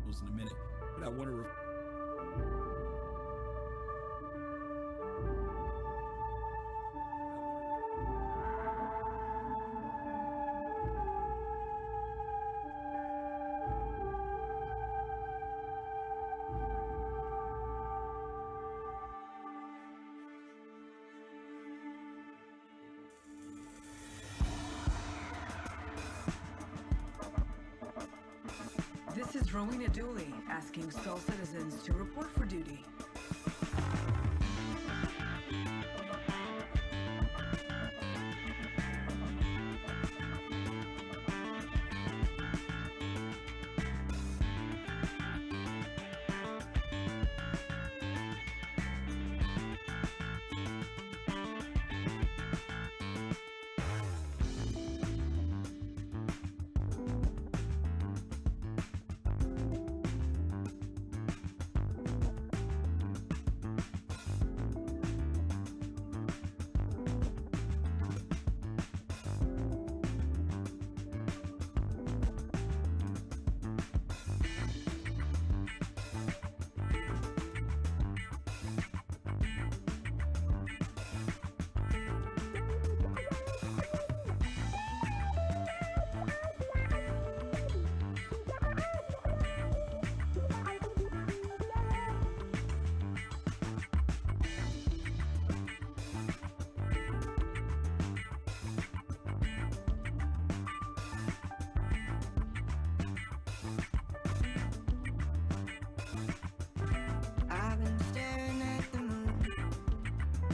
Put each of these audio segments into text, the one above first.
in a minute, but I want to. This is Rowena Dooley asking Soul citizens to report for duty. I've been staring at the moon.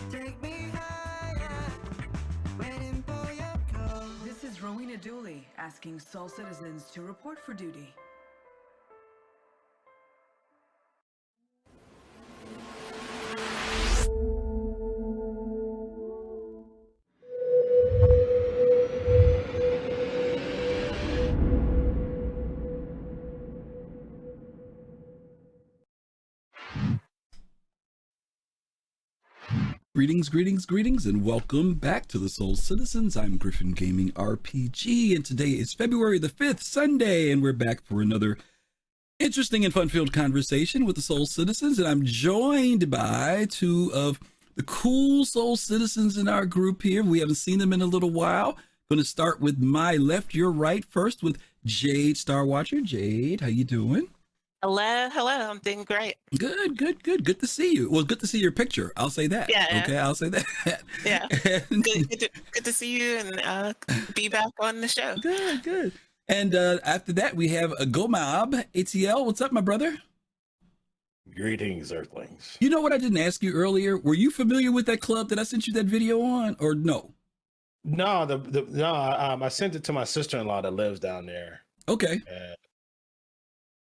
Take me higher, waiting for your call. This is Rowena Dooley asking Soul citizens to report for duty. Greetings, and welcome back to the Soul Citizens. I'm GriffinGamingRPG, and today is February the 5th, Sunday, and we're back for another interesting and fun-filled conversation with the Soul Citizens, and I'm joined by two of the cool Soul Citizens in our group here. We haven't seen them in a little while. Going to start with my left, your right, first with JadeStarwatcher. Jade, how you doing? Hello, I'm doing great. Good to see you. Well, good to see your picture, I'll say that. Yeah. Okay, I'll say that. Yeah. And, Good to see you and be back on the show. good. And after that, we have a GomabATL. What's up, my brother? Greetings, Earthlings. You know what I didn't ask you earlier? Were you familiar with that club that I sent you that video on, or no? No, I sent it to my sister-in-law that lives down there. Okay.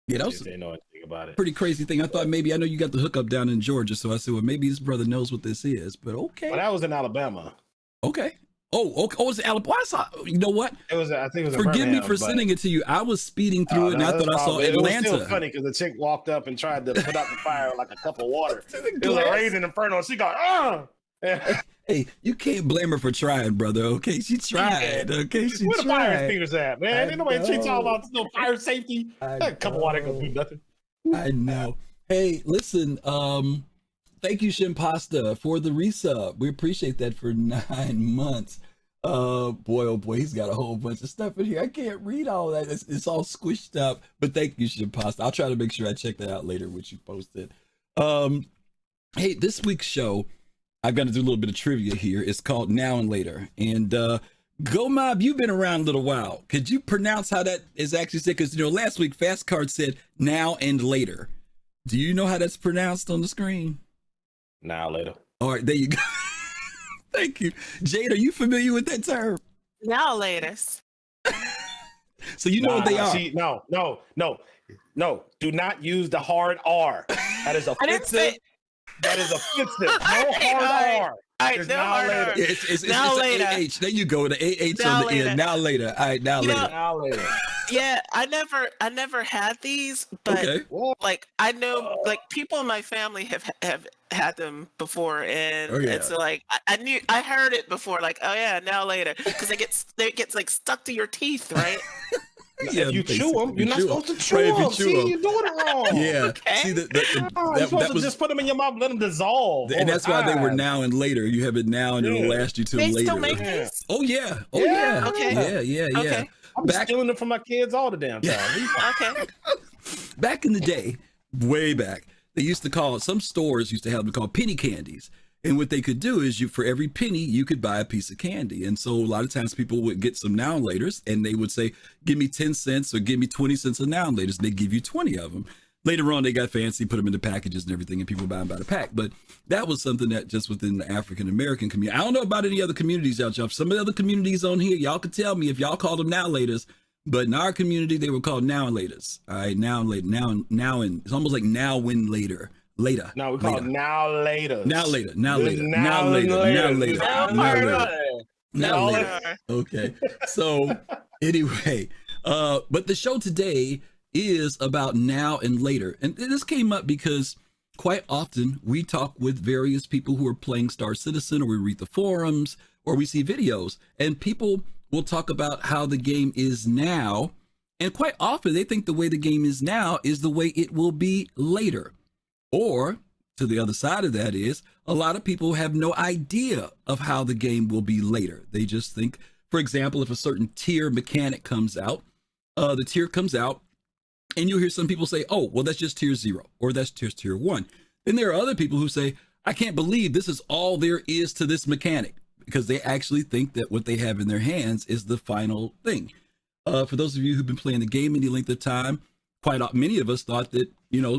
Yeah, that was They know anything about it. pretty crazy thing. I thought maybe, I know you got the hookup down in Georgia, so I said, well, maybe his brother knows what this is, but okay. Well, that was in Alabama. Okay. Oh, okay. Oh, it's Alabama. I saw, you know what? I think it was. In Forgive me Birmingham, for sending it to you. I was speeding through it, and I thought I saw It Atlanta. was still funny because the chick walked up and tried to put out the fire with like a cup of water. It was a raging inferno. She got, Hey, you can't blame her for trying, brother. Okay, she tried. Okay, she Where the tried. fire extinguishers at, man? Ain't nobody treats all about no fire safety. That cup of water ain't gonna do nothing. I know. Hey, listen, thank you, Shimpasta, for the resub. We appreciate that for 9 months. Boy, oh boy, he's got a whole bunch of stuff in here. I can't read all that. It's all squished up. But thank you, Shimpasta. I'll try to make sure I check that out later, which you posted. Hey, this week's show, I've got to do a little bit of trivia here. It's called Now and Later. And Gomab, you've been around a little while. Could you pronounce how that is actually said? Because, you know, last week, Fast Card said Now and Later. Do you know how that's pronounced on the screen? Now later. All right, there you go. Thank you. Jade, are you familiar with that term? Now, latest. So you know what they are. See, no. Do not use the hard R. That is I didn't say. offensive. That is offensive. No hard R. All right, There's no now hard later. R. It's Now an later. AH. There you go. The AH Now on the later. end. Now later. All right, now You later. know, Now later. Yeah, I never had these, but Okay. like I know, like people in my family have had them before, and Oh, yeah. it's like I heard it before, like, oh yeah, now later, because it gets like stuck to your teeth, right? Yeah, if you chew basically, them, you're not supposed to chew Right, if you them. chew See, 'em. you're doing it wrong. Yeah. Okay. See, You're that supposed to was, just put them in your mouth, let them dissolve. and that's why they were now and later. You have it now, and it'll Yeah. last you till They later. still make Yeah. these? Oh yeah. Oh yeah. Okay. Yeah. Okay. I'm stealing them from my kids all the damn time. Okay. Back in the day, way back, they used to call, some stores used to have them called penny candies. And what they could do is for every penny, you could buy a piece of candy. And so a lot of times people would get some Now&Laters and they would say, give me 10 cents or give me 20 cents of Now&Laters. They give you 20 of them. Later on, they got fancy, put them into packages and everything, and people buy them by the pack. But that was something that just within the African-American community. I don't know about any other communities out there. Some of the other communities on here, y'all could tell me if y'all called them Now&Laters. But in our community, they were called Now&Laters. All right, Now&Later, now, it's almost like now when later. Later. No, we call it Now&Later. Now&Later. Okay. So anyway, but the show today is about now and later. And this came up because quite often we talk with various people who are playing Star Citizen, or we read the forums, or we see videos, and people will talk about how the game is now. And quite often they think the way the game is now is the way it will be later. Or to the other side of that is a lot of people have no idea of how the game will be later. They just think, for example, if a certain tier mechanic comes out, the tier comes out and you'll hear some people say, oh, well, that's just tier 0 or that's just tier 1. Then there are other people who say, I can't believe this is all there is to this mechanic, because they actually think that what they have in their hands is the final thing. For those of you who've been playing the game any length of time, many of us thought that,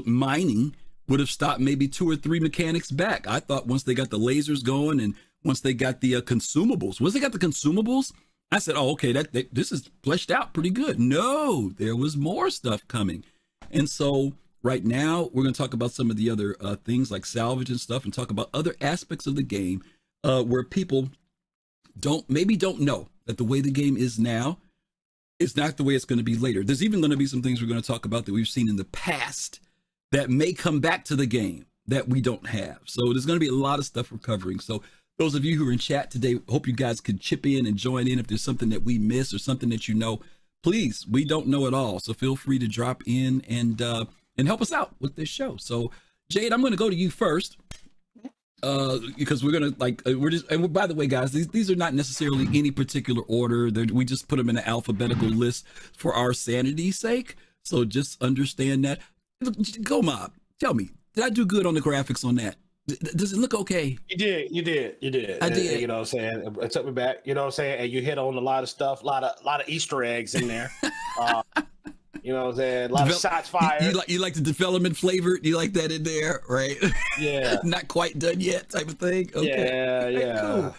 mining would have stopped maybe 2 or 3 mechanics back. I thought once they got the lasers going and once they got the consumables, I said, oh, okay, this is fleshed out pretty good. No, there was more stuff coming. And so right now we're going to talk about some of the other things like salvage and stuff, and talk about other aspects of the game where people don't know that the way the game is now is not the way it's going to be later. There's even going to be some things we're going to talk about that we've seen in the past that may come back to the game that we don't have. So there's going to be a lot of stuff we're covering. So those of you who are in chat today, hope you guys could chip in and join in if there's something that we miss or something that please, we don't know it all. So feel free to drop in and help us out with this show. So Jade, I'm going to go to you first. Because we're gonna and by the way, guys, these are not necessarily any particular order. We just put them in an alphabetical list for our sanity's sake. So just understand that. Gomab, tell me, did I do good on the graphics on that? Does it look okay? You did. I did. You know what I'm saying? It took me back. You know what I'm saying? And you hit on a lot of stuff, a lot of Easter eggs in there. You know what I'm saying? A lot of shots fired. You like the development flavor? You like that in there, right? Yeah. Not quite done yet type of thing. Okay. Yeah. Cool.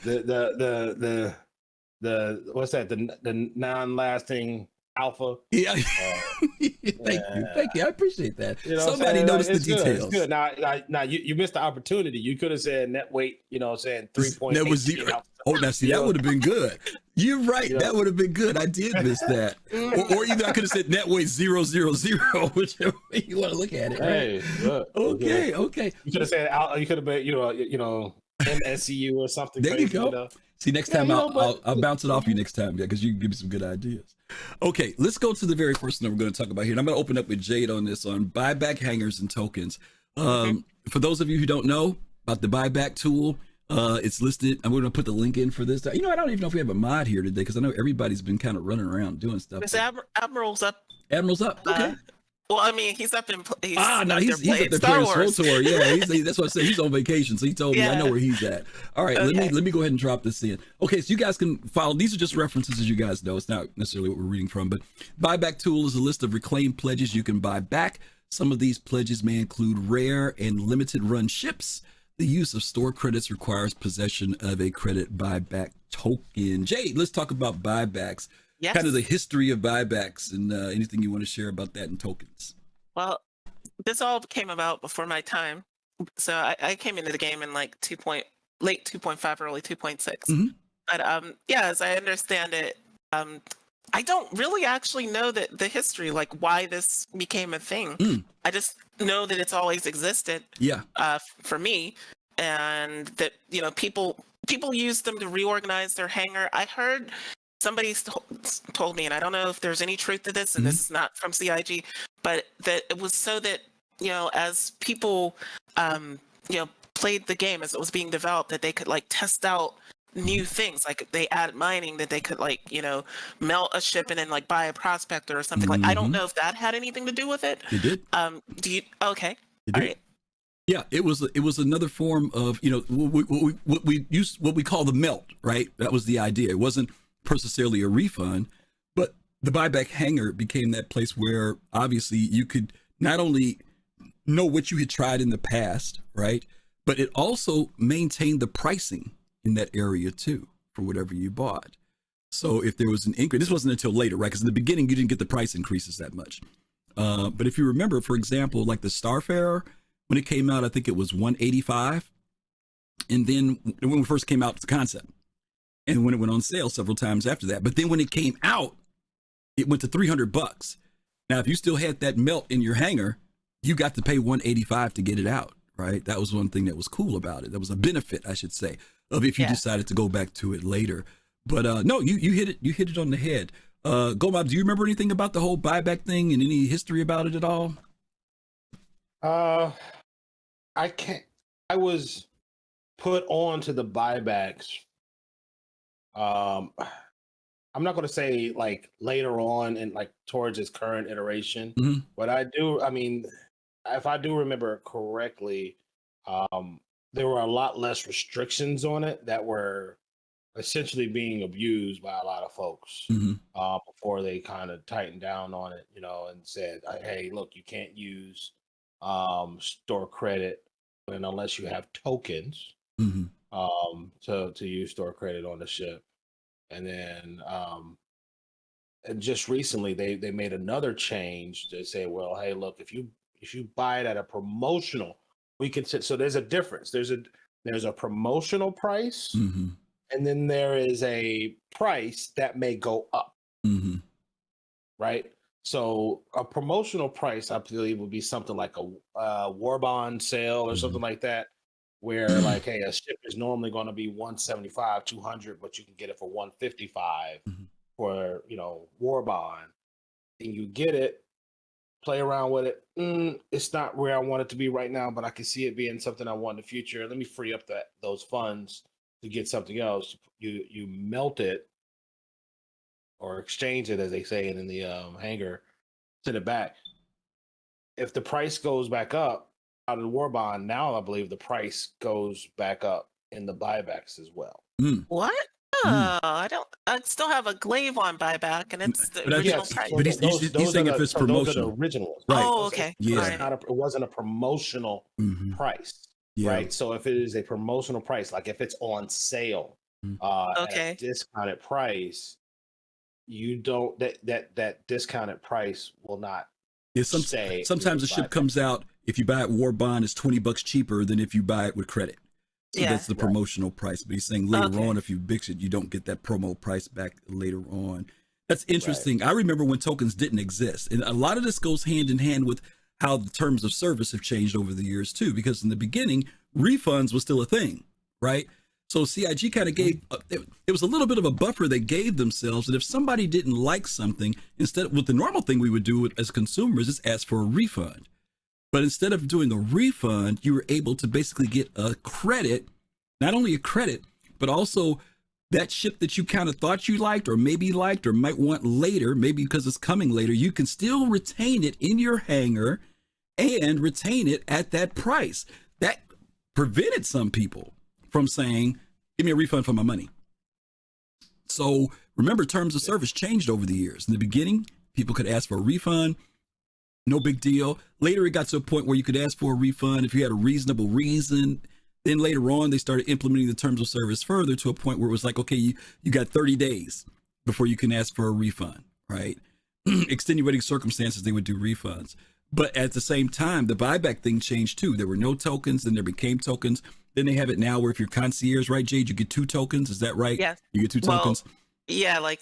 The what's that? The non-lasting alpha. Yeah. Thank you. I appreciate that. You know Somebody noticed the details. It's good. Now you missed the opportunity. You could have said net weight, you know what I'm saying, 3.8. That was 0. Oh, now see, that would have been good. You're right. Yeah. That would have been good. I did miss that. or either I could have said net weight 000, whichever way you want to look at it. Right? Hey, look, Okay. You could have said you could have been, you know, MSCU or something. There crazy, you go. You know? See, next time I'll bounce it off you next time, because you can give me some good ideas. Okay, let's go to the very first thing we're going to talk about here. And I'm going to open up with Jade on this, on buyback hangers and tokens. For those of you who don't know about the buyback tool, it's listed. I'm going to put the link in for this. I don't even know if we have a mod here today, because I know everybody's been kind of running around doing stuff. Is Admiral's up? Admiral's up. Okay. Well, I mean, he's up in. He's up there playing Star Wars. Tour. Yeah, that's what I said. He's on vacation, so he told me. I know where he's at. All right, Okay. let me go ahead and drop this in. Okay, so you guys can follow. These are just references, as you guys know. It's not necessarily what we're reading from, but buyback tool is a list of reclaimed pledges you can buy back. Some of these pledges may include rare and limited run ships. The use of store credits requires possession of a credit buyback token. Jade, let's talk about buybacks. Yes. Kind of the history of buybacks, and anything you want to share about that and tokens. Well, this all came about before my time. So I came into the game in like late 2.5, early 2.6. Mm-hmm. But as I understand it, I don't really actually know the history, like why this became a thing. I just know that it's always existed. Yeah. For me, and that people use them to reorganize their hangar. I heard told me, and I don't know if there's any truth to this, and this is not from CIG, but that it was so that, you know, as people, you know, played the game as it was being developed, that they could like test out new things. Like they added mining, that they could like, you know, melt a ship and then like buy a prospector or something. Like, I don't know if that had anything to do with it. It did. Do you? Okay. It All did. right. Yeah, it was another form of, you know, what we call the melt, right? That was the idea. It wasn't necessarily a refund, but the buyback hangar became that place where obviously you could not only know what you had tried in the past, right? But it also maintained the pricing in that area too for whatever you bought. So if there was an increase, this wasn't until later, right? Because in the beginning you didn't get the price increases that much. But if you remember, for example, like the Starfarer, when it came out, I think it was $185. And then when it first came out, the concept. And when it went on sale several times after that. But then when it came out, it went to $300. Now, if you still had that melt in your hangar, you got to pay $185 to get it out, right? That was one thing that was cool about it. That was a benefit, I should say, of if you decided to go back to it later. But no, you hit it on the head. Gomab, do you remember anything about the whole buyback thing and any history about it at all? I can't. I was put on to the buybacks. I'm not going to say like later on and like towards its current iteration, but I do. I mean, if I do remember correctly, there were a lot less restrictions on it that were essentially being abused by a lot of folks before they kind of tightened down on it, you know, and said, "Hey, look, you can't use store credit, and unless you have tokens to use store credit on the ship." And then and just recently they made another change to say, well, hey, look, if you buy it at a promotional, we can so there's a difference. There's a promotional price, and then there is a price that may go up, right? So a promotional price, I believe, would be something like a war bond sale or something like that, where like, hey, a ship is normally going to be 175, 200, but you can get it for 155 for, you know, war bond. And you get it, play around with it. It's not where I want it to be right now, but I can see it being something I want in the future. Let me free up those funds to get something else. You melt it or exchange it, as they say it in the hangar, send it back. If the price goes back up out of the war bond, now I believe the price goes back up in the buybacks as well. What? I still have a glaive on buyback, and it's the original price. But he's saying if it's promotional. Those are the originals. Right. Oh, okay. Yeah. It wasn't a promotional price, right? So if it is a promotional price, like if it's on sale at a discounted price, you don't that discounted price will not stay. Sometimes a ship comes out, if you buy it war bond, it's $20 cheaper than if you buy it with credit. So that's the promotional price. But he's saying later on, if you mix it, you don't get that promo price back later on. That's interesting. Right. I remember when tokens didn't exist. And a lot of this goes hand in hand with how the terms of service have changed over the years too, because in the beginning, refunds was still a thing, right? So CIG kind of gave, it was a little bit of a buffer they gave themselves that if somebody didn't like something, instead of what the normal thing we would do as consumers is ask for a refund. But instead of doing a refund, you were able to basically get a credit, not only a credit, but also that ship that you kind of thought you liked or maybe liked or might want later, maybe because it's coming later, you can still retain it in your hangar and retain it at that price. That prevented some people from saying, give me a refund for my money. So remember, terms of service changed over the years. In the beginning, people could ask for a refund. No big deal. Later, it got to a point where you could ask for a refund if you had a reasonable reason. Then later on, they started implementing the terms of service further to a point where it was like, okay, you got 30 days before you can ask for a refund, right? Extenuating circumstances, they would do refunds. But at the same time, the buyback thing changed too. There were no tokens, then there became tokens. Then they have it now where if you're concierge, right, Jade, you get 2 tokens. Is that right? Yeah. You get 2 tokens? Yeah, like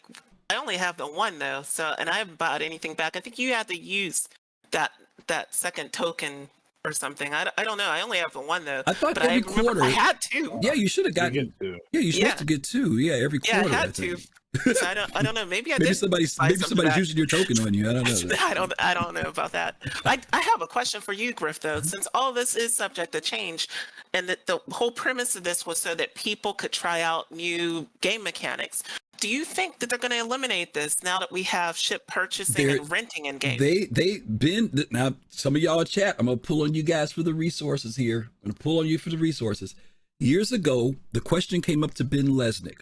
I only have the 1 though. So, and I haven't bought anything back. I think you have to use that second token or something. I don't know. I only have the 1 though. I thought every quarter I had 2. Yeah, you should have gotten 2. Yeah, you're supposed to get 2. Yeah, every quarter. Yeah, I had 2. So I don't know. Maybe I Maybe did. somebody's buy some for that. using your token on you. I don't know. I don't know about that. I have a question for you, Griff, though. Since all this is subject to change, and that the whole premise of this was so that people could try out new game mechanics, do you think that they're going to eliminate this now that we have ship purchasing and renting in games? They been now. Some of y'all chat. I'm gonna pull on you guys for the resources here. I'm gonna pull on you for the resources. Years ago, the question came up to Ben Lesnick.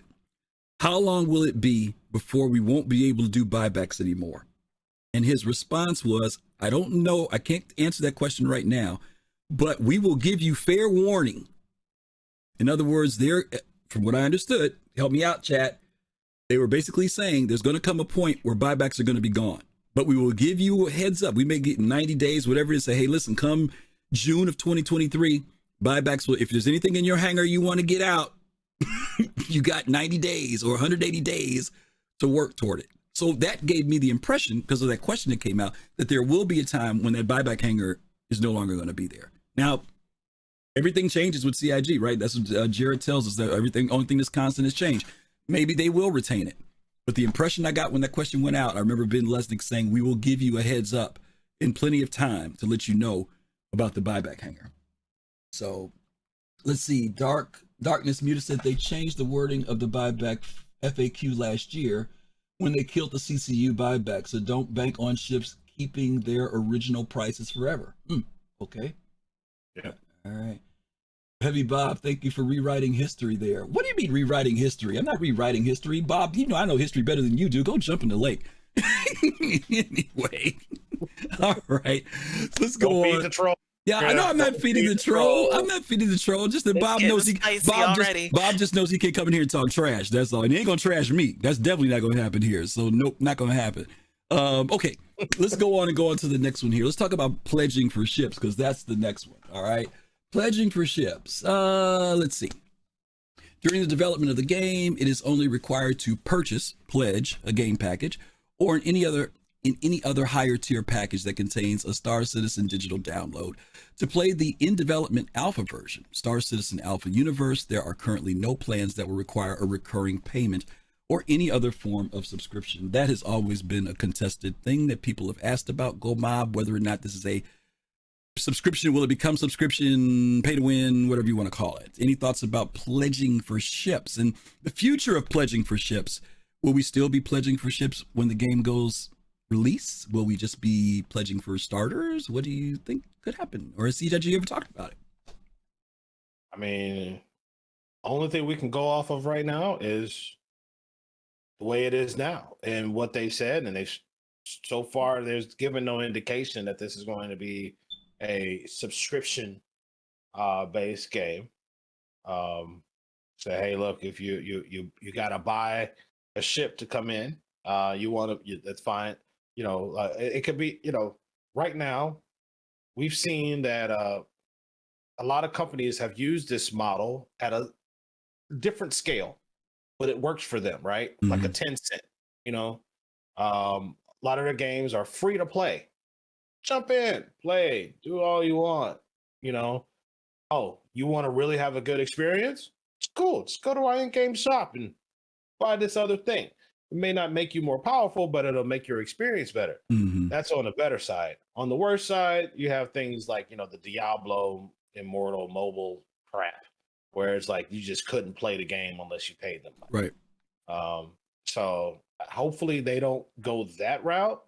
How long will it be before we won't be able to do buybacks anymore? And his response was, I don't know. I can't answer that question right now, but we will give you fair warning. In other words, from what I understood, help me out, chat. They were basically saying there's going to come a point where buybacks are going to be gone, but we will give you a heads up. We may get 90 days, whatever it is, say, hey, listen, come June of 2023, buybacks will, if there's anything in your hangar you want to get out, you got 90 days or 180 days to work toward it. So that gave me the impression, because of that question that came out, that there will be a time when that buyback hangar is no longer going to be there. Now, everything changes with CIG, right? That's what Jared tells us, that only thing that's constant is change. Maybe they will retain it. But the impression I got when that question went out, I remember Ben Lesnick saying, we will give you a heads up in plenty of time to let you know about the buyback hangar. So let's see. Darkness Muted said they changed the wording of the buyback FAQ last year when they killed the CCU buyback. So don't bank on ships keeping their original prices forever. Okay. Yeah. All right. Heavy Bob, thank you for rewriting history there. What do you mean rewriting history? I'm not rewriting history. Bob, I know history better than you do. Go jump in the lake. Anyway. All right. Let's go on. Feed the troll. Yeah, I know I'm not feeding the troll. I'm not feeding the troll. Just that Bob knows Bob just knows he can't come in here and talk trash. That's all. And he ain't gonna trash me. That's definitely not gonna happen here. So nope, not gonna happen. Okay, let's go on to the next one here. Let's talk about pledging for ships, because that's the next one. All right. Pledging for ships. Let's see. During the development of the game, it is only required to pledge a game package, or in any other higher tier package that contains a Star Citizen digital download. To play the in development alpha version, Star Citizen Alpha Universe, there are currently no plans that will require a recurring payment or any other form of subscription. That has always been a contested thing that people have asked about GoMob, whether or not this is a subscription. Will it become subscription, pay to win, whatever you want to call it? Any thoughts about pledging for ships and the future of pledging for ships? Will we still be pledging for ships when the game goes release? Will we just be pledging for starters? What do you think could happen? Or has CJG ever talked about it? I mean, only thing we can go off of right now is the way it is now and what they said. And so far, there's given no indication that this is going to be a subscription based game. Say, hey, look, if you got to buy a ship to come in, that's fine. It could be, right now we've seen that a lot of companies have used this model at a different scale, but it works for them, right? Mm-hmm. Like a 10 cent, a lot of their games are free to play. Jump in, play, do all you want, Oh, you want to really have a good experience? It's cool. Just go to our in-game shop and buy this other thing. It may not make you more powerful, but it'll make your experience better. Mm-hmm. That's on the better side. On the worse side, you have things like, the Diablo Immortal mobile crap, where it's like you just couldn't play the game unless you paid them money. Right. So hopefully they don't go that route.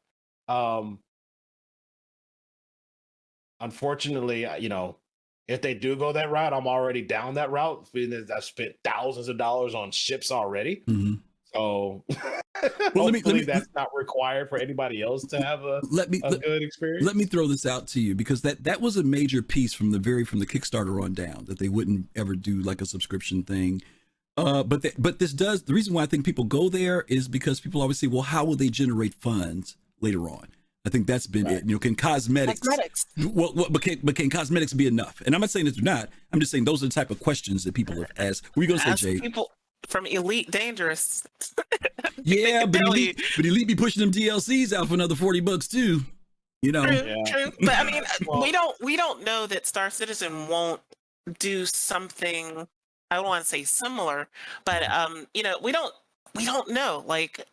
Unfortunately, if they do go that route, I'm already down that route. I've spent thousands of dollars on ships already. Mm-hmm. So well, that's not required for anybody else to have a good experience. Let me throw this out to you, because that was a major piece from the Kickstarter on down, that they wouldn't ever do like a subscription thing. But the reason why I think people go there is because people always say, well, how will they generate funds later on? I think that's been right. It. Can cosmetics. But can cosmetics be enough? And I'm not saying that they're not. I'm just saying those are the type of questions that people have asked. What are you going to say, Jade? People from Elite Dangerous. Yeah, but Elite be pushing them DLCs out for another $40 too. True. But I mean, we don't know that Star Citizen won't do something. I don't want to say similar, but we don't. we don't know. Like,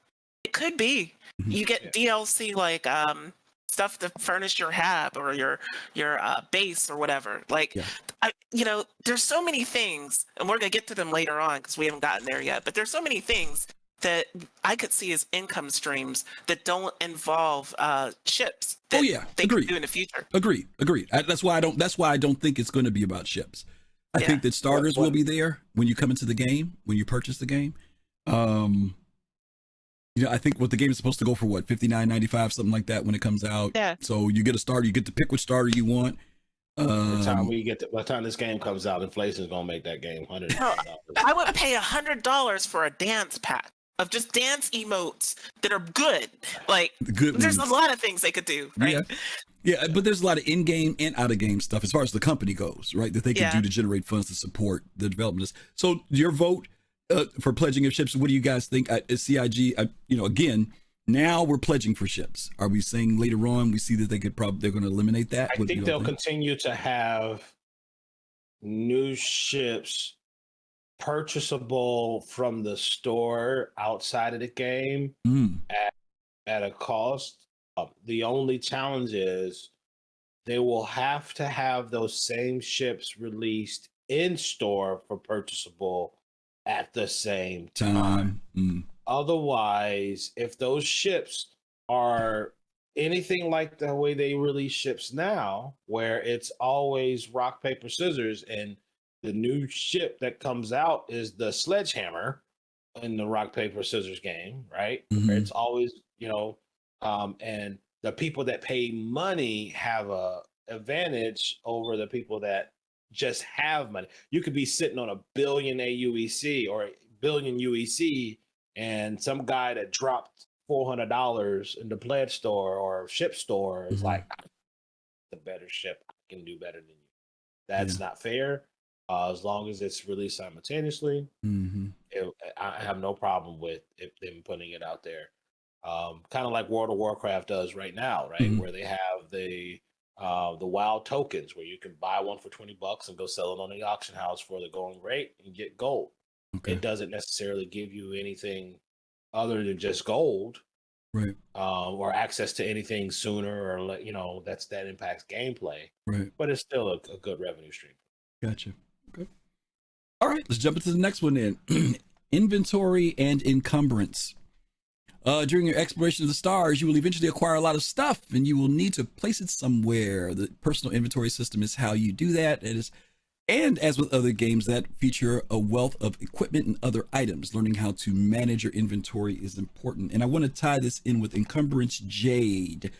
it could be you get DLC like stuff to furnish your hab or your base or whatever. Like, Yeah. there's so many things, and we're gonna get to them later on because we haven't gotten there yet. But there's so many things that I could see as income streams that don't involve ships. That they agreed. could do in the future. Agreed. That's why I don't think it's going to be about ships. I think that starters will be there when you come into the game, when you purchase the game. I think what the game is supposed to go for, what, $59.95, something like that when it comes out. Yeah. So you get a starter, you get to pick which starter you want. By the time this game comes out, inflation is gonna make that game $100. I would pay $100 for a dance pack of just dance emotes that are good. Like, there's a lot of things they could do, right? Yeah, but there's a lot of in-game and out-of-game stuff as far as the company goes, right? That they can do to generate funds to support the development. So your vote for pledging of ships, what do you guys think? CIG, again, now we're pledging for ships. Are we saying later on we see that they're going to eliminate that? I think they'll continue to have new ships purchasable from the store outside of the game at a cost. The only challenge is they will have to have those same ships released in store for purchasable at the same time. Otherwise, if those ships are anything like the way they release ships now, where it's always rock, paper, scissors, and the new ship that comes out is the sledgehammer in the rock, paper, scissors game, right? Where it's always, and the people that pay money have a advantage over the people that just have money. You could be sitting on $1 billion AUEC or $1 billion UEC, and some guy that dropped $400 in the pledge store or ship store is like, the better ship, I can do better than you. That's not fair. As long as it's released simultaneously, I have no problem with them putting it out there. Kind of like World of Warcraft does right now, right? Where they have the WoW tokens, where you can buy one for $20 and go sell it on the auction house for the going rate and get gold. It doesn't necessarily give you anything other than just gold, right? Or access to anything sooner, or that impacts gameplay, right? But it's still a good revenue stream. Gotcha. Okay. All right, let's jump into the next one then. Inventory and encumbrance. During your exploration of the stars, you will eventually acquire a lot of stuff, and you will need to place it somewhere. The personal inventory system is how you do that. And as with other games that feature a wealth of equipment and other items, learning how to manage your inventory is important. And I want to tie this in with encumbrance, Jade.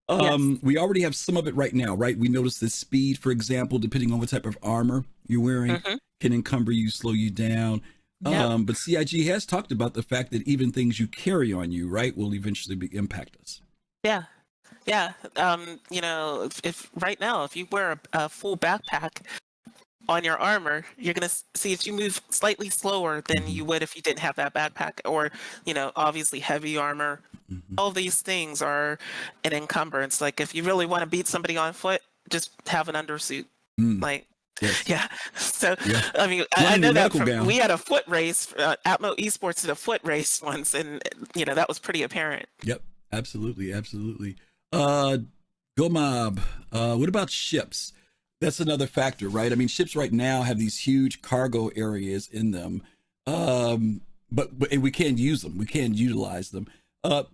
We already have some of it right now, right? We notice the speed, for example, depending on what type of armor you're wearing, can encumber you, slow you down. But CIG has talked about the fact that even things you carry on you, right, will eventually impact us. Yeah. If right now, if you wear a full backpack on your armor, you're going to see if you move slightly slower than you would if you didn't have that backpack, or, obviously heavy armor. All these things are an encumbrance. Like, if you really want to beat somebody on foot, just have an undersuit. So, I mean, I know that we had a foot race, Atmo Esports did a foot race once, and, that was pretty apparent. Yep, absolutely. Gomab, what about ships? That's another factor, right? I mean, ships right now have these huge cargo areas in them, but we can't use them. We can't utilize them.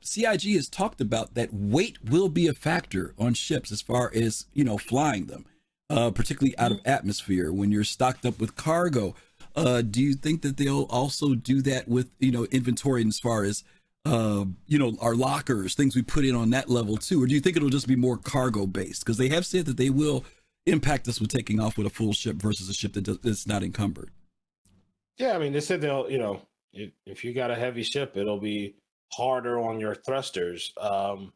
CIG has talked about that weight will be a factor on ships as far as, flying them, particularly out of atmosphere when you're stocked up with cargo. Do you think that they'll also do that with, inventory as far as, our lockers, things we put in on that level too? Or do you think it'll just be more cargo based? Because they have said that they will impact us with taking off with a full ship versus a ship that's not encumbered. Yeah, I mean, they said they'll, if you got a heavy ship, it'll be harder on your thrusters. But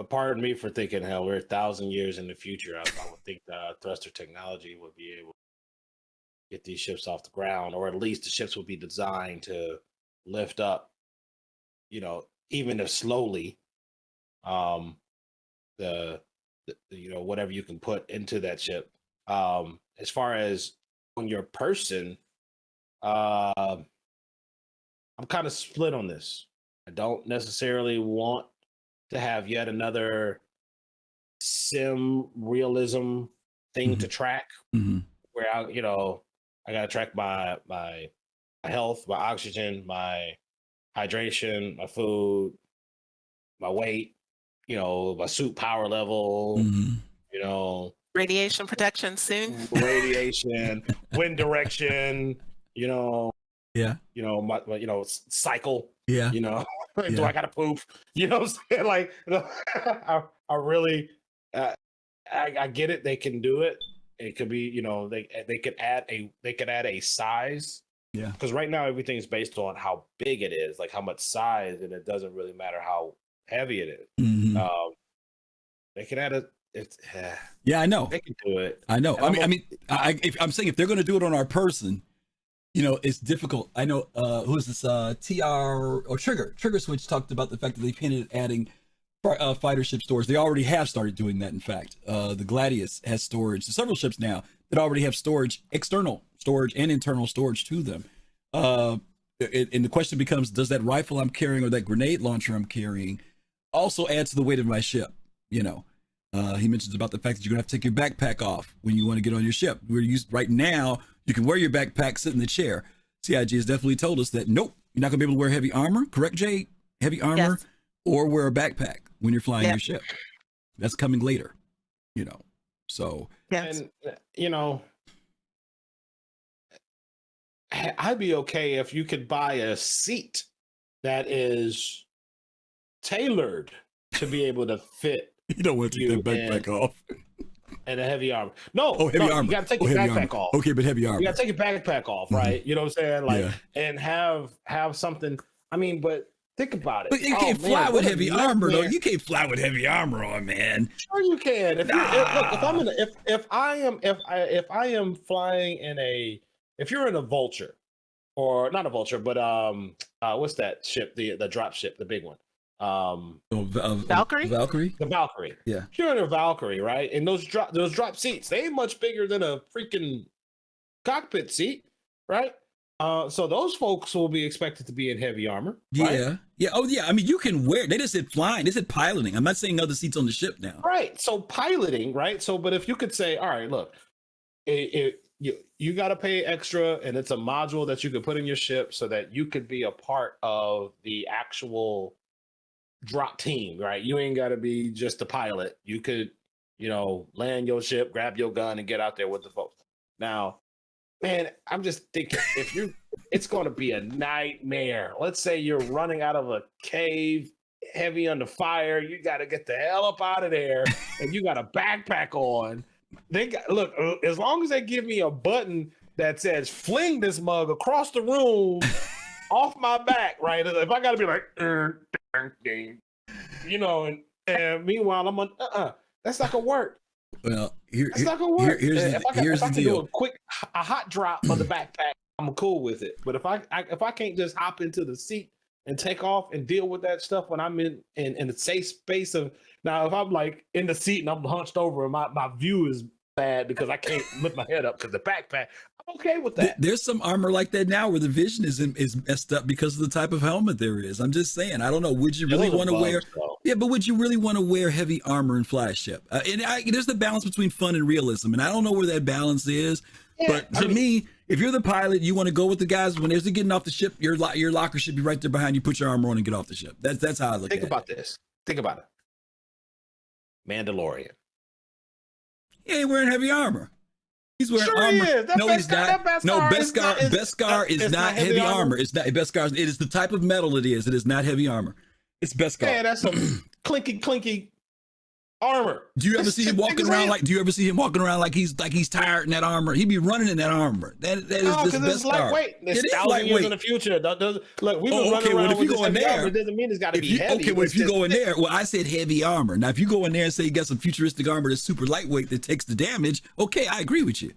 pardon me for thinking, hell, we're 1,000 years in the future. I would think the thruster technology would be able to get these ships off the ground, or at least the ships will be designed to lift up, even if slowly, whatever you can put into that ship. As far as on your person, I'm kind of split on this. I don't necessarily want to have yet another sim realism thing to track where I gotta track my health, my oxygen, my hydration, my food, my weight, my suit power level, radiation protection soon. Radiation, wind direction, Yeah. my cycle. Yeah. Do I gotta poop? You know what I'm saying? Like, I really, I get it. They can do it. It could be, they could add a size. Yeah. Because right now everything's based on how big it is, like how much size, and it doesn't really matter how heavy it is. They can add yeah, I know. They can do it. I know. I'm saying if they're going to do it on our person, it's difficult. I know, who is this, TR or Trigger Switch talked about the fact that they've hinted at adding fighter ship storage. They already have started doing that. In fact, the Gladius has storage. There's several ships now that already have storage, external storage and internal storage to them. And the question becomes, does that rifle I'm carrying or that grenade launcher I'm carrying also add to the weight of my ship? He mentions about the fact that you're gonna have to take your backpack off when you want to get on your ship. Right now, you can wear your backpack, sit in the chair. CIG has definitely told us that nope, you're not gonna be able to wear heavy armor. Correct, Jade? Heavy armor, yes. Or wear a backpack when you're flying your ship. That's coming later. So yes. And I'd be okay if you could buy a seat that is tailored to be able to fit. You don't want to take that backpack off. And a heavy armor. No, heavy armor. You got to take your backpack off. Okay, but heavy armor. You got to take your backpack off, right? You know what I'm saying? And have something. I mean, but think about it. But you can't fly with heavy armor, though. You can't fly with heavy armor on, man. Sure, you can. If I am flying in if you're in a Vulture, or not a Vulture, but what's that ship? The drop ship, the big one. Valkyrie? The Valkyrie. Yeah. If you're in a Valkyrie, right? And those drop seats, they ain't much bigger than a freaking cockpit seat, right? So those folks will be expected to be in heavy armor. Right? Yeah. Yeah. Oh, yeah. I mean, you can wear. They just said flying. They said piloting. I'm not saying other seats on the ship now. Right. So piloting, right? So, but if you could say, all right, look, you got to pay extra, and it's a module that you could put in your ship so that you could be a part of the actual drop team, right? You ain't got to be just a pilot. You could, land your ship, grab your gun, and get out there with the folks. Now, man, I'm just thinking it's going to be a nightmare. Let's say you're running out of a cave, heavy under fire. You got to get the hell up out of there, and you got a backpack on. Look, as long as they give me a button that says "fling this mug across the room." Off my back, right? If I gotta be like, and meanwhile I'm on, that's not gonna work. Well, here's the deal. Do a hot drop on the backpack, I'm cool with it. But if I can't just hop into the seat and take off and deal with that stuff when I'm in a safe space of, now if I'm like in the seat and I'm hunched over and my view is bad because I can't lift my head up because the backpack, I'm okay with that. There's some armor like that now where the vision is messed up because of the type of helmet there is. I'm just saying, I don't know. Would you really want to wear? Yeah, but would you really want to wear heavy armor and fly a ship? There's the balance between fun and realism, and I don't know where that balance is. Yeah, but to me, if you're the pilot, you want to go with the guys when they're getting off the ship. Your locker should be right there behind you. Put your armor on and get off the ship. That's how I look at it. Think about this. Think about it. Mandalorian. He ain't wearing heavy armor. He's wearing armor. He is. No, he's not. No, Beskar is not heavy armor. It's not Beskar. It is the type of metal it is. It is not heavy armor. It's Beskar. Yeah, that's some clinky armor. Do you ever see him walking around like he's tired in that armor? He'd be running in that armor. That is just Beskar. It's lightweight. It's 1,000 years in the future. Look, we've been running around with this heavy armor. It doesn't mean it's got to be heavy. Okay, well, if you go in there, I said heavy armor. Now, if you go in there and say you got some futuristic armor that's super lightweight that takes the damage, okay, I agree with you.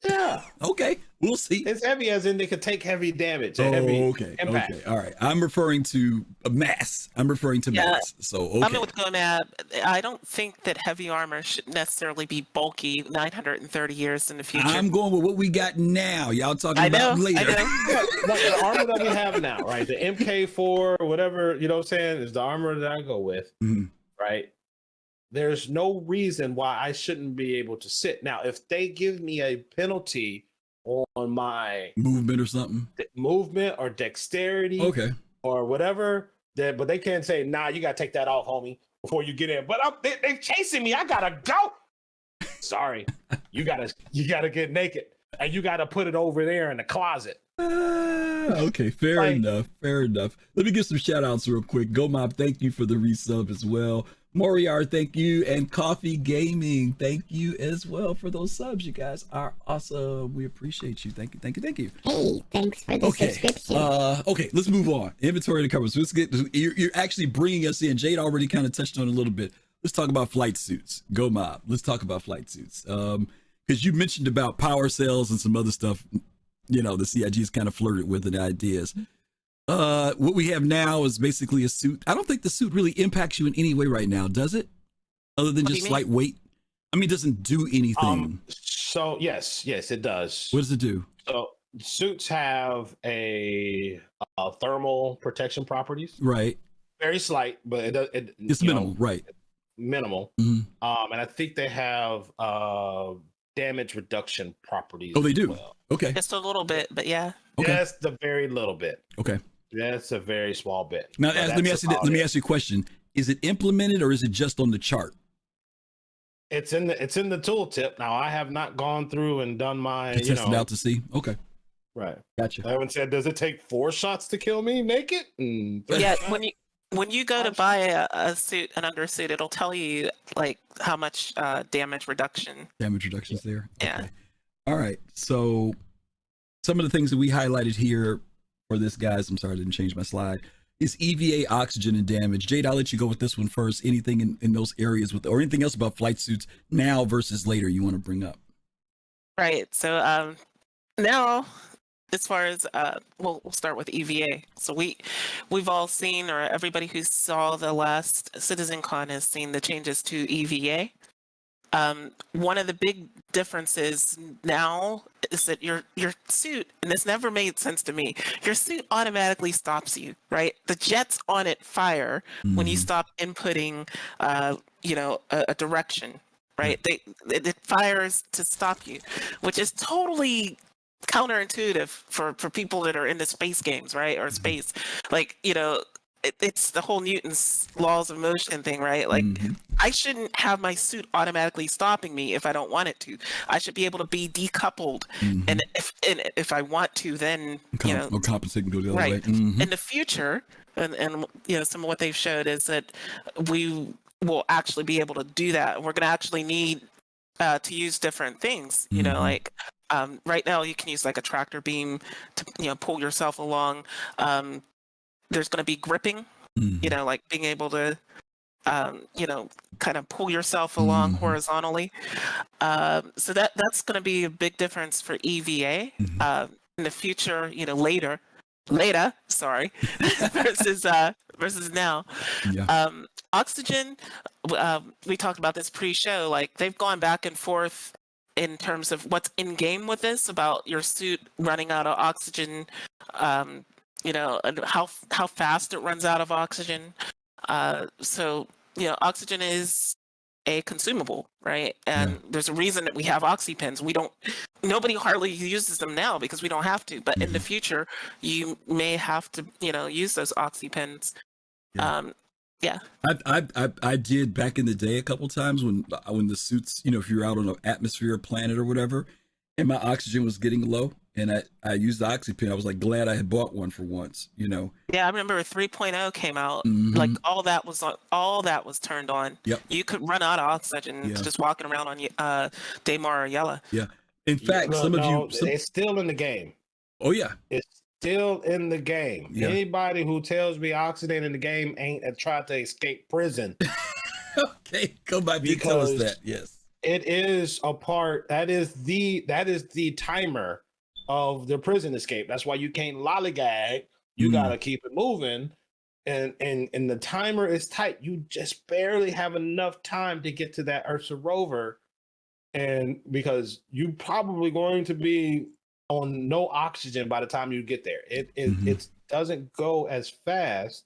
Yeah, Okay, we'll see. it's heavy as in they could take heavy damage. Oh, Heavy okay, impact. okay, all right. I'm referring to mass. I'm referring to Yeah. mass. So okay. I'm with Gomab. I don't think that heavy armor should necessarily be bulky 930 years in the future. I'm going with what we got now. Y'all talking I about know, later. I know. Like the armor that we have now, right? The MK4 or whatever, you know what I'm saying, is the armor that I go with, Mhm. right? There's no reason why I shouldn't be able to sit. Now, if they give me a penalty on my Movement or something. movement or dexterity Okay. or whatever, but they can't say, nah, you got to take that off, homie, before you get in. But they're chasing me. I got to go. Sorry. You gotta get naked and you got to put it over there in the closet. Okay, fair enough. Fair enough. Let me give some shout outs real quick. Gomab, thank you for the resub as well. Moriar, thank you. And Coffee Gaming, thank you as well for those subs. You guys are awesome. We appreciate you. Thank you, thank you, thank you. Hey, thanks for the subscription. Okay, let's move on. Inventory to cover. So let's get, you're actually bringing us in. Jade already kind of touched on it a little bit. Let's talk about flight suits. Gomab, let's talk about flight suits. Because you mentioned about power cells and some other stuff, you know, the CIG's kind of flirted with the ideas. What we have now is basically a suit. I don't think the suit really impacts you in any way right now, does it? Other than just slight weight? I mean, it doesn't do anything. So yes, it does. What does it do? So suits have a thermal protection properties. Right. Very slight, but it's minimal, right? Minimal. Mhm. And I think they have damage reduction properties. Oh, they do. Well. Okay. Just a little bit, but yeah. Okay. Just a very little bit. Okay. That's a very small bit. Now, let me ask you a question. Is it implemented or is it just on the chart? It's in the tooltip. Now, I have not gone through and done my Test it out to see. Okay. Right. Gotcha. I haven't said, does it take 4 shots to kill me naked? Yeah, when you go to buy a suit, an undersuit, it'll tell you like how much damage reduction. Damage reductions there. Yeah. Okay. All right. So some of the things that we highlighted here for this, guys, I'm sorry I didn't change my slide, is EVA, oxygen, and damage. Jade, I'll let you go with this one first. Anything in those areas with, or anything else about flight suits now versus later you want to bring up? Right. So now, as far as we'll start with EVA. So we've all seen, or everybody who saw the last CitizenCon has seen the changes to EVA. One of the big differences now is that your suit, and this never made sense to me, your suit automatically stops you, right? The jets on it fire when you stop inputting, a direction, right? It fires to stop you, which is totally counterintuitive for people that are into space games, right? Or space, like, it's the whole Newton's laws of motion thing, right? Like, I shouldn't have my suit automatically stopping me if I don't want it to. I should be able to be decoupled, and if I want to, then or compensate and go the other right. way. In the future, and some of what they've showed is that we will actually be able to do that. We're going to actually need to use different things. Like right now, you can use like a tractor beam to pull yourself along. There's going to be gripping, like being able to, kind of pull yourself along horizontally. So that's going to be a big difference for EVA in the future. Later, sorry, versus now. Yeah. Oxygen. We talked about this pre-show. Like, they've gone back and forth in terms of what's in game with this, about your suit running out of oxygen. And how fast it runs out of oxygen. So oxygen is a consumable, right? And there's a reason that we have oxy pens. Nobody hardly uses them now because we don't have to, but in the future you may have to, use those oxy pens. Yeah. I did back in the day a couple times when the suits, if you're out on an atmosphere planet or whatever, and my oxygen was getting low, and I used the oxypen. I was like glad I had bought one for once, Yeah, I remember 3.0 came out. Like all that was turned on. Yep. You could run out of oxygen just walking around on Daymar or Yella. Yeah. In fact, it's still in the game. Oh yeah. It's still in the game. Yeah. Anybody who tells me oxygen in the game ain't tried to escape prison. Okay, go by me. Tell us that. Yes. It is a part that is the timer of the prison escape. That's why you can't lollygag. You gotta keep it moving. And the timer is tight. You just barely have enough time to get to that Ursa rover. And because you're probably going to be on no oxygen by the time you get there. It doesn't go as fast.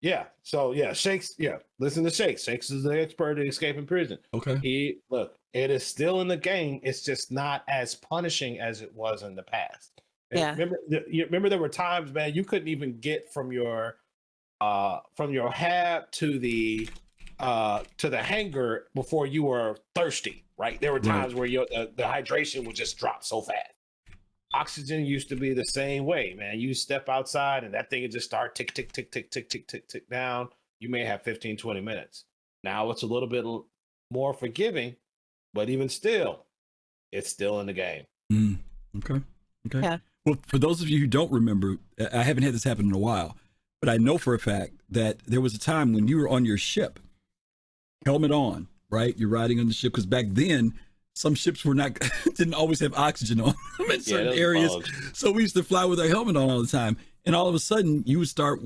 Yeah. So yeah, Shakes. Yeah, listen to Shakes. Shakes is the expert in escaping prison. Okay. It is still in the game. It's just not as punishing as it was in the past. And Yeah. remember there were times, man, you couldn't even get from your hab to the hangar before you were thirsty. Right. There were times where the hydration would just drop so fast. Oxygen used to be the same way, man. You step outside and that thing would just start tick, tick, tick, tick, tick, tick, tick, tick down. You may have 15, 20 minutes. Now it's a little bit more forgiving, but even still, it's still in the game. Okay. Yeah. Well, for those of you who don't remember, I haven't had this happen in a while, but I know for a fact that there was a time when you were on your ship, helmet on, right? You're riding on the ship, because back then, some ships didn't always have oxygen on them in certain areas. Bugs. So we used to fly with our helmet on all the time. And all of a sudden you would start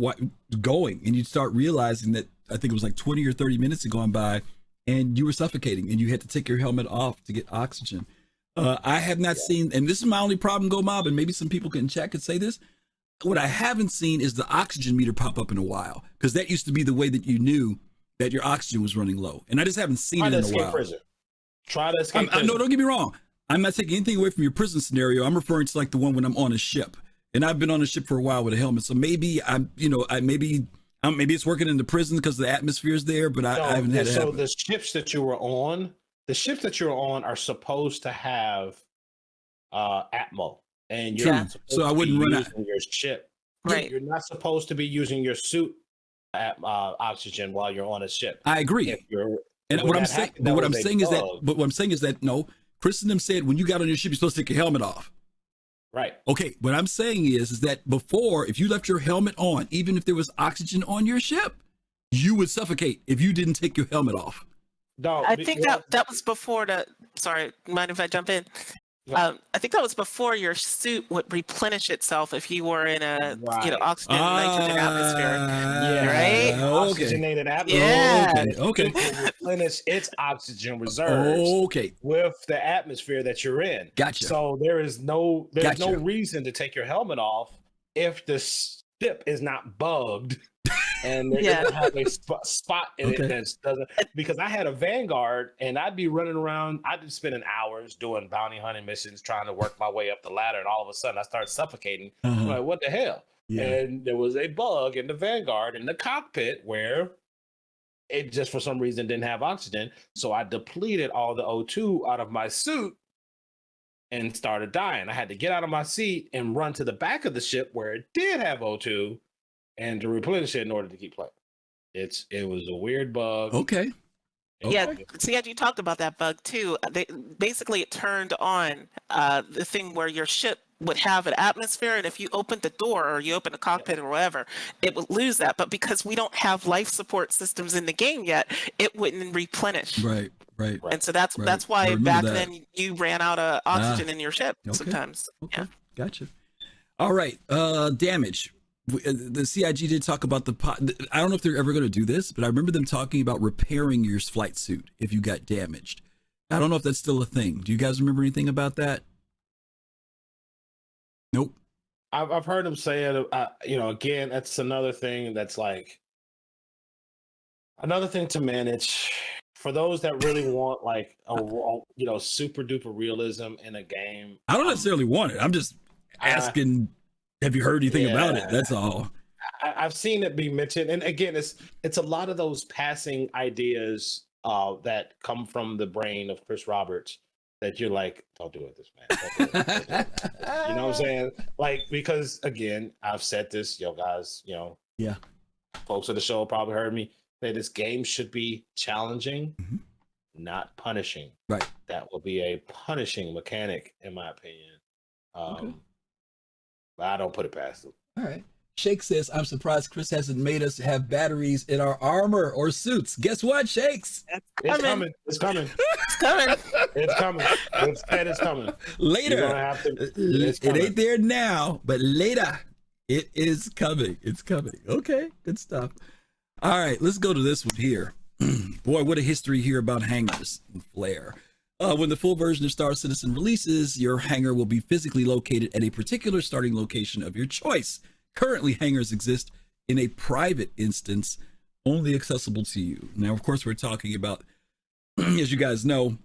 going, and you'd start realizing that I think it was like 20 or 30 minutes had gone by and you were suffocating and you had to take your helmet off to get oxygen. I have not seen, and this is my only problem, Gomob, and maybe some people in chat could say this. What I haven't seen is the oxygen meter pop up in a while, because that used to be the way that you knew that your oxygen was running low. And I just haven't seen it in a while. Try to escape prison. No, don't get me wrong. I'm not taking anything away from your prison scenario. I'm referring to like the one when I'm on a ship, and I've been on a ship for a while with a helmet. So maybe maybe it's working in the prison because the atmosphere is there, but I haven't had it happen. So the ships that you were on are supposed to have Atmo, and you're not supposed so I wouldn't to be run using your ship. Right. You're not supposed to be using your suit oxygen while you're on a ship. I agree. What I'm saying is that no, Chris and them said when you got on your ship, you're supposed to take your helmet off. Right. Okay. What I'm saying is that before, if you left your helmet on, even if there was oxygen on your ship, you would suffocate if you didn't take your helmet off. No, I think that was before the. Sorry, mind if I jump in? I think that was before your suit would replenish itself if you were in a oxygen nitrogen atmosphere. Right? Oxygenated atmosphere. Yeah. Okay. It will replenish its oxygen reserves. Okay. With the atmosphere that you're in. Gotcha. So there's no reason to take your helmet off if the ship is not bugged. And they're gonna have a spot in it that doesn't, because I had a Vanguard and I'd be running around, I'd be spending hours doing bounty hunting missions, trying to work my way up the ladder, and all of a sudden I started suffocating. I'm like, what the hell? Yeah. And there was a bug in the Vanguard in the cockpit where it just for some reason didn't have oxygen. So I depleted all the O2 out of my suit and started dying. I had to get out of my seat and run to the back of the ship where it did have O2 and to replenish it in order to keep playing. It was a weird bug. Okay. Yeah, see, you talked about that bug too. Basically, it turned on the thing where your ship would have an atmosphere, and if you opened the door or you opened the cockpit or whatever, it would lose that. But because we don't have life support systems in the game yet, it wouldn't replenish. Right. And so that's why back then you ran out of oxygen in your ship sometimes. Okay. Yeah. Gotcha. All right. Damage. The CIG did talk about I don't know if they're ever going to do this, but I remember them talking about repairing your flight suit if you got damaged. I don't know if that's still a thing. Do you guys remember anything about that? Nope. I've heard them say it. Again, that's another thing that's like another thing to manage for those that really want like a super duper realism in a game. I don't necessarily want it. I'm just asking. Have you heard anything about it? That's all. I've seen it be mentioned, and again, it's a lot of those passing ideas that come from the brain of Chris Roberts that you're like, don't do it, this man. Don't do it. You know what I'm saying? Like, because again, I've said this, guys, folks of the show probably heard me say this game should be challenging, not punishing. Right. That will be a punishing mechanic, in my opinion. I don't put it past them. All right. Shake says, I'm surprised Chris hasn't made us have batteries in our armor or suits. Guess what, Shakes? It's coming. It's coming. coming. It's coming. It's said it's coming. Later. You're gonna have to. It's It coming. ain't there now, but later it is coming. It's coming. Okay, good stuff. All right, let's go to this one here. Boy, what a history here about hangars and flair. When the full version of Star Citizen releases, your hangar will be physically located at a particular starting location of your choice. Currently, hangars exist in a private instance, only accessible to you. Now, of course, we're talking about, as you guys know,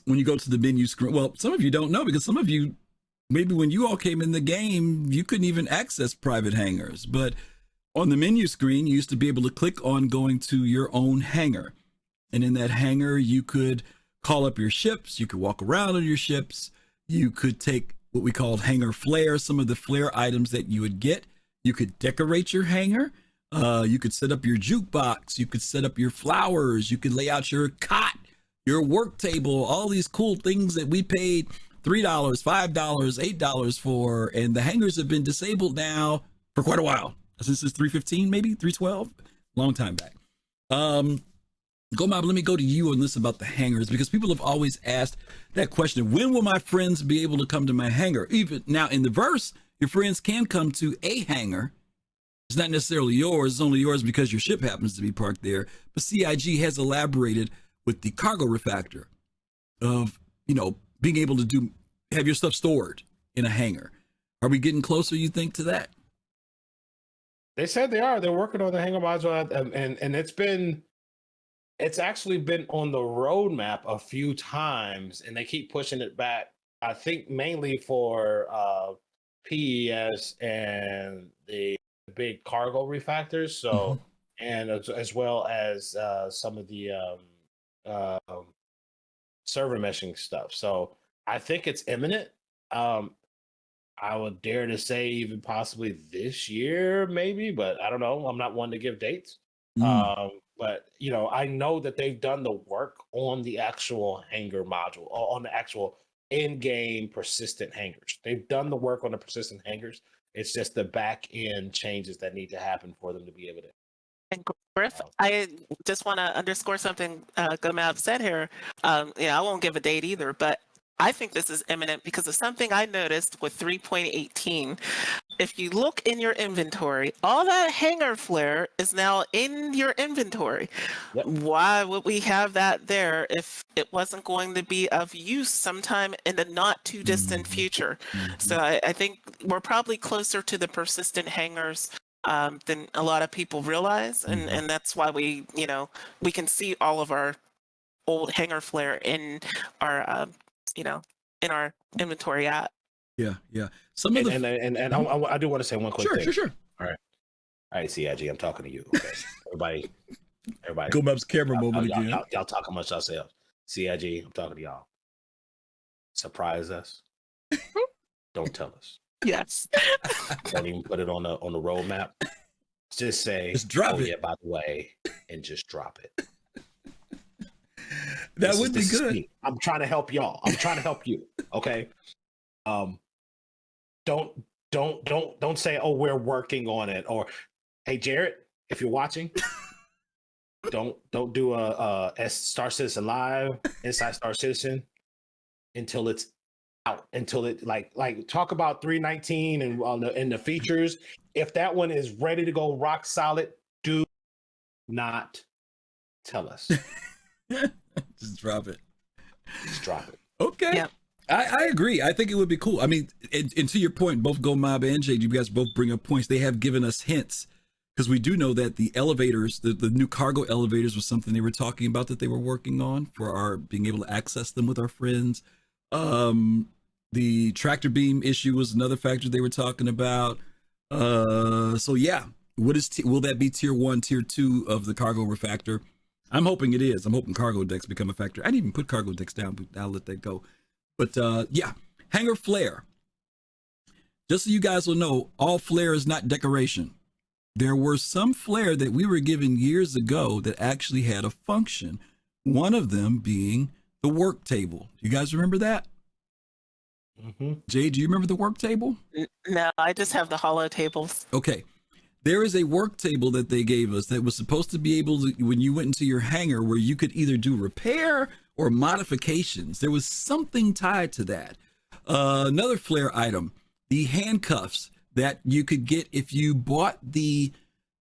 when you go to the menu screen, well, some of you don't know because some of you, maybe when you all came in the game, you couldn't even access private hangars. But on the menu screen, you used to be able to click on going to your own hangar. And in that hangar, you could call up your ships. You could walk around on your ships. You could take what we called hangar flair, some of the flair items that you would get. You could decorate your hangar. You could set up your jukebox. You could set up your flowers. You could lay out your cot, your work table, all these cool things that we paid $3, $5, $8 for. And the hangars have been disabled now for quite a while. Since it's 315, maybe 312, long time back. Gomab, let me go to you on this about the hangars, because people have always asked that question. When will my friends be able to come to my hangar? Even now in the verse, your friends can come to a hangar. It's not necessarily yours. It's only yours because your ship happens to be parked there. But CIG has elaborated with the cargo refactor of, being able to have your stuff stored in a hangar. Are we getting closer, you think, to that? They said they are. They're working on the hangar module, and it's actually been on the roadmap a few times, and they keep pushing it back. I think mainly for PES and the big cargo refactors. So, and as well as some of the server meshing stuff. So I think it's imminent. I would dare to say even possibly this year, maybe, but I don't know. I'm not one to give dates. But I know that they've done the work on the actual hangar module, or on the actual in-game persistent hangars. They've done the work on the persistent hangars. It's just the back end changes that need to happen for them to be able to. And Griff, I just want to underscore something Gomab said here. I won't give a date either, but I think this is imminent because of something I noticed with 3.18. If you look in your inventory, all that hangar flare is now in your inventory. Yep. Why would we have that there if it wasn't going to be of use sometime in the not too distant future? So I think we're probably closer to the persistent hangars than a lot of people realize. And that's why we can see all of our old hangar flare in our in our inventory app. Yeah. Some of the and I do want to say one quick thing. Sure. All right, CIG, I'm talking to you. Okay, everybody. Gomab's camera moment again. Y'all talk amongst yourselves. CIG, I'm talking to y'all. Surprise us. Don't tell us. Yes. Don't even put it on the roadmap. Just say, just drop it. Yeah, by the way, and just drop it. That would be good. I'm trying to help y'all. I'm trying to help you. Okay. Don't say, oh, we're working on it, or hey, Jared, if you're watching, don't do a Star Citizen Live, Inside Star Citizen until it's out, until it like talk about 319 and the features. If that one is ready to go rock solid, do not tell us. Just drop it. Okay. Yeah. I agree. I think it would be cool. I mean, and to your point, both Gomab and Jade, you guys both bring up points. They have given us hints, because we do know that the elevators, the new cargo elevators, was something they were talking about that they were working on for our being able to access them with our friends. The tractor beam issue was another factor they were talking about. So yeah, will that be tier 1, tier 2 of the cargo refactor? I'm hoping it is. I'm hoping cargo decks become a factor. I didn't even put cargo decks down, but I'll let that go. But yeah, hangar flare. Just so you guys will know, all flare is not decoration. There were some flare that we were given years ago that actually had a function. One of them being the work table. You guys remember that? Jay, do you remember the work table? No, I just have the hollow tables. Okay. There is a work table that they gave us that was supposed to be able to, when you went into your hangar, where you could either do repair or modifications. There was something tied to that. Another Flare item, the handcuffs that you could get if you bought the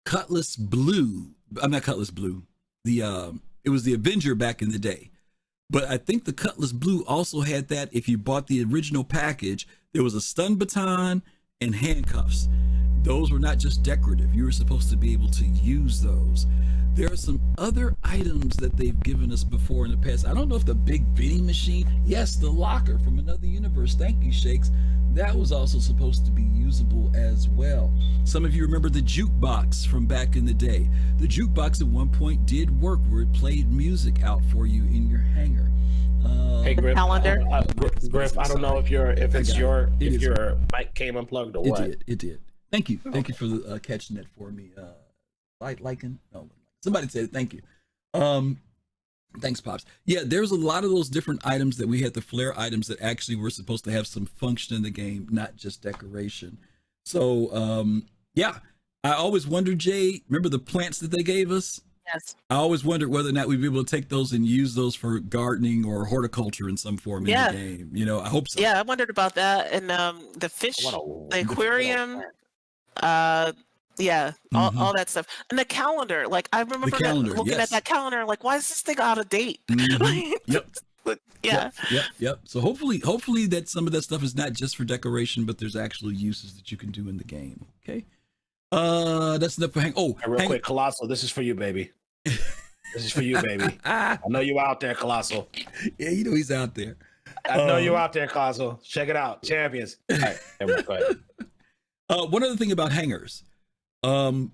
Cutlass Blue. I'm not Cutlass Blue. It was the Avenger back in the day. But I think the Cutlass Blue also had that. If you bought the original package, there was a stun baton and handcuffs. Those were not just decorative. You were supposed to be able to use those. There are some other items that they've given us before in the past. I don't know if the big vending machine, yes, the locker from another universe, thank you, Shakes, that was also supposed to be usable as well. Some of you remember the jukebox from back in the day. The jukebox at one point did work where it played music out for you in your hangar. Hey, Griff. Calendar. Griff, I don't know if your mic came unplugged or what. It did. Thank you for the catching that for me. Liking? No, somebody said it. Thank you. Thanks, Pops. Yeah, there's a lot of those different items that we had, the Flare items that actually were supposed to have some function in the game, not just decoration. So, yeah, I always wondered, Jay, remember the plants that they gave us? Yes. I always wondered whether or not we'd be able to take those and use those for gardening or horticulture in some form in the game. You know, I hope so. Yeah, I wondered about that. And the fish, the aquarium, all that stuff. And the calendar, like I remember looking at that calendar, like, why is this thing out of date? Yep. Yeah. Yep. So hopefully that some of that stuff is not just for decoration, but there's actual uses that you can do in the game. Okay. That's enough for quick, Colossal, this is for you, baby. This is for you, baby. I know you out there, Colossal. Yeah, you know he's out there. I know you out there, Colossal. Check it out, champions. All right, go ahead. One other thing about hangars. Any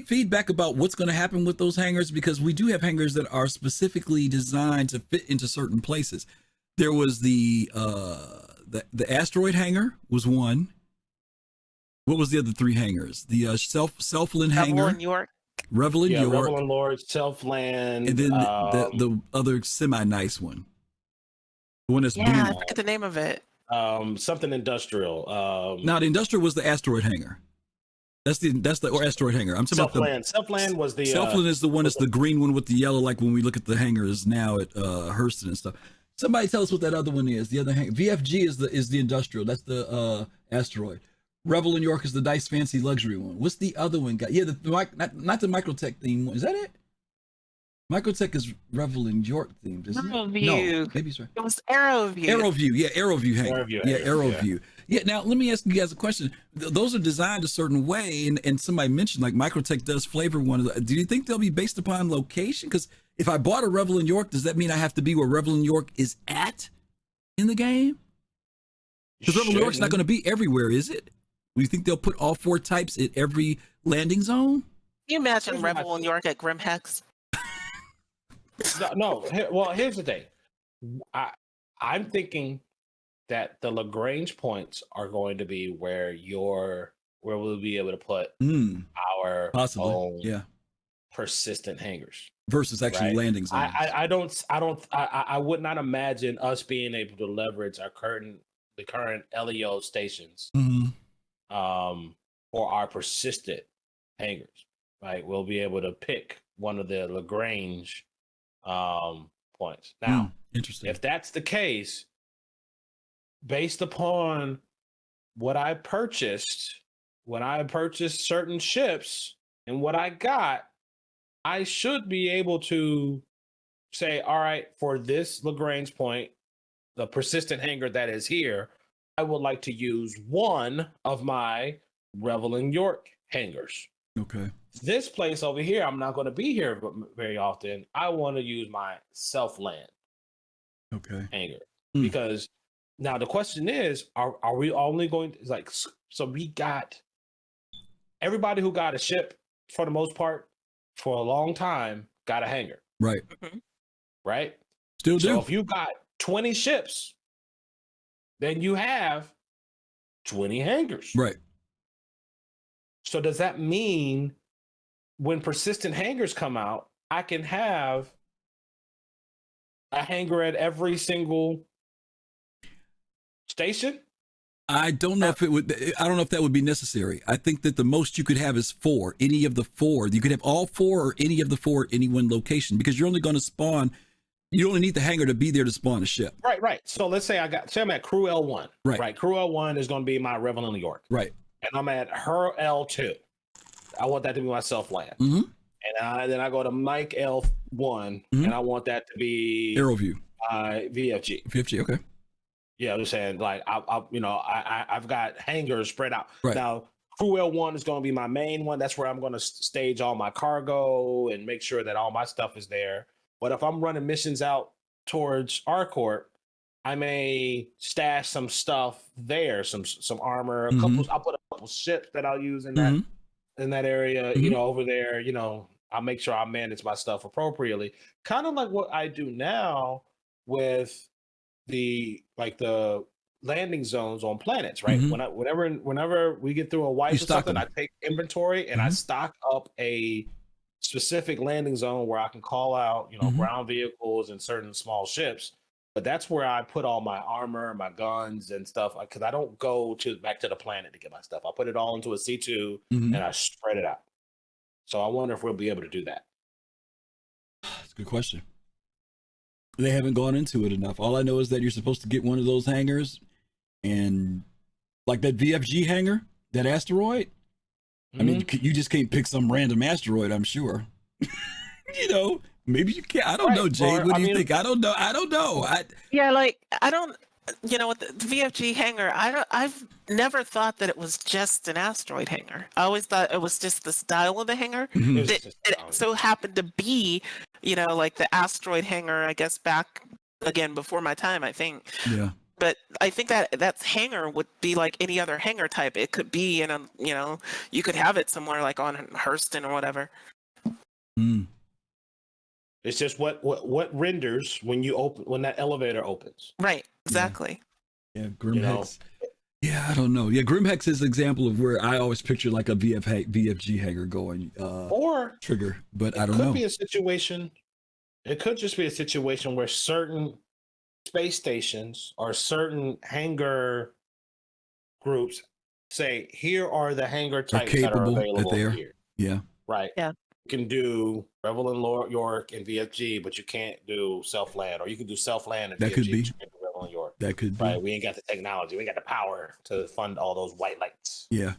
feedback about what's going to happen with those hangars? Because we do have hangars that are specifically designed to fit into certain places. There was the asteroid hangar was one. What was the other three hangars? The Selfland hangar, Revel in York, Revel in Lord, Selfland, and then the other semi-nice one. The one that's blue. I forget the name of it. Something industrial. Now the industrial was the asteroid hangar. That's the asteroid hangar. I'm talking about Selfland was the Selfland is the one that's the green one with the yellow, like when we look at the hangars now at Hurston and stuff. Somebody tell us what that other one is. The other hangar, VFG is the industrial. That's the asteroid. Revel in York is the nice fancy luxury one. What's the other one got? Yeah, not the Microtech theme one. Is that it? Microtech is Revel in York themed, isn't it? No, maybe it's right. It was AeroView. AeroView, yeah, AeroView hangar. AeroView. Yeah, now let me ask you guys a question. Those are designed a certain way, and somebody mentioned like Microtech does flavor one of the. Do you think they'll be based upon location? Because if I bought a Revel in York, does that mean I have to be where Revel in York is at in the game? Because Revel in York's not going to be everywhere, is it? Do you think they'll put all four types at every landing zone? Can you imagine Revel in York at Grimhex? No. Well, here's the thing. I'm thinking that the Lagrange points are going to be where we'll be able to put our own persistent hangars versus actually landing zones. I would not imagine us being able to leverage the current LEO stations. For our persistent hangars, right? We'll be able to pick one of the Lagrange points. Now, interesting. If that's the case, based upon what I purchased, when I purchased certain ships and what I got, I should be able to say, all right, for this Lagrange point, the persistent hangar that is here, I would like to use one of my Revel in York hangars. Okay. This place over here, I'm not going to be here very often. I want to use my Selfland hangar. Because now the question is, are we only going to, so we got everybody who got a ship for the most part for a long time got a hangar. Right. Right? Still do. So if you got 20 ships, then you have 20 hangars. Right. So does that mean when persistent hangars come out, I can have a hangar at every single station? I don't know if that would be necessary. I think that the most you could have is 4. Any of the 4. You could have all 4 or any of the 4 at any one location, because you're only going to spawn You only need the hangar to be there to spawn a ship. Right. So let's say I'm at crew L1. Right. Crew L1 is going to be my Revel in New York. Right. And I'm at her L2. I want that to be my self land. Mm-hmm. And then I go to Mike L1, and I want that to be AeroView. VFG. VFG. Okay. Yeah, I'm just saying, like, I've got hangars spread out. Right. Now, crew L1 is going to be my main one. That's where I'm going to stage all my cargo and make sure that all my stuff is there. But if I'm running missions out towards R-Corp, I may stash some stuff there, some armor, I'll put a couple ships that I'll use in that area, over there, I'll make sure I manage my stuff appropriately. Kind of like what I do now with the landing zones on planets, right? Whenever we get through a wipe or something, I take inventory and I stock up a specific landing zone where I can call out, ground vehicles and certain small ships. But that's where I put all my armor, my guns and stuff, because I don't go back to the planet to get my stuff. I put it all into a C2 and I spread it out. So I wonder if we'll be able to do that. That's a good question. They haven't gone into it enough. All I know is that you're supposed to get one of those hangars, and like that VFG hangar, that asteroid. I mean, you just can't pick some random asteroid, I'm sure. Maybe you can. I don't know, Jade. What do you think? I don't know. I don't know. With the VFG hangar, I've never thought that it was just an asteroid hangar. I always thought it was just the style of the hangar. It so happened to be, like the asteroid hangar, I guess back again before my time, I think. Yeah. But I think that hangar would be like any other hangar type. It could be in a, you could have it somewhere like on Hurston or whatever. It's just what renders when that elevator opens. Right. Exactly. Yeah. Grimhex. Yeah, I don't know. Yeah, Grimhex is an example of where I always picture like a VFG hangar going or trigger, but I don't know. It could just be a situation where certain space stations or certain hangar groups say, here are the hangar types that are available here. Yeah. Right. Yeah. You can do Revel in York and VFG, but you can't do self-land, or you can do self-land and that VFG. Could be. Revel in York. That could be. Right. We ain't got the technology. We ain't got the power to fund all those white lights. Yeah.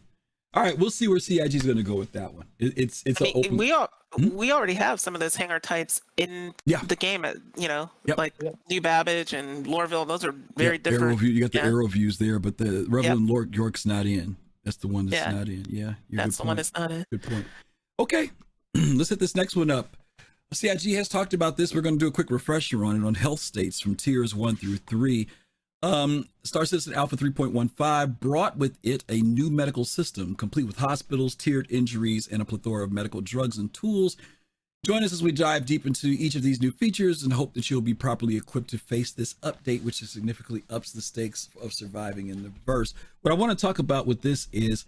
All right. We'll see where CIG is going to go with that one. It's open. We already have some of those hangar types in the game. Like New Babbage and Lorville. Those are very different. You got the arrow views there, but the Revel in York's not in. That's the one that's not in. Yeah. That's the one that's not in. Good point. Okay. Let's hit this next one up. CIG has talked about this. We're going to do a quick refresher on it on health states from tiers 1 through 3. Star Citizen Alpha 3.15 brought with it a new medical system, complete with hospitals, tiered injuries, and a plethora of medical drugs and tools. Join us as we dive deep into each of these new features and hope that you'll be properly equipped to face this update, which significantly ups the stakes of surviving in the verse. What I want to talk about with this is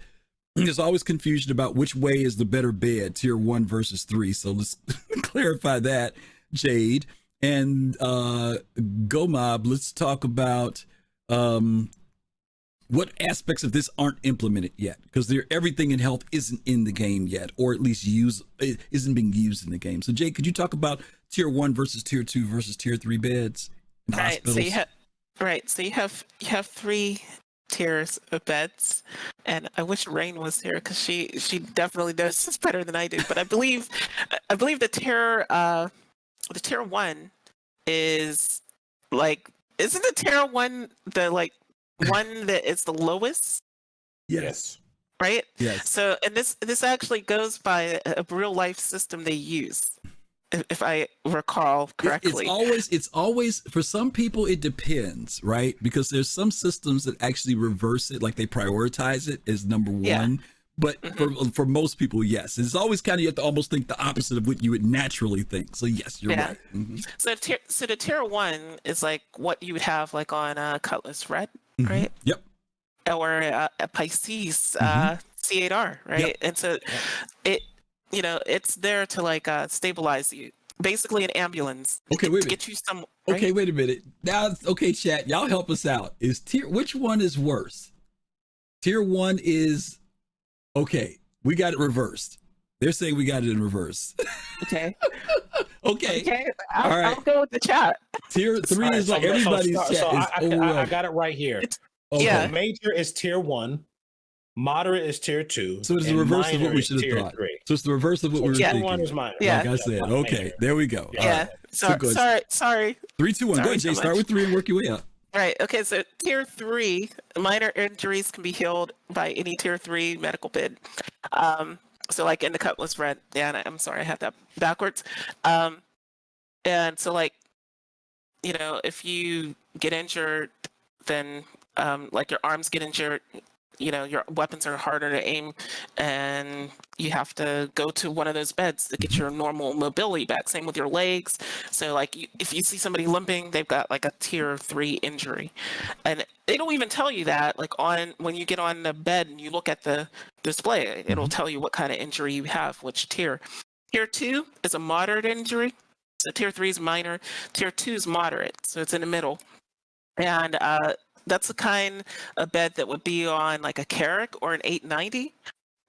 there's always confusion about which way is the better bed, tier 1 versus 3. So let's clarify that, Jade. And Gomab, let's talk about what aspects of this aren't implemented yet, because everything in health isn't in the game yet, or at least isn't being used in the game. So Jade, could you talk about tier 1 versus tier 2 versus tier 3 beds? Right. So you have 3 tiers of beds, and I wish Rain was here because she definitely does this better than I do. But I believe the tier 1 is like, isn't the tier 1 the like one that is the lowest? Yes. Right. Yes. So, and this actually goes by a real life system they use, if I recall correctly. It's always for some people it depends, right? Because there's some systems that actually reverse it, like they prioritize it as number 1. Yeah. But for most people, yes, it's always kind of, you have to almost think the opposite of what you would naturally think. So yes, you're right. So the tier 1 is like what you would have like on Cutlass Red, right? Yep. Or a Pisces C8R, right? Yep. And so it's there to like stabilize you, basically an ambulance. Okay, wait a minute. Get you some. Right? Okay, wait a minute. Now, okay, chat, y'all help us out. Which one is worse? Tier 1 is. Okay, we got it reversed. They're saying we got it in reverse. Okay. Okay. Okay, All right. I'll go with the chat. Tier 3 All right, is like so everybody's chat is I overwhelmed. got it right here. Okay. Yeah. Major is tier 1, moderate is tier 2. So it's the and reverse of what minor we is should have tier thought. 3. So it's the reverse of what So we were tier thinking. 1 is minor. Yeah. Like I said. not Okay. major. There we go. Yeah. All Yeah. right. So, good. sorry. 3, 2, 1. Go Sorry ahead, so Jay. Start much. with 3 and work your way up. Right. Okay. So tier 3, minor injuries can be healed by any tier 3 medical bid. So like in the cut was red. Yeah, and I'm sorry, I had that backwards. And so like, you know, if you get injured, then like your arms get injured, you know, your weapons are harder to aim, and you have to go to one of those beds to get your normal mobility back. Same with your legs. So like if you see somebody limping, they've got like a tier 3 injury, and they don't even tell you that. Like when you get on the bed and you look at the display, it'll tell you what kind of injury you have, which tier. Tier 2 is a moderate injury. So tier 3 is minor. Tier 2 is moderate. So it's in the middle. And that's the kind of bed that would be on like a Carrick or an 890.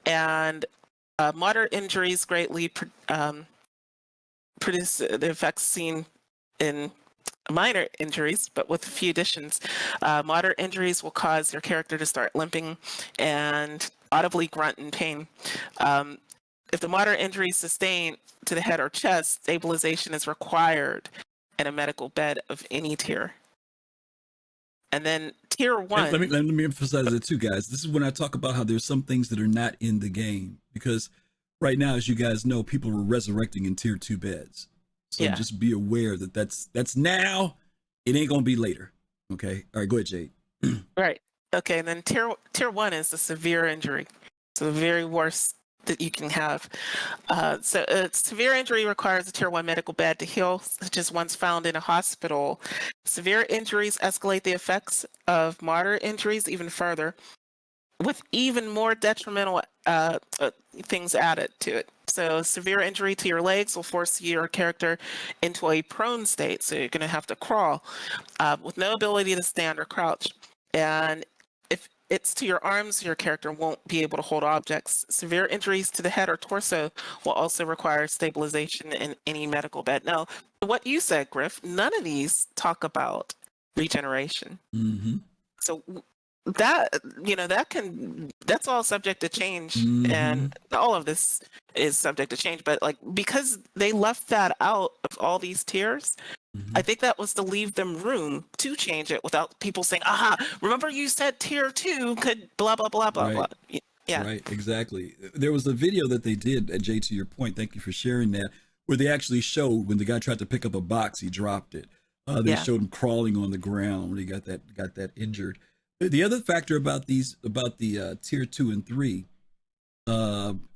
And moderate injuries greatly produce the effects seen in minor injuries, but with a few additions. Moderate injuries will cause your character to start limping and audibly grunt in pain. If the moderate injury is sustained to the head or chest, stabilization is required in a medical bed of any tier. And then tier 1. Let me emphasize it too, guys. This is when I talk about how there's some things that are not in the game, because right now, as you guys know, people are resurrecting in tier 2 beds. So just be aware that that's now. It ain't gonna be later. Okay. All right. Go ahead, Jade. Right. Okay. And then tier 1 is a severe injury. So the very worst that you can have. So severe injury requires a tier 1 medical bed to heal, such as ones found in a hospital. Severe injuries escalate the effects of moderate injuries even further, with even more detrimental things added to it. So severe injury to your legs will force your character into a prone state. So you're going to have to crawl with no ability to stand or crouch. And if it's to your arms, your character won't be able to hold objects. Severe injuries to the head or torso will also require stabilization in any medical bed. Now, what you said, Griff, none of these talk about regeneration. Mm-hmm. So that, you know, that's all subject to change, and all of this is subject to change. But like, because they left that out of all these tiers, I think that was to leave them room to change it without people saying, aha, remember you said tier 2 could blah, blah, blah, blah, blah. Yeah. Right, exactly. There was a video that they did, Jay, to your point, thank you for sharing that, where they actually showed when the guy tried to pick up a box, he dropped it. They showed him crawling on the ground when he got that injured. The other factor about the tier 2 and 3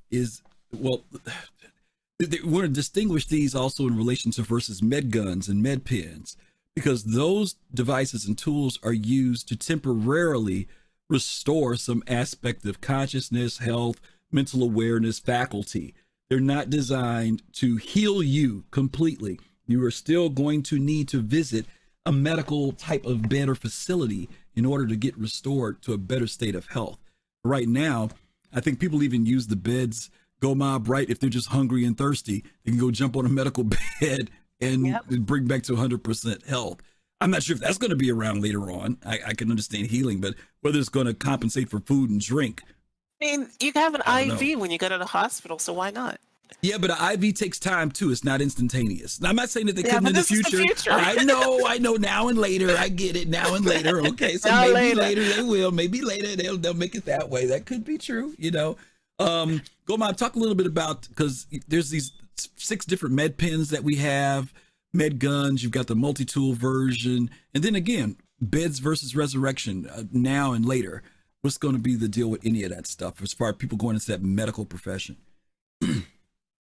is, well, they want to distinguish these also in relation to versus med guns and med pens, because those devices and tools are used to temporarily restore some aspect of consciousness, health, mental awareness, faculty. They're not designed to heal you completely. You are still going to need to visit a medical type of bed or facility in order to get restored to a better state of health. Right now, I think people even use the beds, Gomab, right? If they're just hungry and thirsty, they can go jump on a medical bed and bring back to 100% health. I'm not sure if that's going to be around later on. I can understand healing, but whether it's going to compensate for food and drink. I mean, you can have an IV when you go to the hospital, so why not? Yeah, but an IV takes time too. It's not instantaneous. Now, I'm not saying that they couldn't in the this is future. the future. I know. Now and later, I get it. Now and later, okay. So Now maybe later. later they will. Maybe later they'll make it that way. That could be true. You know, Gomab, talk a little bit about, because there's these 6 different med pens that we have, med guns. You've got the multi-tool version, and then again, beds versus resurrection. Now and later, what's going to be the deal with any of that stuff as far as people going into that medical profession?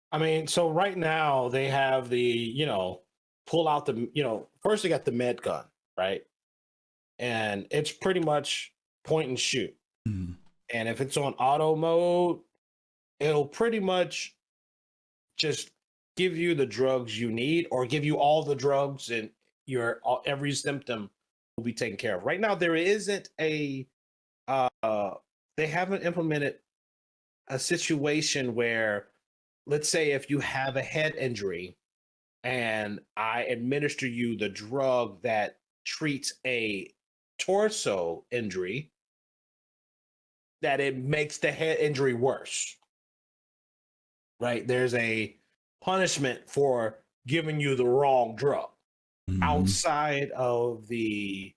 I mean, so right now they have the, pull out the, first they got the med gun, right? And it's pretty much point and shoot. Mm-hmm. And if it's on auto mode, it'll pretty much just give you the drugs you need, or give you all the drugs, and every symptom will be taken care of. Right now, there isn't they haven't implemented a situation where, let's say if you have a head injury and I administer you the drug that treats a torso injury, that it makes the head injury worse. Right? There's a punishment for giving you the wrong drug outside of the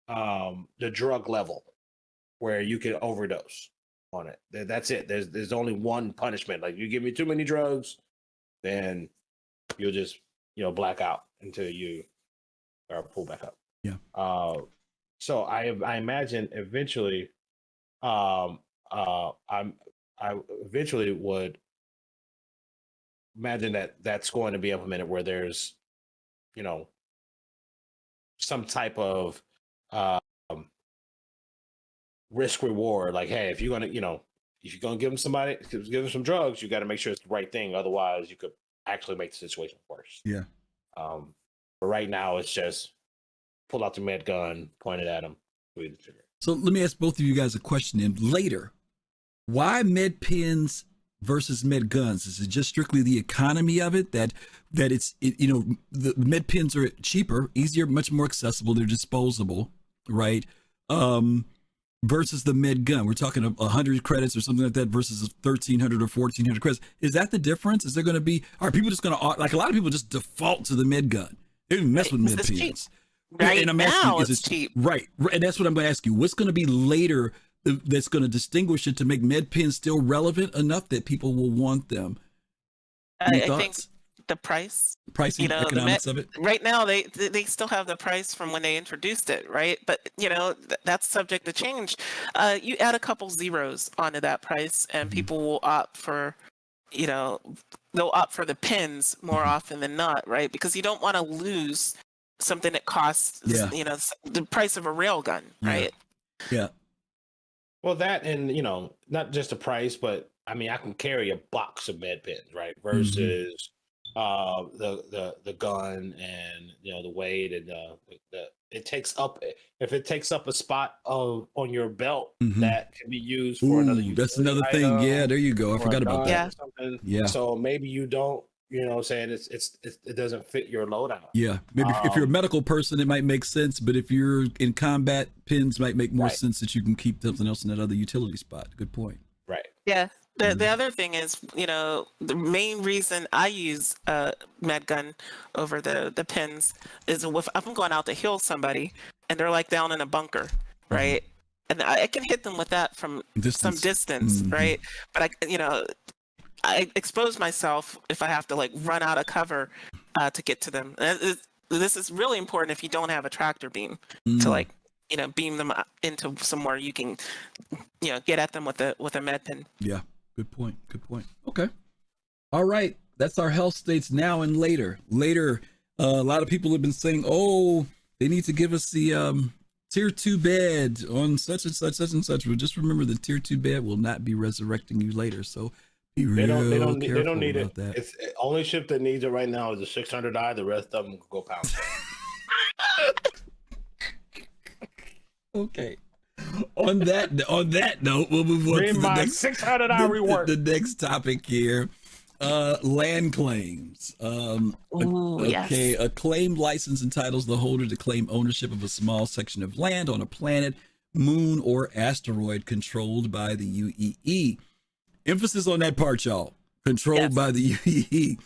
drug level where you can overdose on it. That's it. There's only one punishment. Like, you give me too many drugs, then you'll just black out until you are pull back up. Yeah. So I imagine eventually, I eventually would imagine that that's going to be implemented where there's, some type of risk reward. Like, hey, if you're gonna give them some drugs, you got to make sure it's the right thing. Otherwise, you could actually make the situation worse. Yeah. But right now, it's just pull out the med gun, point it at them. So let me ask both of you guys a question. And later, why med pens versus med guns? Is it just strictly the economy of it that the med pens are cheaper, easier, much more accessible, they're disposable, right? Versus the med gun, we're talking 100 credits or something like that versus 1,300 or 1,400 credits. Is that the difference? Is there going to be? Are people just going to, like, a lot of people just default to the med gun? They don't mess with med pens. Cheap. Right, and I'm asking, now it's cheap. Right, and that's what I'm going to ask you. What's going to be later that's going to distinguish it to make med pens still relevant enough that people will want them? I think the pricing, economics of it. Right now, they still have the price from when they introduced it, right? But that's subject to change. You add a couple zeros onto that price, and people will opt for, they'll opt for the pins more often than not, right? Because you don't want to lose something that costs, the price of a rail gun, right? Yeah. Well, that, and not just the price, but I mean, I can carry a box of med pens, right? Versus the gun and the weight and it takes up, if it takes up a spot on your belt that can be used for another. That's another thing. Yeah, there you go. I forgot about that. Yeah. So maybe you don't. Saying it doesn't fit your loadout. Yeah, maybe if you're a medical person, it might make sense, but if you're in combat, pins might make more sense that you can keep something else in that other utility spot. Good point. Right. Yeah. The other thing is, the main reason I use med gun over the pins is if I'm going out to heal somebody and they're like down in a bunker, right? And I can hit them with that from some distance, right? But I expose myself if I have to run out of cover to get to them. This is really important if you don't have a tractor beam to beam them into somewhere you can get at them with a med pin. Yeah, good point. Okay, all right. That's our health states now and later. A lot of people have been saying, they need to give us the tier 2 bed on such and such. Well, just remember the tier 2 bed will not be resurrecting you later. So. They don't need it. That. It's only ship that needs it right now is the 600i. The rest of them go pound. Okay. On that note, we'll move on to the next 600i rework. The next topic here. Land claims. Yes. A claimed license entitles the holder to claim ownership of a small section of land on a planet, moon, or asteroid controlled by the UEE. Emphasis on that part, y'all. Controlled by the UEE.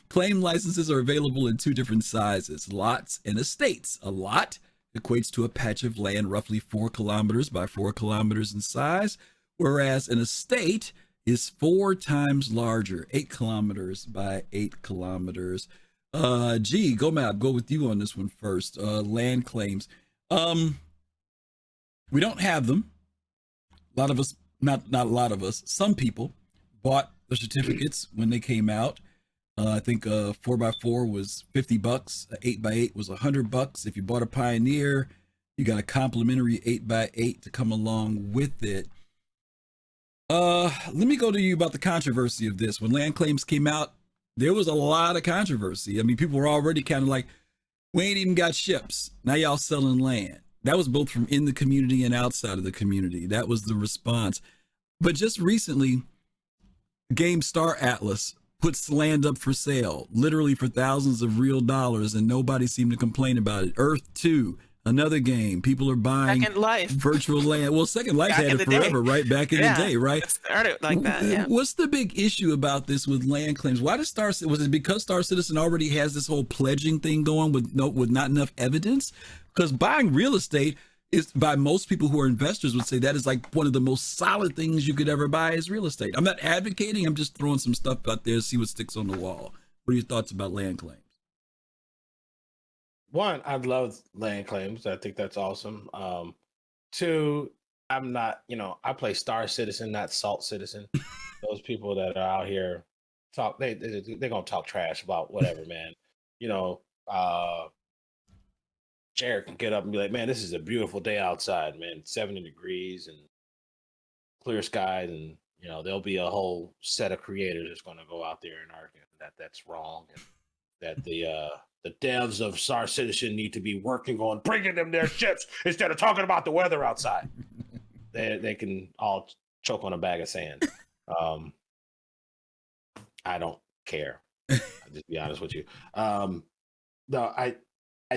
Claim licenses are available in 2 different sizes, lots and estates. A lot equates to a patch of land roughly 4 kilometers by 4 kilometers in size, whereas an estate is 4 times larger, 8 kilometers by 8 kilometers. Gomab, go with you on this one first. Land claims. We don't have them. A lot of us, not a lot of us, some people bought the certificates when they came out. I think 4x4 was $50. 8x8 was $100. If you bought a Pioneer, you got a complimentary 8x8 to come along with it. Let me go to you about the controversy of this. When land claims came out, there was a lot of controversy. I mean, people were already kind of like, we ain't even got ships. Now y'all selling land. That was both from in the community and outside of the community. That was the response. But just recently, game Star Atlas puts land up for sale, literally for thousands of real dollars, and nobody seemed to complain about it. Earth 2, another game. People are buying Second Life. virtual land. Well, Second Life Back had in it the day. forever, right? Back in the day, right? It started like that, yeah. What's the big issue about this with land claims? Why does was it because Star Citizen already has this whole pledging thing going with not enough evidence? Because buying real estate is, by most people who are investors would say, that is like one of the most solid things you could ever buy is real estate. I'm not advocating, I'm just throwing some stuff out there to see what sticks on the wall. What are your thoughts about land claims? One, I love land claims. I think that's awesome. Two, I'm not, I play Star Citizen, not Salt Citizen. Those people that are out here talk, they're gonna talk trash about whatever, man. Jared can get up and be like, man, this is a beautiful day outside, man. 70 degrees and clear skies, and there'll be a whole set of creators that's gonna go out there and argue that that's wrong, and that the devs of Star Citizen need to be working on bringing them their ships instead of talking about the weather outside. They can all choke on a bag of sand. I don't care. I'll just be honest with you. No, I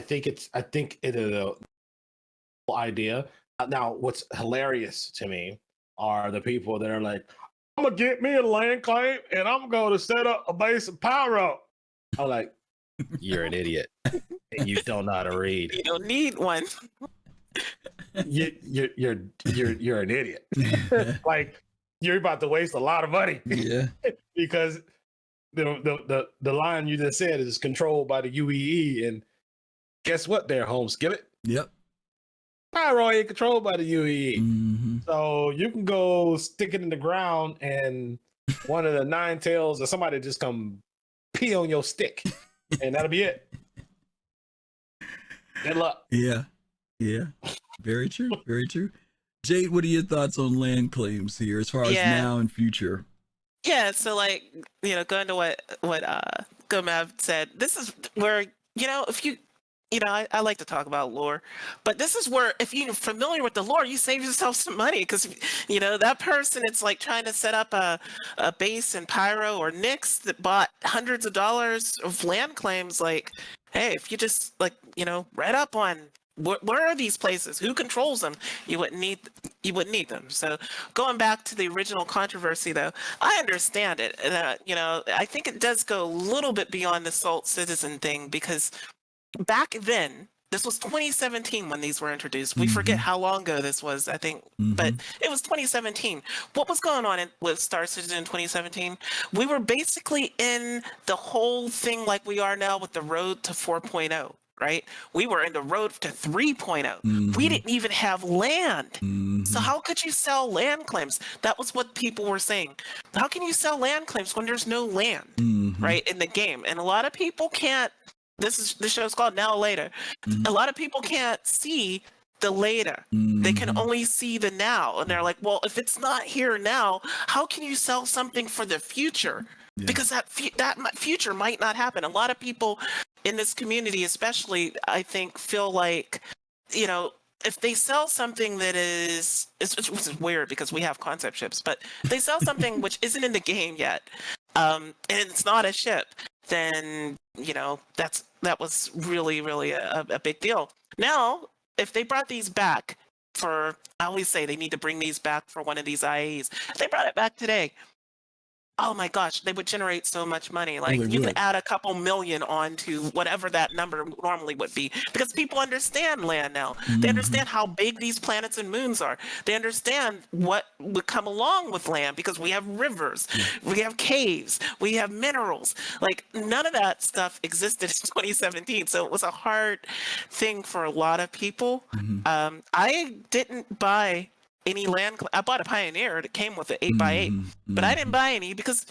think it is a idea. Now, what's hilarious to me are the people that are like, I'm gonna get me a land claim and I'm going to set up a base of pyro. I'm like, you're an idiot and you don't know how to read. You don't need one. You're an idiot. Like, you're about to waste a lot of money. Yeah. Because the line you just said is controlled by the UEE, and guess what there, home skillet? Yep. Pyro ain't controlled by the UEE. Mm-hmm. So you can go stick it in the ground and one of the nine tails or somebody just come pee on your stick and that'll be it. Good luck. Yeah. Very true. Very true. Jade, what are your thoughts on land claims here as far as now and future? Yeah, so like, going to what Gomab said, this is where, if you, I like to talk about lore, but this is where, if you're familiar with the lore, you save yourself some money, because, that person, it's like trying to set up a base in Pyro or Nyx that bought hundreds of dollars of land claims. Like, hey, if you just read up on where are these places, who controls them, you wouldn't need them. So going back to the original controversy, though, I understand it. I think it does go a little bit beyond the Salt Citizen thing, because back then, this was 2017 when these were introduced. We forget how long ago this was, I think, but it was 2017. What was going on with Star Citizen in 2017? We were basically in the whole thing like we are now with the road to 4.0. Right? We were in the road to 3.0. We didn't even have land. So how could you sell land claims? That was what people were saying. How can you sell land claims when there's no land, right, in the game? And a lot of people can't, this show's called Now&Later. A lot of people can't see the later. They can only see the now. And they're like, well, if it's not here now, how can you sell something for the future? Yeah. Because that future might not happen. A lot of people in this community, especially, I think, feel like, if they sell something that which is weird because we have concept ships, but if they sell something which isn't in the game yet, and it's not a ship, then, that was really, really a big deal. Now, if they brought these back I always say they need to bring these back for one of these IAs. If they brought it back today, oh my gosh, they would generate so much money. Like, you can add a couple million onto whatever that number normally would be, because people understand land now. They understand how big these planets and moons are. They understand what would come along with land, because we have rivers, we have caves, we have minerals. Like, none of that stuff existed in 2017. So it was a hard thing for a lot of people. I didn't buy any land. I bought a Pioneer that came with an 8x8, but I didn't buy any because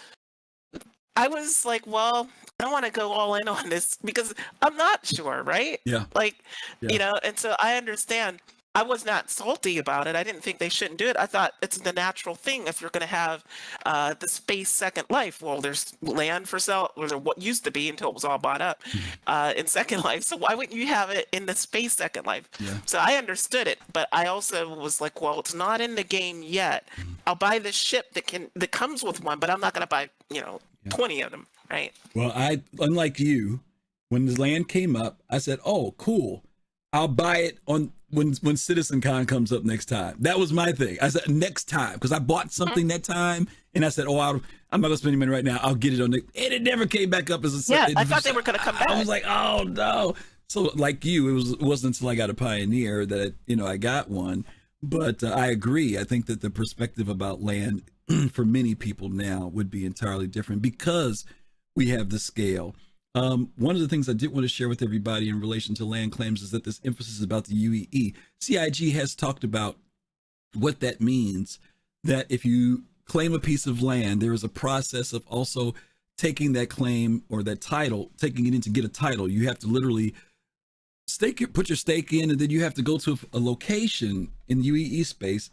I was like, well, I don't want to go all in on this because I'm not sure, right? Yeah. Like, and so I understand. I was not salty about it. I didn't think they shouldn't do it. I thought it's the natural thing if you're going to have the space Second Life. Well, there's land for sale, or what used to be until it was all bought up in Second Life. So why wouldn't you have it in the space Second Life? Yeah. So I understood it, but I also was like, well, it's not in the game yet. I'll buy this ship that comes with one, but I'm not going to buy, 20 of them, right? Well, unlike you, when the land came up, I said, "Oh, cool. I'll buy it on when CitizenCon comes up next time." That was my thing. I said next time because I bought something that time, and I said, "Oh, I'm not gonna spend any money right now. I'll get it on next." And it never came back up as a. Yeah, I thought they were gonna come back. I was like, "Oh no!" So, like you, it wasn't until I got a Pioneer that I got one. But I agree. I think that the perspective about land for many people now would be entirely different because we have the scale. One of the things I did want to share with everybody in relation to land claims is that this emphasis about the UEE. CIG has talked about what that means, that if you claim a piece of land, there is a process of also taking that claim or that title, taking it in to get a title. You have to literally put your stake in, and then you have to go to a location in UEE space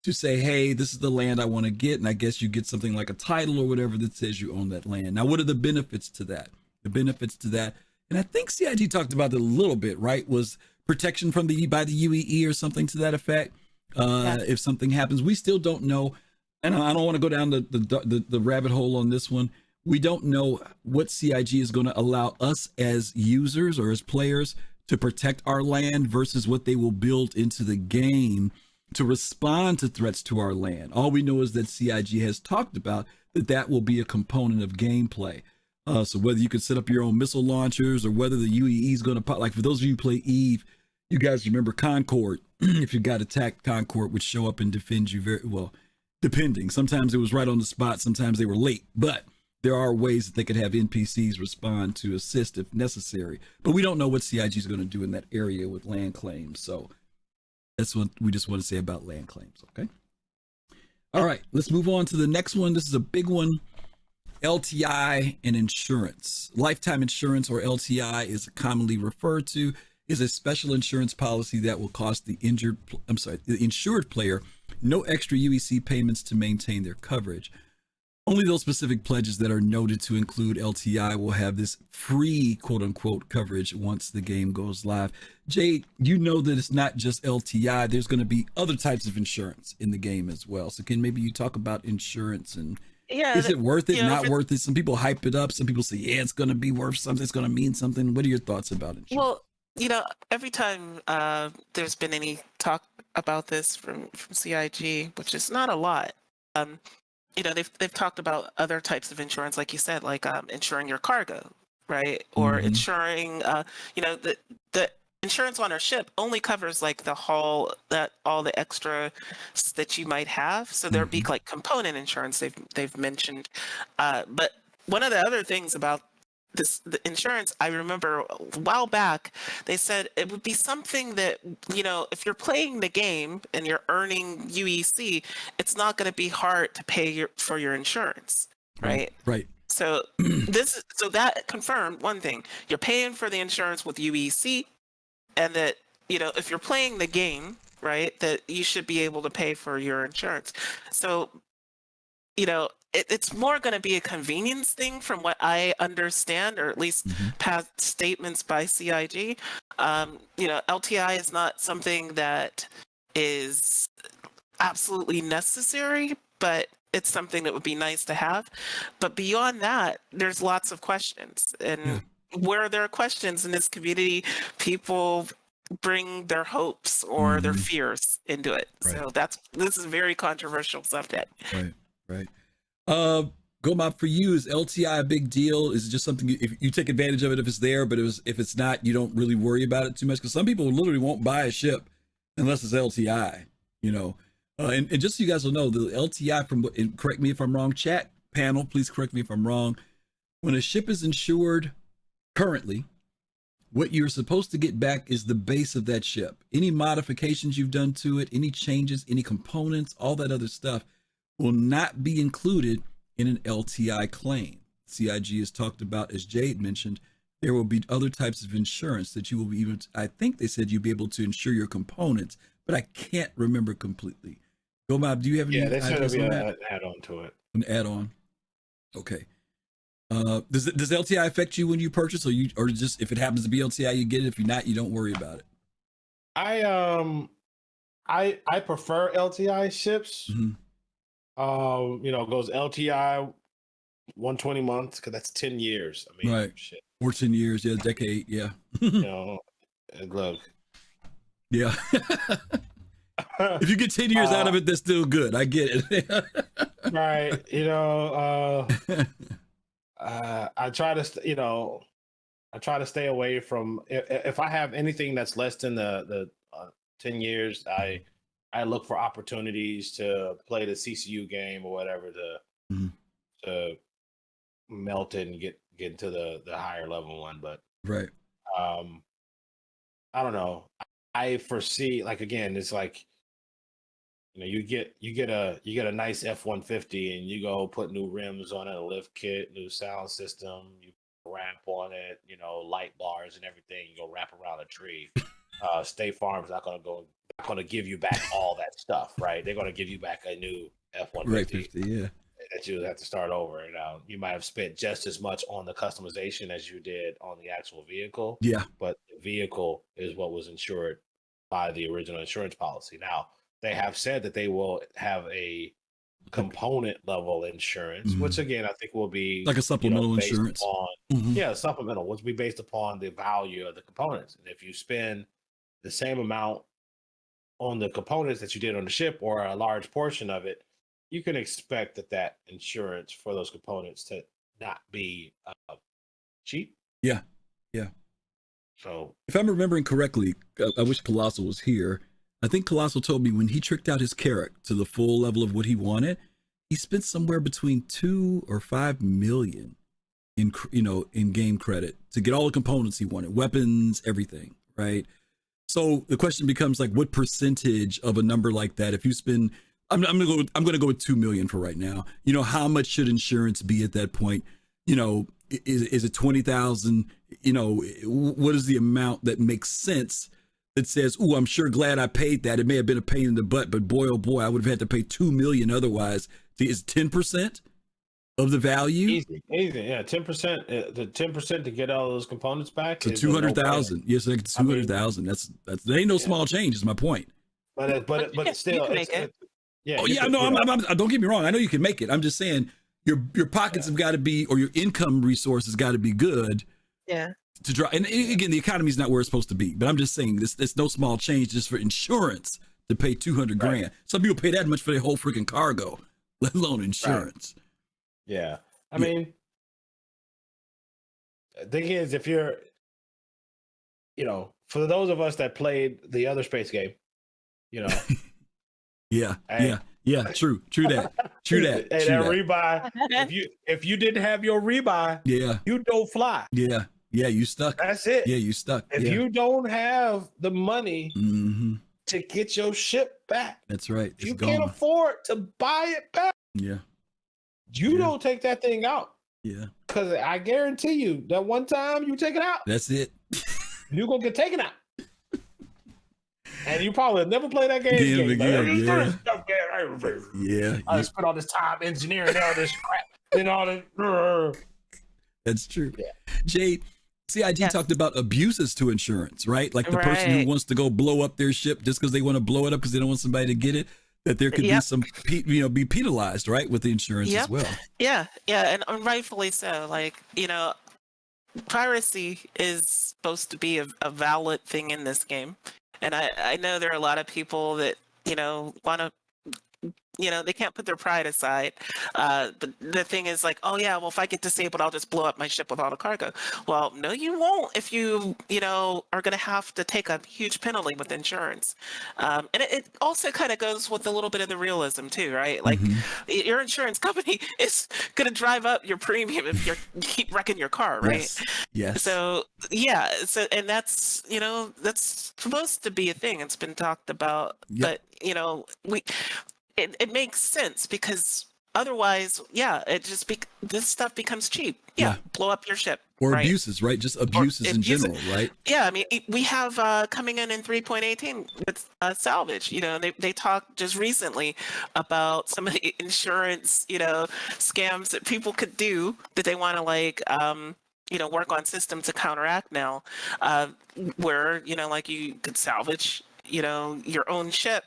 to say, hey, this is the land I want to get. And I guess you get something like a title or whatever that says you own that land. Now, what are the benefits to that? The benefits to that, and I think CIG talked about it a little bit, right? Was protection from by the UEE or something to that effect. If something happens, we still don't know, and I don't want to go down the rabbit hole on this one. We don't know what CIG is going to allow us as users or as players to protect our land versus what they will build into the game to respond to threats to our land. All we know is that CIG has talked about that will be a component of gameplay. So whether you can set up your own missile launchers or whether the UEE is going to pop, like for those of you who play EVE, you guys remember Concord. If you got attacked, Concord would show up and defend you very well, depending. Sometimes it was right on the spot. Sometimes they were late, but there are ways that they could have NPCs respond to assist if necessary. But we don't know what CIG is going to do in that area with land claims. So that's what we just want to say about land claims. Okay. All right, let's move on to the next one. This is a big one. LTI and insurance. Lifetime insurance, or LTI, is commonly referred to, is a special insurance policy that will cost the insured player no extra UEC payments to maintain their coverage. Only those specific pledges that are noted to include LTI will have this free quote unquote coverage once the game goes live. Jade, you know that it's not just LTI. There's going to be other types of insurance in the game as well. So can maybe you talk about insurance and is it worth it? Not worth it? Some people hype it up. Some people say, yeah, it's going to be worth something. It's going to mean something. What are your thoughts about insurance? Well, every time there's been any talk about this from CIG, which is not a lot, they've talked about other types of insurance, like you said, like insuring your cargo, right? Or insuring, the insurance on our ship only covers like the hull, that all the extra that you might have. So there'd be like component insurance they've mentioned. But one of the other things about the insurance, I remember a while back, they said it would be something that, if you're playing the game and you're earning UEC, it's not going to be hard to pay for your insurance, right? Right. So so that confirmed one thing: you're paying for the insurance with UEC, and that if you're playing the game, right, that you should be able to pay for your insurance. So it's more going to be a convenience thing from what I understand, or at least past statements by CIG. LTI is not something that is absolutely necessary, but it's something that would be nice to have. But beyond that, there's lots of questions. And where there are questions in this community, people bring their hopes or their fears into it. Right. So this is a very controversial subject. Right. Gomab, for you, is LTI a big deal? Is it just something if you take advantage of it if it's there, but if it's not, you don't really worry about it too much? Because some people literally won't buy a ship unless it's LTI, and just so you guys will know, the LTI, and correct me if I'm wrong, chat panel, please correct me if I'm wrong. When a ship is insured currently, what you're supposed to get back is the base of that ship. Any modifications you've done to it, any changes, any components, all that other stuff will not be included in an LTI claim. CIG has talked about, as Jade mentioned, there will be other types of insurance that you will be I think they said you'll be able to insure your components, but I can't remember completely. Gomab, do you have any? Yeah, there's going to be an add-on to it. An add-on. Okay. Does LTI affect you when you purchase, or just if it happens to be LTI, you get it? If you're not, you don't worry about it. I prefer LTI ships. Goes LTI 120 months, because that's 10 years. I mean, Right. shit. 14 years, yeah, decade, yeah. You know, and look. Yeah. If you get 10 years out of it, that's still good. I get it. Right. You know, I try to, I try to stay away from, if I have anything that's less than the 10 years, I look for opportunities to play the CCU game or whatever to melt it and get into the higher level one. But Right. I don't know. I foresee, like, again, it's like, you get a nice F-150 and you go put new rims on it, a lift kit, new sound system, you ramp on it, light bars and everything. You go wrap around a tree. State Farm's not gonna give you back all that stuff, right? They're gonna give you back a new F-150. Right, 50, yeah. That you have to start over. Now, you might have spent just as much on the customization as you did on the actual vehicle. Yeah. But the vehicle is what was insured by the original insurance policy. Now, they have said that they will have a component level insurance, which again I think will be like a supplemental insurance. Yeah, supplemental, which will be based upon the value of the components. And if you spend the same amount on the components that you did on the ship, or a large portion of it, you can expect that insurance for those components to not be cheap. Yeah, yeah. So if I'm remembering correctly, I wish Colossal was here. I think Colossal told me when he tricked out his carrot to the full level of what he wanted, he spent somewhere between 2 or 5 million in game credit to get all the components he wanted, weapons, everything, right? So the question becomes, like, what percentage of a number like that, if you spend, I'm gonna go with 2 million for right now. How much should insurance be at that point? Is it 20,000? What is the amount that makes sense? That says, "Oh, I'm sure glad I paid that. It may have been a pain in the butt, but boy, oh boy, I would have had to pay 2 million otherwise." Is 10% of the value? Easy, yeah, 10%. The 10% to get all those components back. So 200,000. Yes, like 200,000. That's that ain't no small change. Is my point. But still, yeah. Oh yeah, no, don't get me wrong. I know you can make it. I'm just saying your pockets have got to be, or your income resources got to be good. Yeah. To draw, and again, the economy's not where it's supposed to be. But I'm just saying, it's no small change just for insurance to pay 200 grand. Right. Some people pay that much for their whole freaking cargo, let alone insurance. Right. Yeah, I mean, the thing is, if you're, for those of us that played the other space game, yeah, true that. And that rebuy, if you didn't have your rebuy, you don't fly. Yeah, you stuck. That's it. Yeah, you stuck. If you don't have the money to get your ship back, that's right. You can't afford to buy it back. Yeah. You don't take that thing out. Yeah. Because I guarantee you that one time you take it out, that's it. You're going to get taken out. And you probably never play that game again. Yeah. I spent all this time engineering all this crap and all this. That's true. Yeah. Jade, CIG talked about abuses to insurance, right? Like the person who wants to go blow up their ship just because they want to blow it up because they don't want somebody to get it. That there could be some, be penalized, right, with the insurance as well. Yeah, and rightfully so. Like, piracy is supposed to be a valid thing in this game, and I know there are a lot of people that want to. They can't put their pride aside. But the thing is, like, oh yeah, well, if I get disabled, I'll just blow up my ship with all the cargo. Well, no, you won't if you, are going to have to take a huge penalty with insurance. And it also kind of goes with a little bit of the realism too, right? Like your insurance company is going to drive up your premium if you keep wrecking your car, right? Yes. So, yeah. So, and that's, that's supposed to be a thing. It's been talked about, but, it makes sense because otherwise, this stuff becomes cheap. Blow up your ship. Or abuses, right? Just abuses in general, right? Yeah, I mean, we have coming in 3.18 with salvage. They talked just recently about some of the insurance, scams that people could do that they want to work on systems to counteract now, where like you could salvage, your own ship.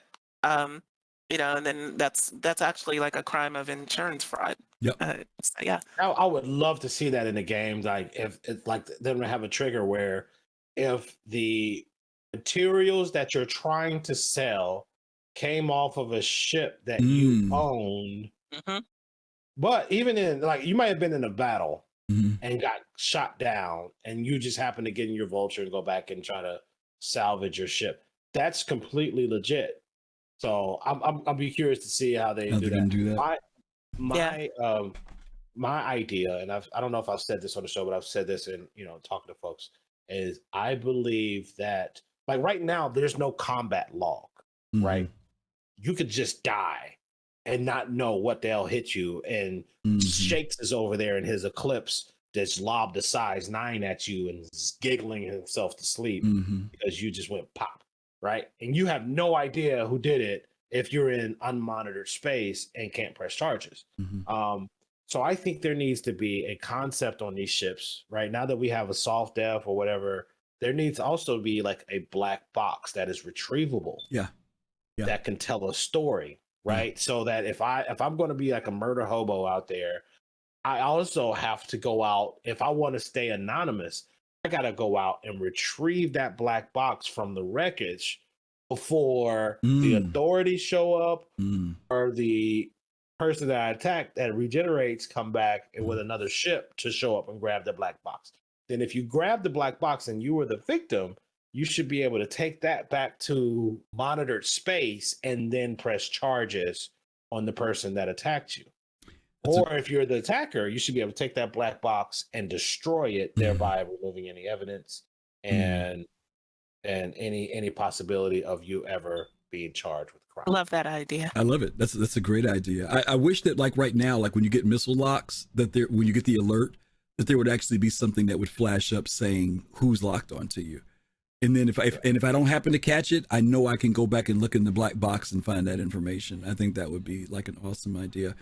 and then that's actually like a crime of insurance fraud. Yep. So, yeah. I would love to see that in the game. Like if it's like they're gonna have a trigger where if the materials that you're trying to sell came off of a ship that you owned, Mm-hmm. but even in like you might have been in a battle Mhm. and got shot down, and you just happen to get in your vulture and go back and try to salvage your ship. That's completely legit. So I'll be curious to see how they How do they're gonna that. do that. My idea, and I don't know if I've said this on the show, but I've said this in talking to folks, is I believe that like right now there's no combat log, right? You could just die and not know what the hell hit you. And Shakes is over there in his Eclipse that's lobbed a size 9 at you and is giggling himself to sleep because you just went pop, right? And you have no idea who did it if you're in unmonitored space and can't press charges. So I think there needs to be a concept on these ships, right? Now that we have a soft def or whatever, there needs to also be like a black box that is retrievable. Yeah. That can tell a story, right? So that if I'm going to be like a murder hobo out there, I also have to go out. If I want to stay anonymous, I got to go out and retrieve that black box from the wreckage before the authorities show up or the person that I attacked that regenerates come back with another ship to show up and grab the black box. Then if you grab the black box and you were the victim, you should be able to take that back to monitored space and then press charges on the person that attacked you. Or if you're the attacker, you should be able to take that black box and destroy it, thereby removing any evidence and any possibility of you ever being charged with crime. Love that idea. I love it. That's a great idea. I wish that like right now, like when you get missile locks, that there when you get the alert, that there would actually be something that would flash up saying who's locked onto you. And then if I don't happen to catch it, I know I can go back and look in the black box and find that information. I think that would be like an awesome idea.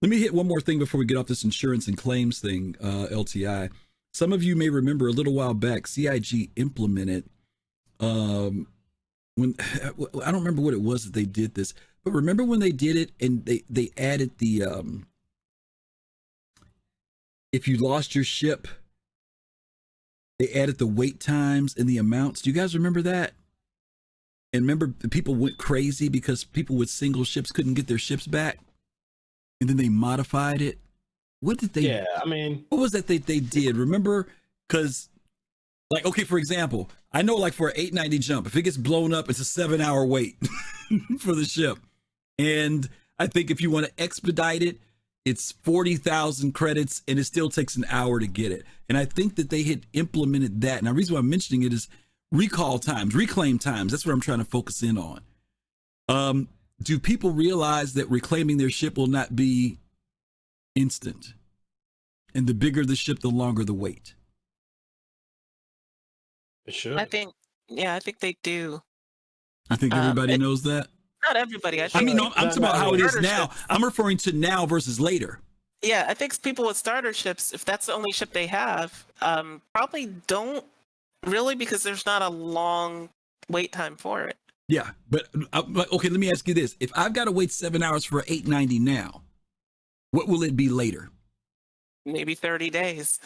Let me hit one more thing before we get off this insurance and claims thing, LTI. Some of you may remember a little while back, CIG implemented when I don't remember what it was that they did this, but remember when they did it and they added the if you lost your ship, they added the wait times and the amounts. Do you guys remember that? And remember, people went crazy because people with single ships couldn't get their ships back, and then they modified it. What did they? Yeah, I mean, what was that they did? Remember, because like, okay, for example, I know like for an 890 jump, if it gets blown up, it's a 7-hour wait for the ship, and I think if you want to expedite it, it's 40,000 credits, and it still takes an hour to get it. And I think that they had implemented that. And the reason why I'm mentioning it is recall times, reclaim times. That's what I'm trying to focus in on. Do people realize that reclaiming their ship will not be instant? And the bigger the ship, the longer the wait. sure. I think they do. I think everybody knows that. Not everybody. I mean, no, I'm No, talking about how it is starter now. ships. I'm referring to now versus later. Yeah, I think people with starter ships, if that's the only ship they have, probably don't really, because there's not a long wait time for it. Yeah, but okay, let me ask you this. If I've got to wait 7 hours for 890 now, what will it be later? Maybe 30 days.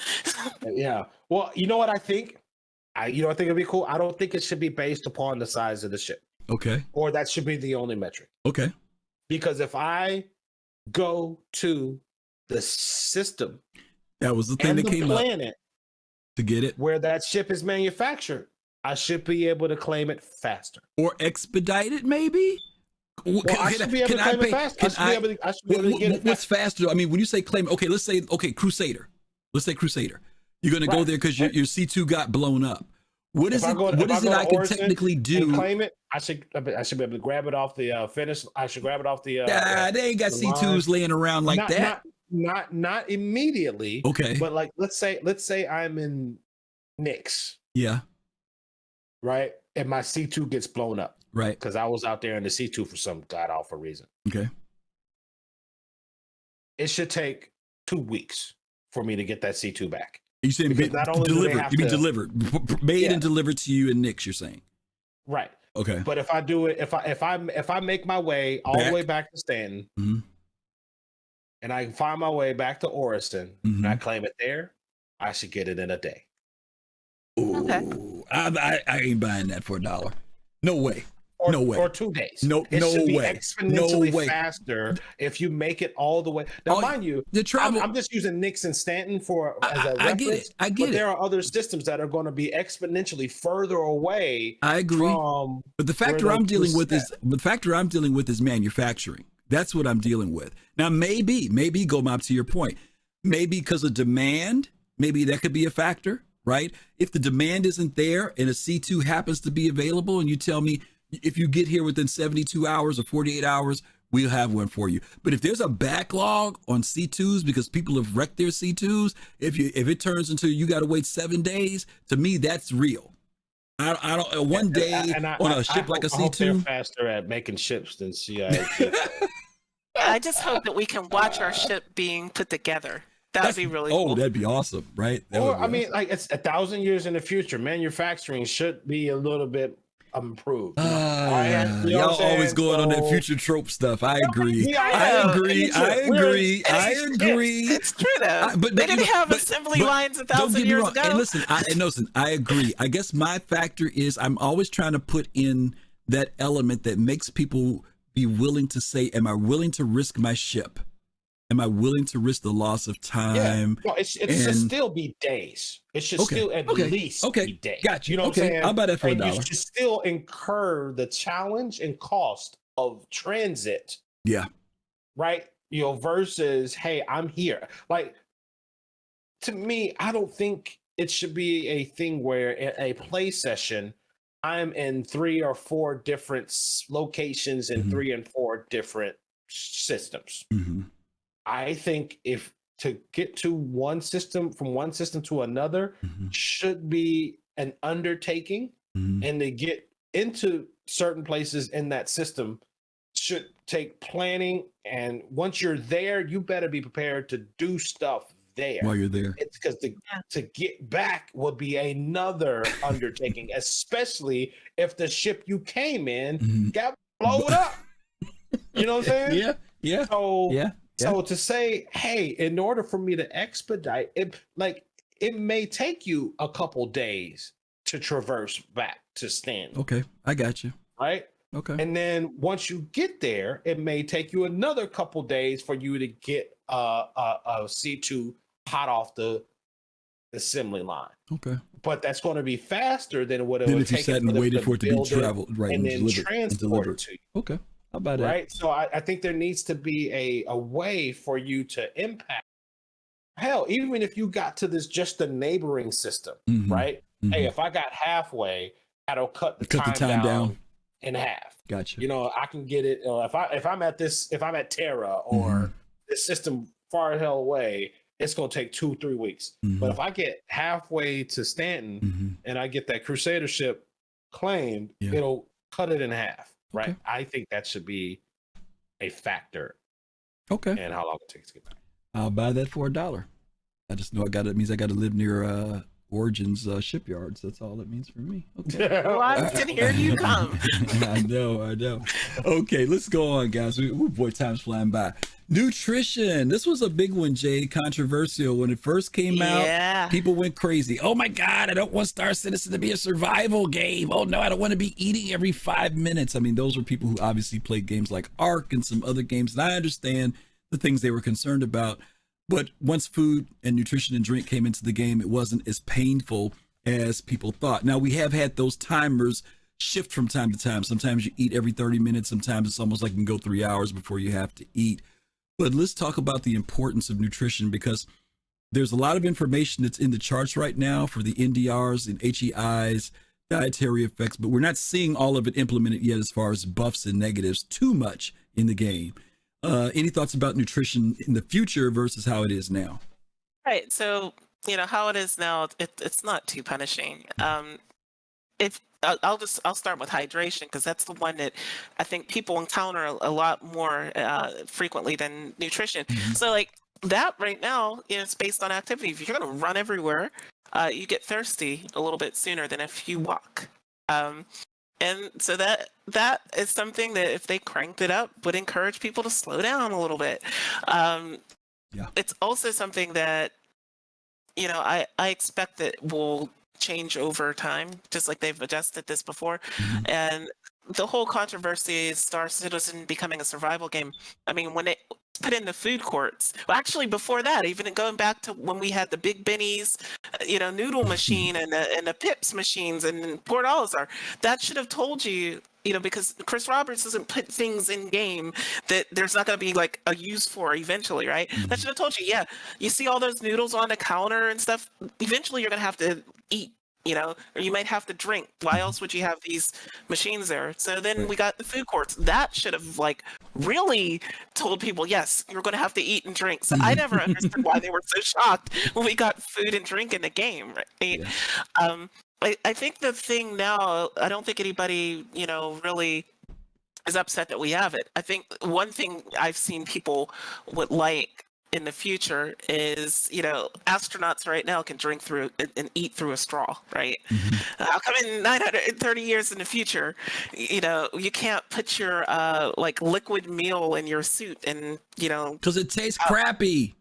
Yeah. Well, you know what I think? I think it'd be cool. I don't think it should be based upon the size of the ship, Okay. or that should be the only metric. Okay. Because if I go to the system That was the thing and that the came up planet to get it. where that ship is manufactured, I should be able to claim it faster. Or expedite it, maybe? Well, I should be able to claim it faster. I should be able to get it What's faster. faster? I mean, when you say claim, okay, let's say, Crusader. Let's say Crusader. You're going to go there because your C2 got blown up. What is it? What is it I can technically do? And claim it. I should be able to grab it off the finish. I should grab it off the. They ain't got the C2s line. laying around like that. Not immediately. Okay. But like, let's say I'm in Nix, Yeah. right, and my C2 gets blown up Right. because I was out there in the C2 for some god awful reason. Okay. It should take 2 weeks for me to get that C2 back. You saying Because not only do they delivered? have You mean to- delivered, made Yeah. and delivered to you and Nix? You're saying? Right. Okay. But if I do it, if I make my way all the way back to Stanton, Mhm. and I find my way back to Orison, and I claim it there, I should get it in a day. Okay. Ooh, I ain't buying that for $1. No way. Or, No way. Or 2 days. No, it no should be way. exponentially No way. faster if you make it all the way. Now, Oh, mind you, the travel. I'm just using Nix and Stanton as a reference. I get it. I get but it. there are other systems that are going to be exponentially further away. I agree. From but the factor I'm dealing with is manufacturing. That's what I'm dealing with. Now, maybe Gomab, to your point, maybe because of demand, maybe that could be a factor, right? If the demand isn't there and a C2 happens to be available, and you tell me if you get here within 72 hours or 48 hours, we'll have one for you. But if there's a backlog on C2s because people have wrecked their C2s, if it turns into you got to wait 7 days, to me that's real. I don't one day on a ship like a C2. They're faster at making ships than CIG. I just hope that we can watch our ship being put together. That'd be really cool. Oh, that'd be awesome, right? Mean, like it's 1,000 years in the future. Manufacturing should be a little bit improved. Y'all always going on that future trope stuff. I agree. I agree. It's true though. But they didn't have assembly lines 1,000 years ago. And listen, I agree. I guess my factor is I'm always trying to put in that element that makes people be willing to say, am I willing to risk my ship? Am I willing to risk the loss of time? Yeah. No, it should still be days. It should still at least be days. Gotcha. You know what I'm saying? I'll buy that for $1. You should still incur the challenge and cost of transit. Yeah. Right? Versus, hey, I'm here. Like, to me, I don't think it should be a thing where in a play session, I'm in 3 or 4 different locations in 3 and 4 different systems. Mm-hmm. I think if to get to one system from one system to another should be an undertaking, and to get into certain places in that system should take planning. And once you're there, you better be prepared to do stuff there while you're there. It's because to get back would be another undertaking, especially if the ship you came in got blown up. You know what I'm saying? Yeah. So to say, hey, in order for me to expedite it, like it may take you a couple days to traverse back to Stanton. Okay, I got you. Right? Okay. And then once you get there, it may take you another couple days for you to get a C2 hot off the assembly line. Okay. But that's going to be faster than what it would if you take sat and waited for it to be traveled, right, and then delivered, transported to you. Okay. How about that? Right. So I think there needs to be a way for you to impact. Hell, even if you got to this just the neighboring system, right? Hey, if I got halfway, that'll cut the time down in half. Gotcha. I can get it. If I'm at Terra or this system far the hell away, it's gonna take 2-3 weeks. But if I get halfway to Stanton and I get that Crusader ship claimed, it'll cut it in half. Right. Okay. I think that should be a factor. Okay. And how long it takes to get back. I'll buy that for $1. I just know it means I got to live near Origins shipyards. That's all it means for me. Okay. Well, I'm sitting here. You come. I know. Okay, let's go on, guys. Boy, time's flying by. Nutrition. This was a big one, Jay. Controversial. When it first came out, people went crazy. Oh my God, I don't want Star Citizen to be a survival game. Oh no, I don't want to be eating every 5 minutes. I mean, those were people who obviously played games like Ark and some other games. And I understand the things they were concerned about. But once food and nutrition and drink came into the game, it wasn't as painful as people thought. Now, we have had those timers shift from time to time. Sometimes you eat every 30 minutes. Sometimes it's almost like you can go 3 hours before you have to eat. But let's talk about the importance of nutrition, because there's a lot of information that's in the charts right now for the NDRs and HEIs, dietary effects, but we're not seeing all of it implemented yet as far as buffs and negatives too much in the game. Any thoughts about nutrition in the future versus how it is now? Right. So, how it is now, it's not too punishing. I'll start with hydration, because that's the one that I think people encounter a lot more frequently than nutrition. So like that right now, it's based on activity. If you're going to run everywhere, you get thirsty a little bit sooner than if you walk. And so that is something that if they cranked it up would encourage people to slow down a little bit. It's also something that, I expect that will change over time, just like they've adjusted this before. And the whole controversy is Star Citizen becoming a survival game. I mean, when it put in the food courts, well, actually before that, even going back to when we had the Big Benny's, noodle machine and the Pips machines and Port Alizar, that should have told you, because Chris Roberts doesn't put things in game that there's not going to be like a use for eventually, right? That should have told you, you see all those noodles on the counter and stuff, eventually you're going to have to eat, or you might have to drink. Why else would you have these machines there? So then we got the food courts. That should have really told people, yes, you're going to have to eat and drink. So I never understood why they were so shocked when we got food and drink in the game, right? I think the thing now, I don't think anybody, really is upset that we have it. I think one thing I've seen people would like in the future is, astronauts right now can drink through and eat through a straw, right? How come in 930 years in the future, you can't put your liquid meal in your suit and, because it tastes crappy.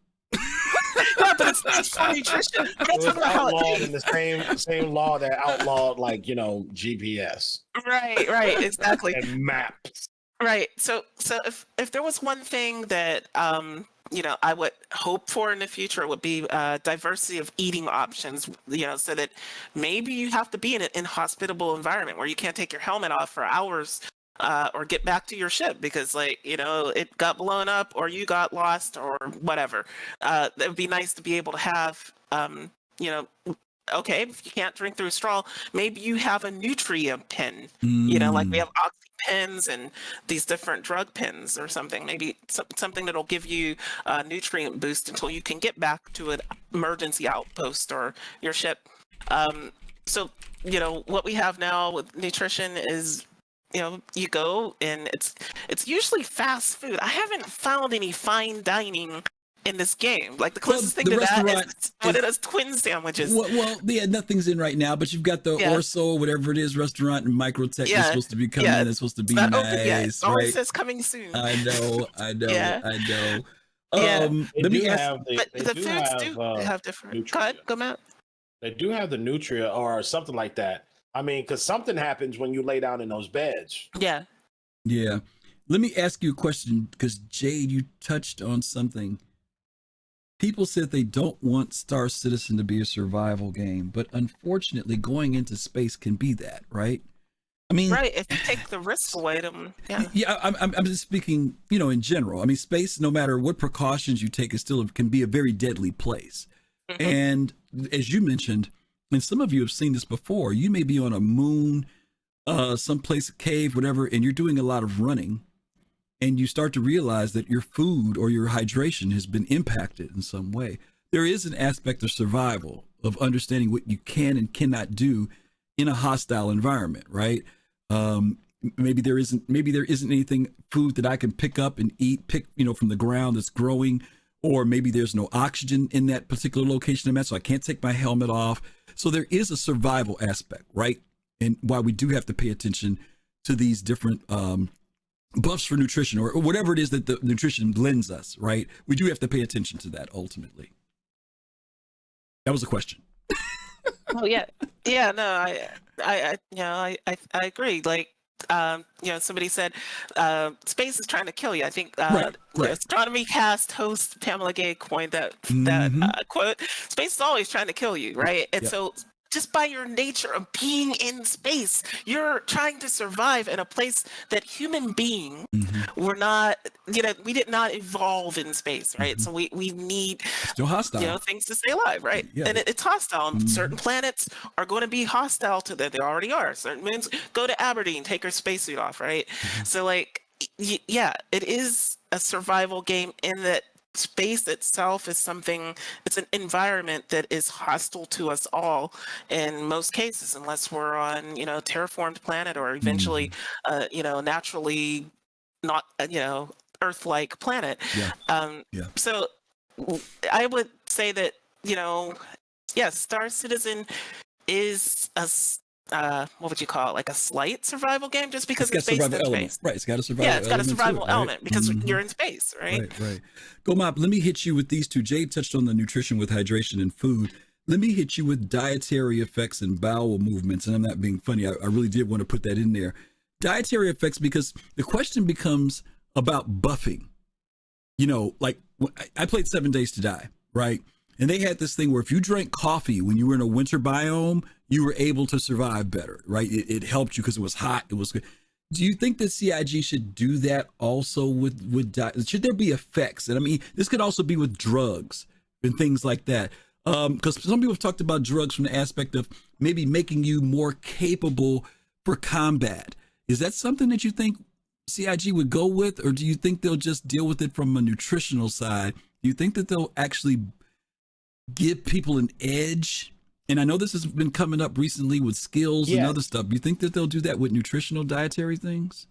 Yeah, but it's for nutrition. It was outlawed in the same law that outlawed GPS. Right, exactly. And maps. Right. So if there was one thing that I would hope for in the future, it would be diversity of eating options. So that maybe you have to be in an inhospitable environment where you can't take your helmet off for hours. Or get back to your ship because it got blown up or you got lost or whatever. It would be nice to be able to have, okay, if you can't drink through a straw, maybe you have a nutrient pen, like we have oxy pens and these different drug pens or something, maybe something that'll give you a nutrient boost until you can get back to an emergency outpost or your ship. So, what we have now with nutrition is, you go and it's usually fast food. I haven't found any fine dining in this game. Like the closest thing to that is one of those twin sandwiches. Well, nothing's in right now, but you've got the Orso, whatever it is, restaurant and Microtech is supposed to be coming in. It's supposed to be nice, right? It says coming soon. I know. Let me ask. The foods do have different. Go Matt. They do have the nutria or something like that. I mean, because something happens when you lay down in those beds. Yeah. Let me ask you a question, because Jade, you touched on something. People said they don't want Star Citizen to be a survival game, but unfortunately, going into space can be that, right? I mean, right. If you take the risk away, then I'm just speaking, in general. I mean, space, no matter what precautions you take, can be a very deadly place. And as you mentioned, and some of you have seen this before, you may be on a moon, someplace, a cave, whatever, and you're doing a lot of running, and you start to realize that your food or your hydration has been impacted in some way. There is an aspect of survival, of understanding what you can and cannot do in a hostile environment, right? Maybe there isn't anything, food that I can pick up and eat, from the ground that's growing, or maybe there's no oxygen in that particular location I'm at, so I can't take my helmet off. So there is a survival aspect, right? And why we do have to pay attention to these different buffs for nutrition or whatever it is that the nutrition lends us, right? We do have to pay attention to that ultimately. That was a question. Oh yeah. No, I agree. Like, somebody said, space is trying to kill you. I think right. Astronomy Cast host Pamela Gay coined that quote. Space is always trying to kill you, right? And so just by your nature of being in space, you're trying to survive in a place that human beings were not, we did not evolve in space, right? So we need still hostile, things to stay alive, right? And it's hostile. Certain planets are going to be hostile to that. They already are. Certain moons, go to Aberdeen, take her spacesuit off, right? So it is a survival game in that space itself is it's an environment that is hostile to us all in most cases, unless we're on, terraformed planet or eventually, naturally not, Earth-like planet. So I would say that, yes, Star Citizen is what would you call it, like a slight survival game, just because It's got it's based survival in element, space. right? It's got a survival. Yeah, it's got a survival element because Mhm. you're in space, right? Right. Gomab, let me hit you with these two. Jade touched on the nutrition with hydration and food. Let me hit you with dietary effects and bowel movements. And I'm not being funny. I really did want to put that in there. Dietary effects, because the question becomes about buffing. You know, like I played 7 Days to Die, right? And they had this thing where if you drank coffee when you were in a winter biome, you were able to survive better, right? It helped you because it was hot. It was good. Do you think that CIG should do that also with diet? Should there be effects? And I mean, this could also be with drugs and things like that. Because some people have talked about drugs from the aspect of maybe making you more capable for combat. Is that something that you think CIG would go with, or do you think they'll just deal with it from a nutritional side? Do you think that they'll actually give people an edge? And I know this has been coming up recently with skills and other stuff. Do you think that they'll do that with nutritional dietary things?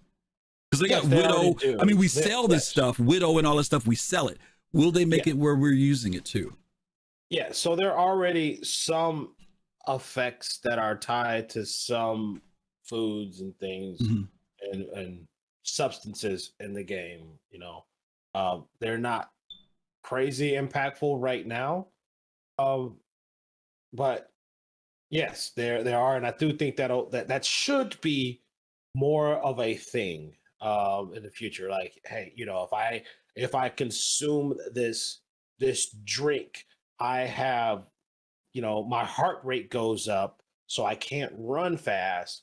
Because they got Widow. I mean, we sell this stuff, Widow and all this stuff. We sell it. Will they make it where we're using it too? Yeah. So there are already some effects that are tied to some foods and things and substances in the game. You know, they're not crazy impactful right now. But yes, there are, and I do think that should be more of a thing in the future. Like, hey, you know, if I consume this drink, I have, you know, my heart rate goes up, so I can't run fast,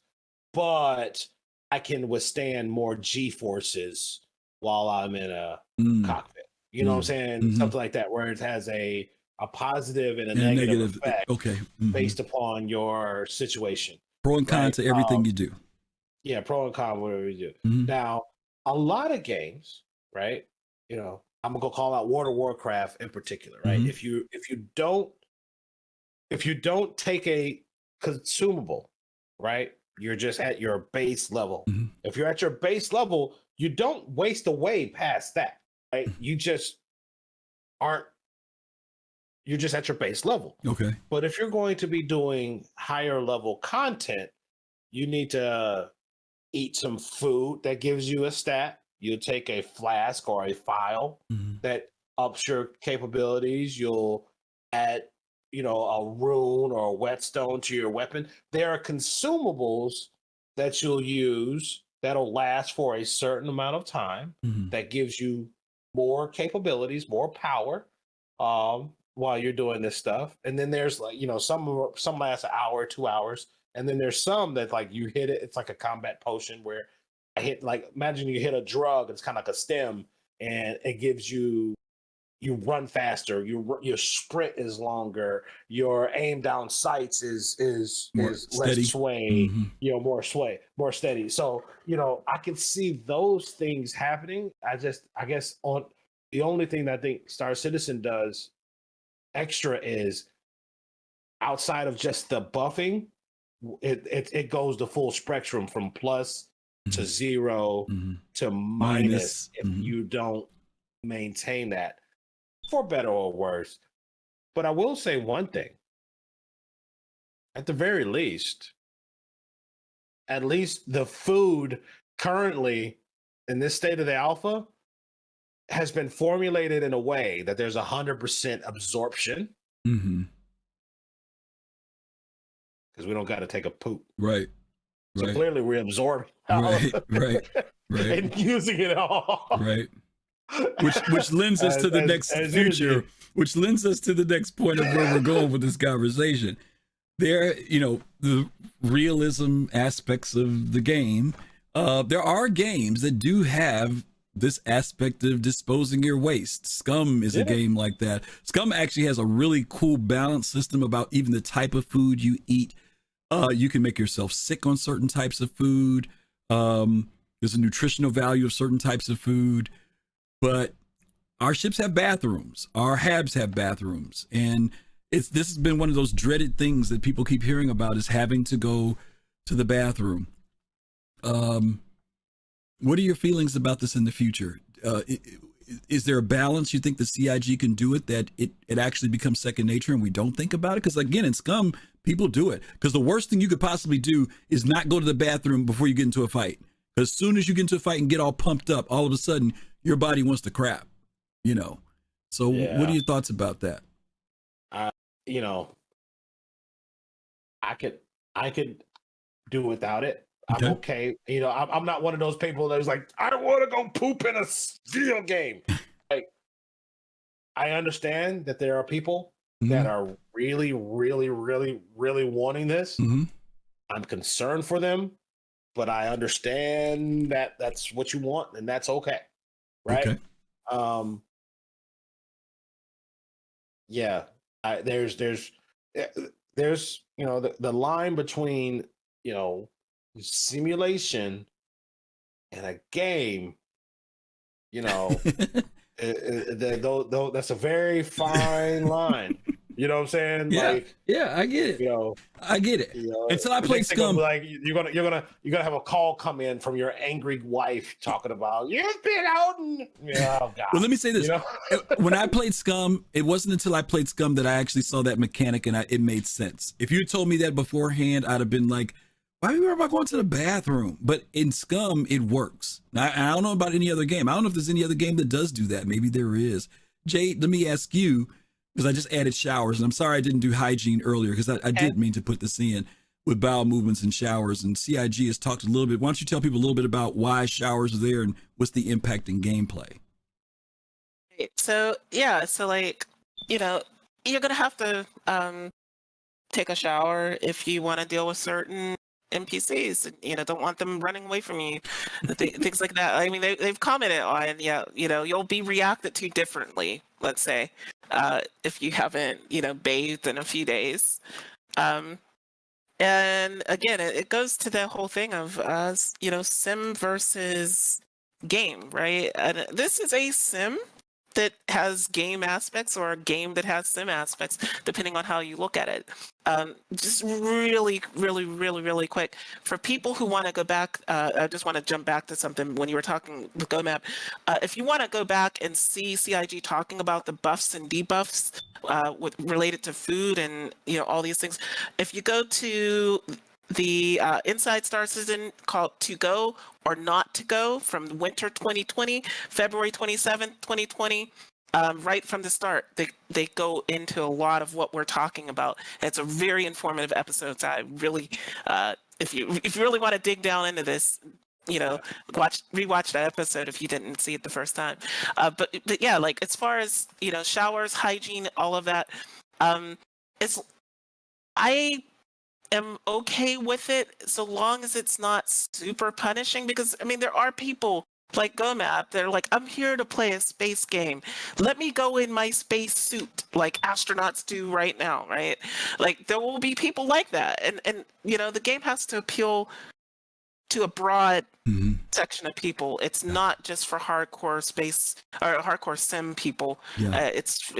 but I can withstand more G forces while I'm in a cockpit. You know what I'm saying? Something like that, where it has a positive and a negative effect based upon your situation. Pro and con to everything you do. Yeah, pro and con, whatever you do. Now, a lot of games, right? You know, I'm gonna go call out World of Warcraft in particular, right? If you don't take a consumable, right? You're just at your base level. If you're at your base level, you don't waste away past that, right? You just aren't. You're just at your base level. Okay. But if you're going to be doing higher level content, you need to eat some food that gives you a stat. You'll take a flask or a file that ups your capabilities. You'll add, you know, a rune or a whetstone to your weapon. There are consumables that you'll use that'll last for a certain amount of time that gives you more capabilities, more power. While you're doing this stuff. And then there's, like, you know, some last an hour, 2 hours. And then there's some that, like, you hit it, it's like a combat potion where I hit, like, imagine you hit a drug, it's kind of like a stem, and it gives you run faster, your sprint is longer, your aim down sights is less sway, you know, more steady. So, you know, I can see those things happening. I guess on the only thing that I think Star Citizen does extra is, outside of just the buffing, it goes the full spectrum from plus to 0 to minus if you don't maintain that, for better or worse. But I will say one thing, at the very least, at least the food currently in this state of the alpha has been formulated in a way that there's 100% absorption. Because we don't got to take a poop. Right. So clearly we're absorbing right. and using it all. Right. Which lends us to the next future, which lends us to the next point of where we're going with this conversation. There, you know, the realism aspects of the game. There are games that do have this aspect of disposing your waste. Scum is a game like that. Scum actually has a really cool balance system about even the type of food you eat. You can make yourself sick on certain types of food. There's a nutritional value of certain types of food. But our ships have bathrooms. Our HABs have bathrooms. And this has been one of those dreaded things that people keep hearing about, is having to go to the bathroom. What are your feelings about this in the future? is there a balance you think the CIG can do it, that it actually becomes second nature and we don't think about it? Because again, in Scum, people do it. Because the worst thing you could possibly do is not go to the bathroom before you get into a fight. As soon as you get into a fight and get all pumped up, all of a sudden your body wants to crap, you know? So what are your thoughts about that? You know, I could do without it. I'm okay. You know, I'm not one of those people that's like, I don't want to go poop in a video game. Like, I understand that there are people that are really, really, really, really wanting this. I'm concerned for them, but I understand that that's what you want, and that's okay, right? Okay. Yeah. There's you know, the line between, you know, simulation and a game, you know, that's a very fine line. You know what I'm saying? Yeah, like, I get it. You know, I get it. You know, until I played Scum, like you're gonna have a call come in from your angry wife talking about you've been out and oh god. Well, let me say this: you know? when I played Scum, it wasn't until I played Scum that I actually saw that mechanic and it made sense. If you had told me that beforehand, I'd have been like, "Why are you worried about going to the bathroom?" But in Scum, it works. Now, I don't know about any other game. I don't know if there's any other game that does do that. Maybe there is. Jade, let me ask you, because I just added showers, and I'm sorry I didn't do hygiene earlier, because I did mean to put this in with bowel movements and showers, and CIG has talked a little bit. Why don't you tell people a little bit about why showers are there and what's the impact in gameplay? So, yeah, so like, you know, you're going to have to take a shower if you want to deal with certain NPCs, you know, don't want them running away from you, things like that. I mean, they've commented on, yeah, you know, you'll be reacted to differently, let's say, if you haven't, you know, bathed in a few days. And again, it goes to the whole thing of, you know, sim versus game, right? And this is a sim that has game aspects or a game that has sim aspects, depending on how you look at it. Just really, really, really, really quick. For people who want to go back, I just want to jump back to something when you were talking with GoMap. If you want to go back and see CIG talking about the buffs and debuffs related to food and, you know, all these things, if you go to the Inside Star Citizen called To Go or Not To Go from winter 2020, February 27th, 2020, right from the start, they go into a lot of what we're talking about. And it's a very informative episode. So I really, if you really want to dig down into this, you know, rewatch that episode if you didn't see it the first time. But yeah, like as far as, you know, showers, hygiene, all of that, I am okay with it so long as it's not super punishing, because I mean there are people like GoMap, they're like, I'm here to play a space game, let me go in my space suit like astronauts do right now, right? Like there will be people like that, and you know, the game has to appeal to a broad section of people. It's not just for hardcore space or hardcore sim people. It's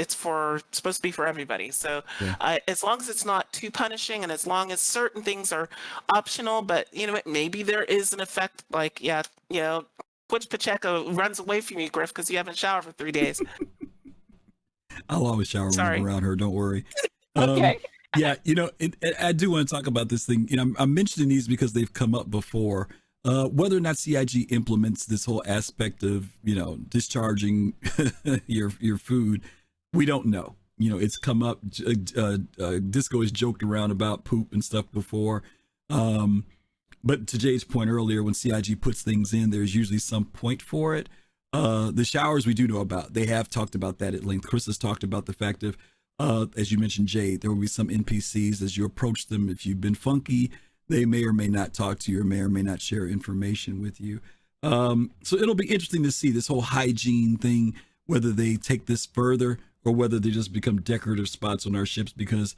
supposed to be for everybody. So as long as it's not too punishing, and as long as certain things are optional, but you know, maybe there is an effect, like, yeah, you know, Twitch Pacheco runs away from you, Griff, because you haven't showered for 3 days. I'll always shower when I'm around her, don't worry. Okay. Yeah, you know, I do want to talk about this thing. You know, I'm mentioning these because they've come up before. Whether or not CIG implements this whole aspect of, you know, discharging your food, we don't know. You know, it's come up. Disco has joked around about poop and stuff before. But to Jay's point earlier, when CIG puts things in, there's usually some point for it. The showers we do know about. They have talked about that at length. Chris has talked about the fact of, as you mentioned, Jay, there will be some NPCs as you approach them. If you've been funky, they may or may not talk to you, or may not share information with you. So it'll be interesting to see this whole hygiene thing, whether they take this further or whether they just become decorative spots on our ships, because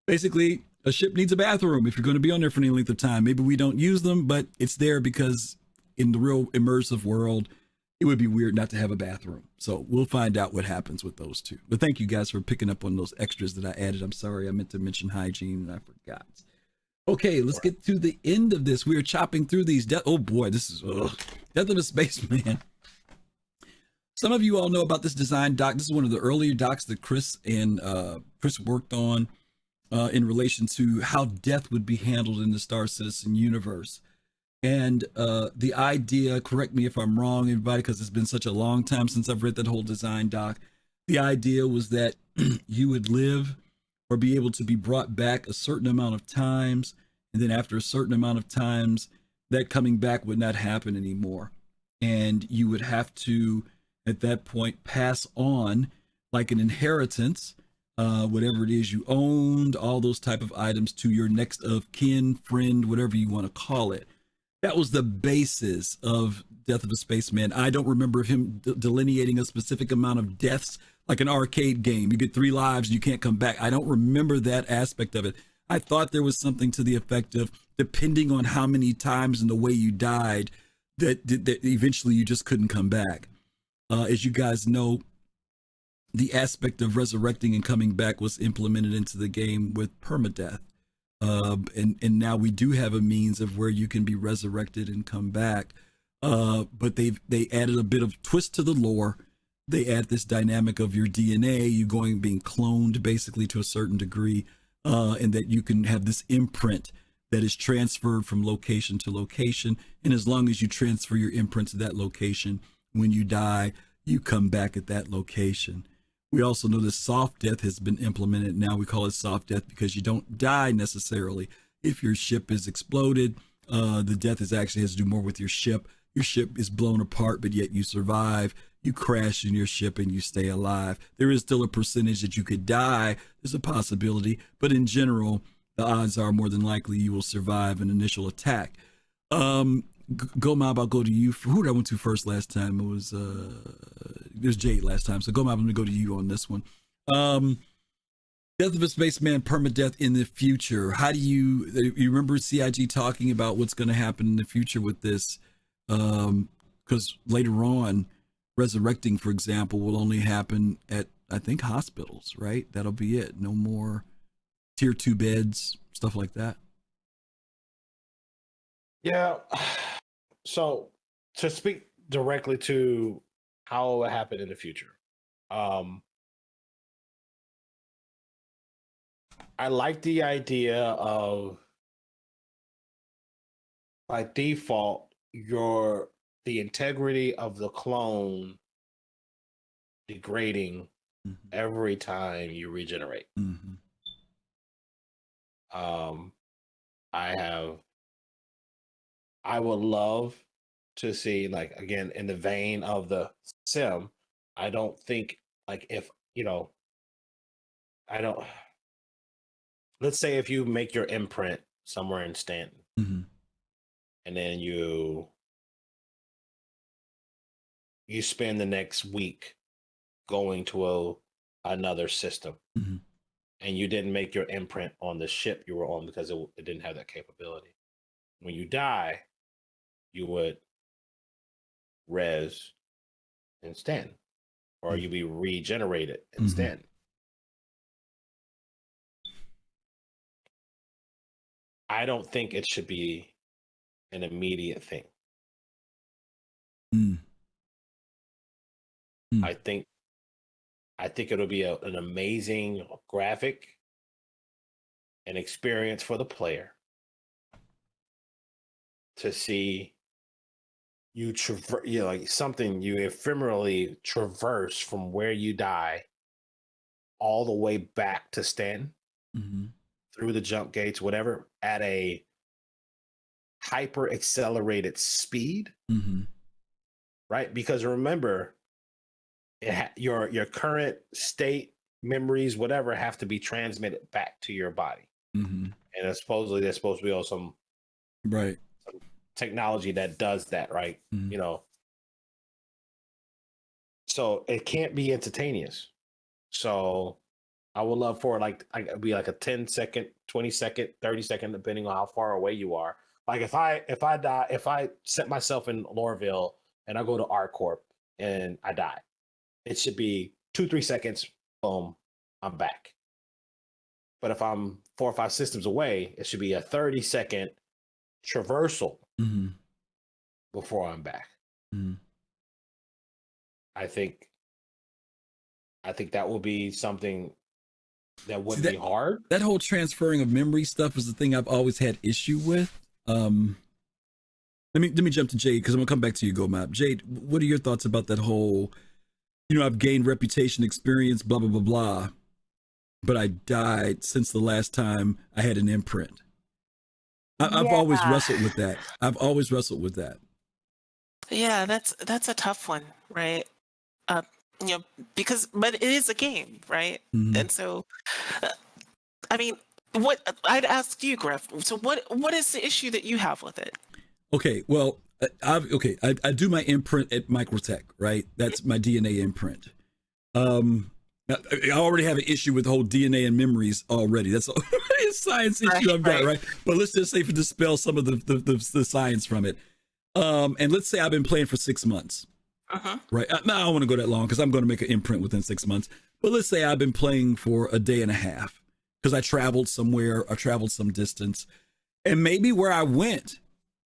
basically a ship needs a bathroom if you're going to be on there for any length of time. Maybe we don't use them, but it's there because in the real immersive world, it would be weird not to have a bathroom. So we'll find out what happens with those two. But thank you guys for picking up on those extras that I added. I'm sorry, I meant to mention hygiene and I forgot. Okay, let's get to the end of this. We are chopping through these. Oh boy, this is Death of a Spaceman. Some of you all know about this design doc. This is one of the earlier docs that Chris worked on in relation to how death would be handled in the Star Citizen universe. And the idea, correct me if I'm wrong, everybody, because it's been such a long time since I've read that whole design doc. The idea was that you would live or be able to be brought back a certain amount of times. And then after a certain amount of times, that coming back would not happen anymore. And you would have to, at that point, pass on like an inheritance, whatever it is you owned, all those type of items to your next of kin, friend, whatever you want to call it. That was the basis of Death of a Spaceman. I don't remember him delineating a specific amount of deaths like an arcade game. You get 3 lives and you can't come back. I don't remember that aspect of it. I thought there was something to the effect of, depending on how many times and the way you died, that eventually you just couldn't come back. As you guys know, the aspect of resurrecting and coming back was implemented into the game with permadeath. And now we do have a means of where you can be resurrected and come back. But they added a bit of twist to the lore. They add this dynamic of your DNA, you being cloned basically to a certain degree, and that you can have this imprint that is transferred from location to location. And as long as you transfer your imprint to that location, when you die, you come back at that location. We also know that soft death has been implemented. Now we call it soft death because you don't die necessarily. If your ship is exploded, the death actually has to do more with your ship. Your ship is blown apart, but yet you survive. You crash in your ship and you stay alive. There is still a percentage that you could die. There's a possibility, but in general, the odds are more than likely you will survive an initial attack. Gomab, I'll go to you. Who did I went to first last time? It was Jade last time. So Gomab, I'm gonna go to you on this one. Death of a Spaceman permadeath in the future. How do you remember CIG talking about what's going to happen in the future with this? Because later on, resurrecting, for example, will only happen at, I think, hospitals, right? That'll be it. No more tier 2 beds, stuff like that. Yeah. So to speak directly to how it will happen in the future, I like the idea of, by default, the integrity of the clone degrading every time you regenerate. I would love to see, like, again, in the vein of the sim, I don't think, like, if, let's say if you make your imprint somewhere in Stanton, and then you spend the next week going to another system, and you didn't make your imprint on the ship you were on because it didn't have that capability. When you die, you would res in Stanton, or you'd be regenerated in Stanton. I don't think it should be an immediate thing. I think it'll be an amazing graphic and experience for the player to see you like something you ephemerally traverse from where you die all the way back to Stanton, through the jump gates, whatever, at a hyper accelerated speed, right? Because remember, your current state, memories, whatever, have to be transmitted back to your body, and supposedly there's supposed to be some technology that does that, right? So it can't be instantaneous. So I would love for it'd be like a 10-second, 20-second, 30-second, depending on how far away you are. Like if I set myself in Lorville and I go to ArcCorp and I die, it should be 2-3 seconds, boom, I'm back. But if I'm 4 or 5 systems away, it should be a 30-second traversal before I'm back. I think that will be something that wouldn't be hard. That whole transferring of memory stuff is the thing I've always had issue with. Let me jump to Jade, because I'm gonna come back to you, Gomab. Jade, what are your thoughts about that whole, I've gained reputation, experience, blah blah blah blah, but I died since the last time I had an imprint. I've always wrestled with that. Yeah, that's a tough one, right? But it is a game, right? Mm-hmm. And so, I mean, what I'd ask you, Griff. So, what is the issue that you have with it? Okay, well, I do my imprint at Microtech, right? That's my DNA imprint. I already have an issue with the whole DNA and memories already. That's a science issue I've got, right? But let's just say, for dispel some of the science from it. And let's say I've been playing for 6 months. Right. Now I don't want to go that long, because I'm going to make an imprint within 6 months. But let's say I've been playing for a day and a half, because I traveled somewhere, I traveled some distance, and maybe where I went,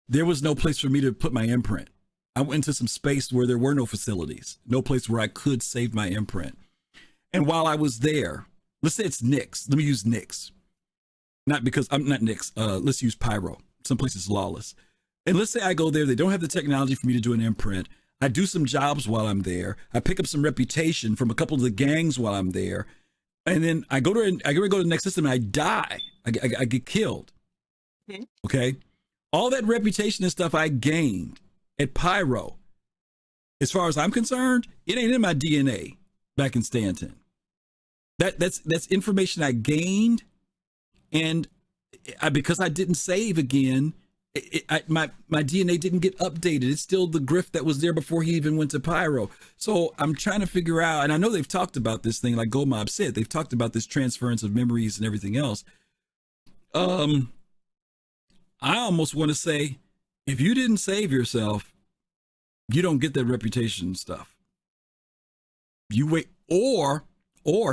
there was no place for me to put my imprint. I went into some space where there were no facilities, no place where I could save my imprint. And while I was there, let's say it's Nyx. Let me use Nyx. Not because I'm not Nyx. Let's use Pyro. Some places lawless. And let's say I go there. They don't have the technology for me to do an imprint. I do some jobs while I'm there. I pick up some reputation from a couple of the gangs while I'm there. And then I go to the next system and I die. I get killed. Mm-hmm. Okay. All that reputation and stuff I gained at Pyro, as far as I'm concerned, it ain't in my DNA back in Stanton. That's information I gained, and because I didn't save again, my DNA didn't get updated. It's still the Griff that was there before he even went to Pyro. So I'm trying to figure out, and I know they've talked about this thing, like Gomab said, they've talked about this transference of memories and everything else. I almost want to say, if you didn't save yourself, you don't get that reputation stuff. You wait, or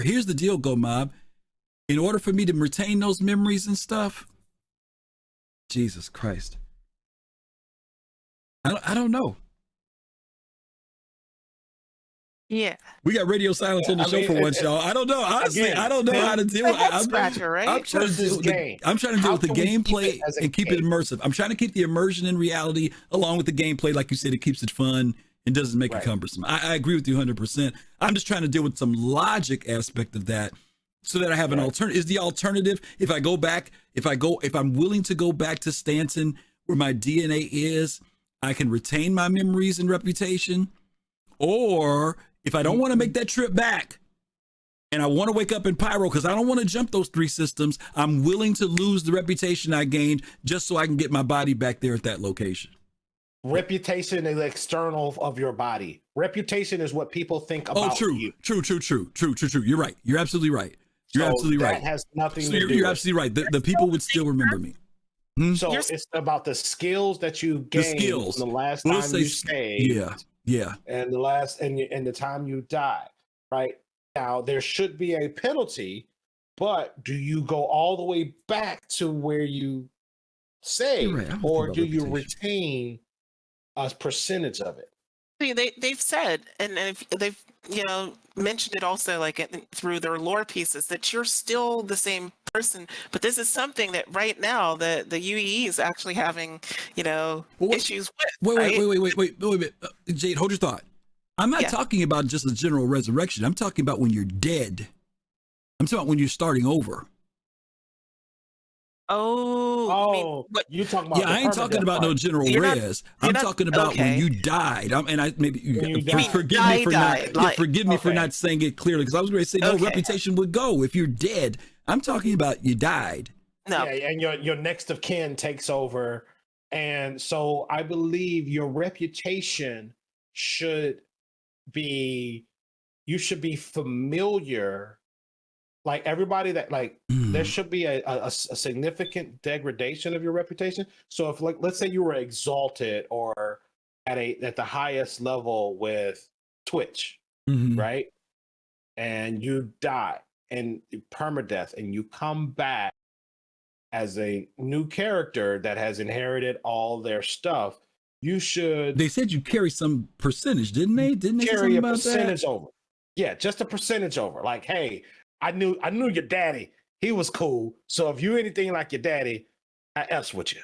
here's the deal, Gomab. In order for me to retain those memories and stuff, Jesus Christ, I don't know. Yeah, we got radio silence on the show for once, y'all. I don't know. Honestly, I don't know how to deal with it. I'm trying to deal with the gameplay and keep it immersive. I'm trying to keep the immersion in reality along with the gameplay. Like you said, it keeps it fun and doesn't make it cumbersome. I agree with you 100%. I'm just trying to deal with some logic aspect of that so that I have an alternative. Is the alternative, if I'm willing to go back to Stanton where my DNA is, I can retain my memories and reputation? Or if I don't want to make that trip back and I want to wake up in Pyro because I don't want to jump those 3 systems, I'm willing to lose the reputation I gained just so I can get my body back there at that location. Reputation is external of your body. Reputation is what people think about you. True. You're right. You're absolutely right. That has nothing to do with it. You're absolutely right. The people would still remember me. So it's about the skills that you gained the last time you stayed. Yeah. And the time you die. Right now, there should be a penalty, but do you go all the way back to where you saved, or do you retain a percentage of it? They've said, and they've mentioned it also, like through their lore pieces, that you're still the same person, but this is something that right now the UEE is actually having issues with. Wait, Jade, hold your thought. I'm not talking about just a general resurrection. I'm talking about when you're dead. I'm talking about when you're starting over. You talking about? Yeah, I ain't talking about no general res. I'm talking about when you died. Forgive me for not saying it clearly, because I was going to say no reputation would go if you're dead. I'm talking about you died. No. Yeah, and your next of kin takes over, and so I believe your reputation should be familiar. Like everybody that there should be a significant degradation of your reputation. So if let's say you were exalted or at the highest level with Twitch, right? And you die and permadeath, and you come back as a new character that has inherited all their stuff, you should They said you carry some percentage, didn't they? Didn't they say carry something a about percentage that? over. Yeah, just a percentage over. Like, hey, I knew your daddy. He was cool. So if you anything like your daddy, I F's with you.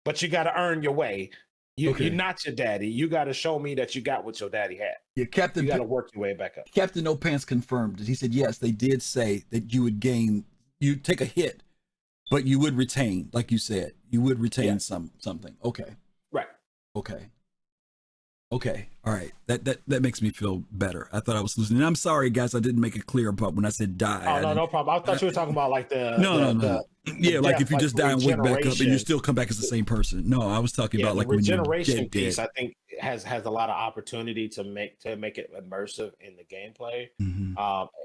But you got to earn your way. You're not your daddy. You got to show me that you got what your daddy had. Yeah, Captain. You got to work your way back up. Captain No Pants confirmed it. He said yes, they did say that you would gain, you take a hit, but you would retain, like you said, you would retain something. Okay. Right. Okay. Okay. All right. That makes me feel better. I thought I was losing. And I'm sorry, guys, I didn't make it clear about when I said die. Oh, no problem. I thought you were talking about like the no. Yeah, like if you just die and wake back up and you still come back as the same person. No, I was talking about like the when you're regeneration piece. dead. I think has a lot of opportunity to make it immersive in the gameplay.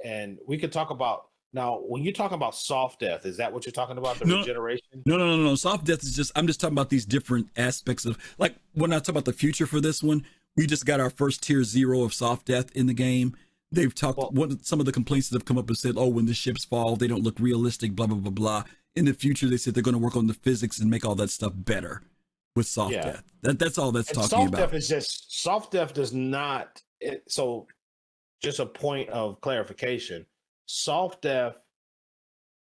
And we could talk about now when you talk about soft death. Is that what you're talking about? The regeneration? No. Soft death is just. I'm just talking about these different aspects of like when I talk about the future for this one. We just got our first tier 0 of soft death in the game. They've talked. Some of the complaints that have come up and said, "Oh, when the ships fall, they don't look realistic." Blah blah blah blah. In the future, they said they're going to work on the physics and make all that stuff better with soft death. That's all that's talking soft about. Death is just soft death does not. So, just a point of clarification: soft death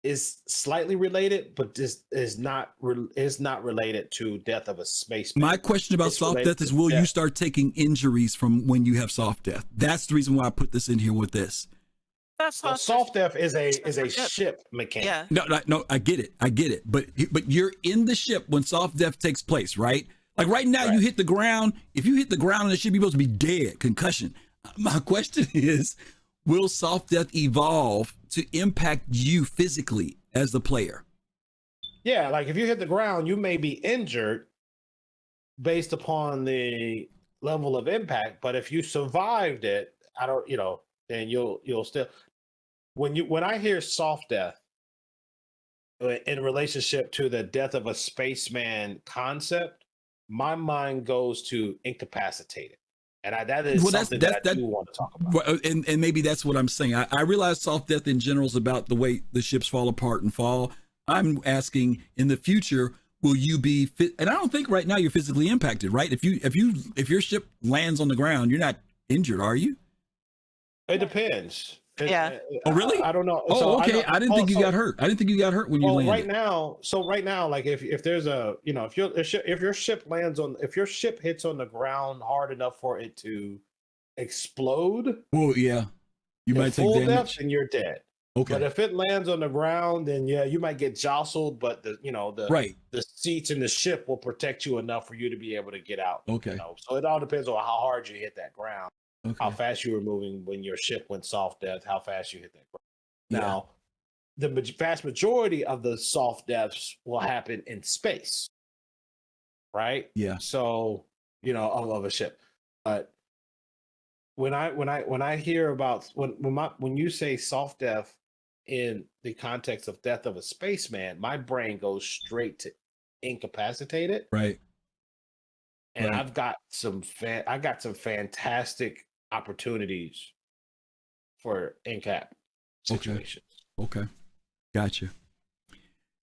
is slightly related, but this is not related to death of a space. My question about soft death is: will you start taking injuries from when you have soft death? That's the reason why I put this in here with this. Well, soft death is a ship mechanic. Yeah. No, I get it. But you're in the ship when soft death takes place, right? Like right now, you hit the ground. If you hit the ground on the ship, you're supposed to be dead, concussion. My question is, will soft death evolve to impact you physically as the player? Yeah, like if you hit the ground, you may be injured based upon the level of impact. But if you survived it, then you'll still. When I hear soft death in relationship to the death of a spaceman concept, my mind goes to incapacitated, and that is something that I do want to talk about. And maybe that's what I'm saying. I realize soft death in general is about the way the ships fall apart and fall. I'm asking in the future, will you be fit? And I don't think right now you're physically impacted, right? If your ship lands on the ground, you're not injured, are you? It depends. Oh, really? I don't know. Oh, okay. I didn't think you got hurt. I didn't think you got hurt when you landed. Right now, like if there's a, if your ship hits on the ground hard enough for it to explode. Oh yeah, you might take damage. Depth, and you're dead. Okay. But if it lands on the ground, then you might get jostled. But the seats in the ship will protect you enough for you to be able to get out. Okay. So it all depends on how hard you hit that ground. Okay. How fast you were moving when your ship went soft death, how fast you hit that ground. Now, the vast majority of the soft deaths will happen in space, right? Yeah. So, of a ship. But when I hear about when you say soft death in the context of death of a spaceman, my brain goes straight to incapacitated. Right. And I've got some fantastic opportunities for incap situations. Okay. Gotcha.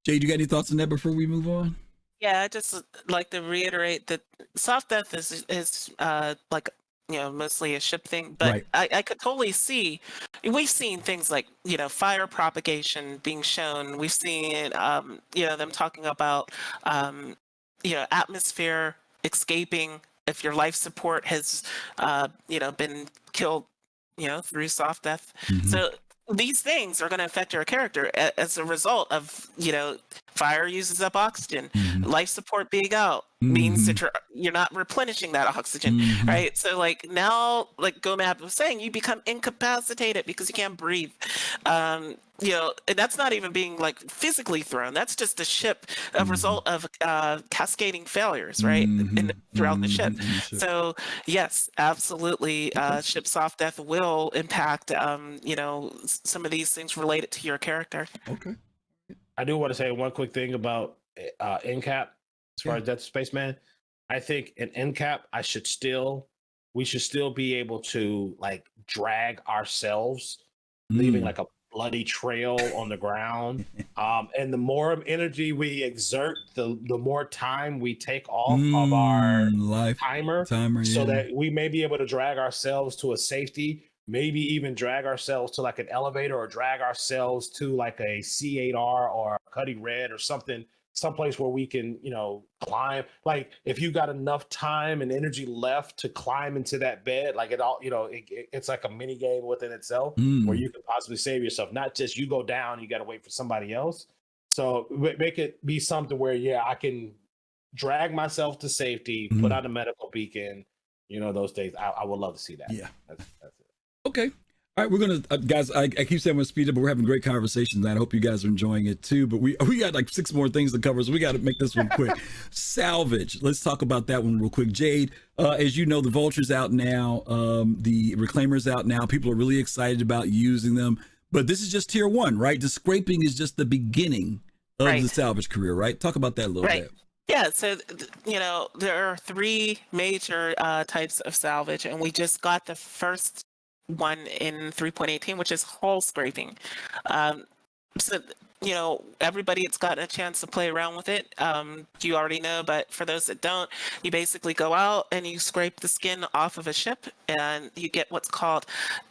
Jade, you got any thoughts on that before we move on? Yeah, I just like to reiterate that soft death is like mostly a ship thing, but I could totally see. We've seen things like fire propagation being shown. We've seen them talking about atmosphere escaping if your life support has been killed through soft death. So these things are going to affect your character as a result of fire uses up oxygen. Life support being out means that you're not replenishing that oxygen, right? So like now, like Gomab was saying, you become incapacitated because you can't breathe. And that's not even being like physically thrown. That's just a ship, a result of cascading failures, right? Throughout the ship. So yes, absolutely, ship soft death will impact, some of these things related to your character. Okay. I do want to say one quick thing about NCAP as far as Death of Spaceman. I think in NCAP, we should still be able to like drag ourselves, leaving like bloody trail on the ground. And the more energy we exert, the more time we take off of our life timer, so that we may be able to drag ourselves to a safety, maybe even drag ourselves to like an elevator, or drag ourselves to like a C8R or a Cutting Red or something, someplace where we can, climb. Like if you got enough time and energy left to climb into that bed, like it all, it's like a mini game within itself where you can possibly save yourself. Not just you go down, you got to wait for somebody else. So make it be something where, I can drag myself to safety, put out a medical beacon, those things. I would love to see that. Yeah. That's it. Okay. All right, we're gonna guys. I keep saying we're gonna speed up, but we're having great conversations, and I hope you guys are enjoying it too. But we got like 6 more things to cover, so we got to make this one quick. Salvage. Let's talk about that one real quick. Jade, as you know, the Vulture's out now. The Reclaimer's out now. People are really excited about using them. But this is just tier 1, right? The scraping is just the beginning of the salvage career, right? Talk about that a little bit. Yeah, so there are 3 major types of salvage, and we just got the first one in 3.18, which is hull scraping. So everybody has gotten a chance to play around with it. You already know, but for those that don't, you basically go out and you scrape the skin off of a ship, and you get what's called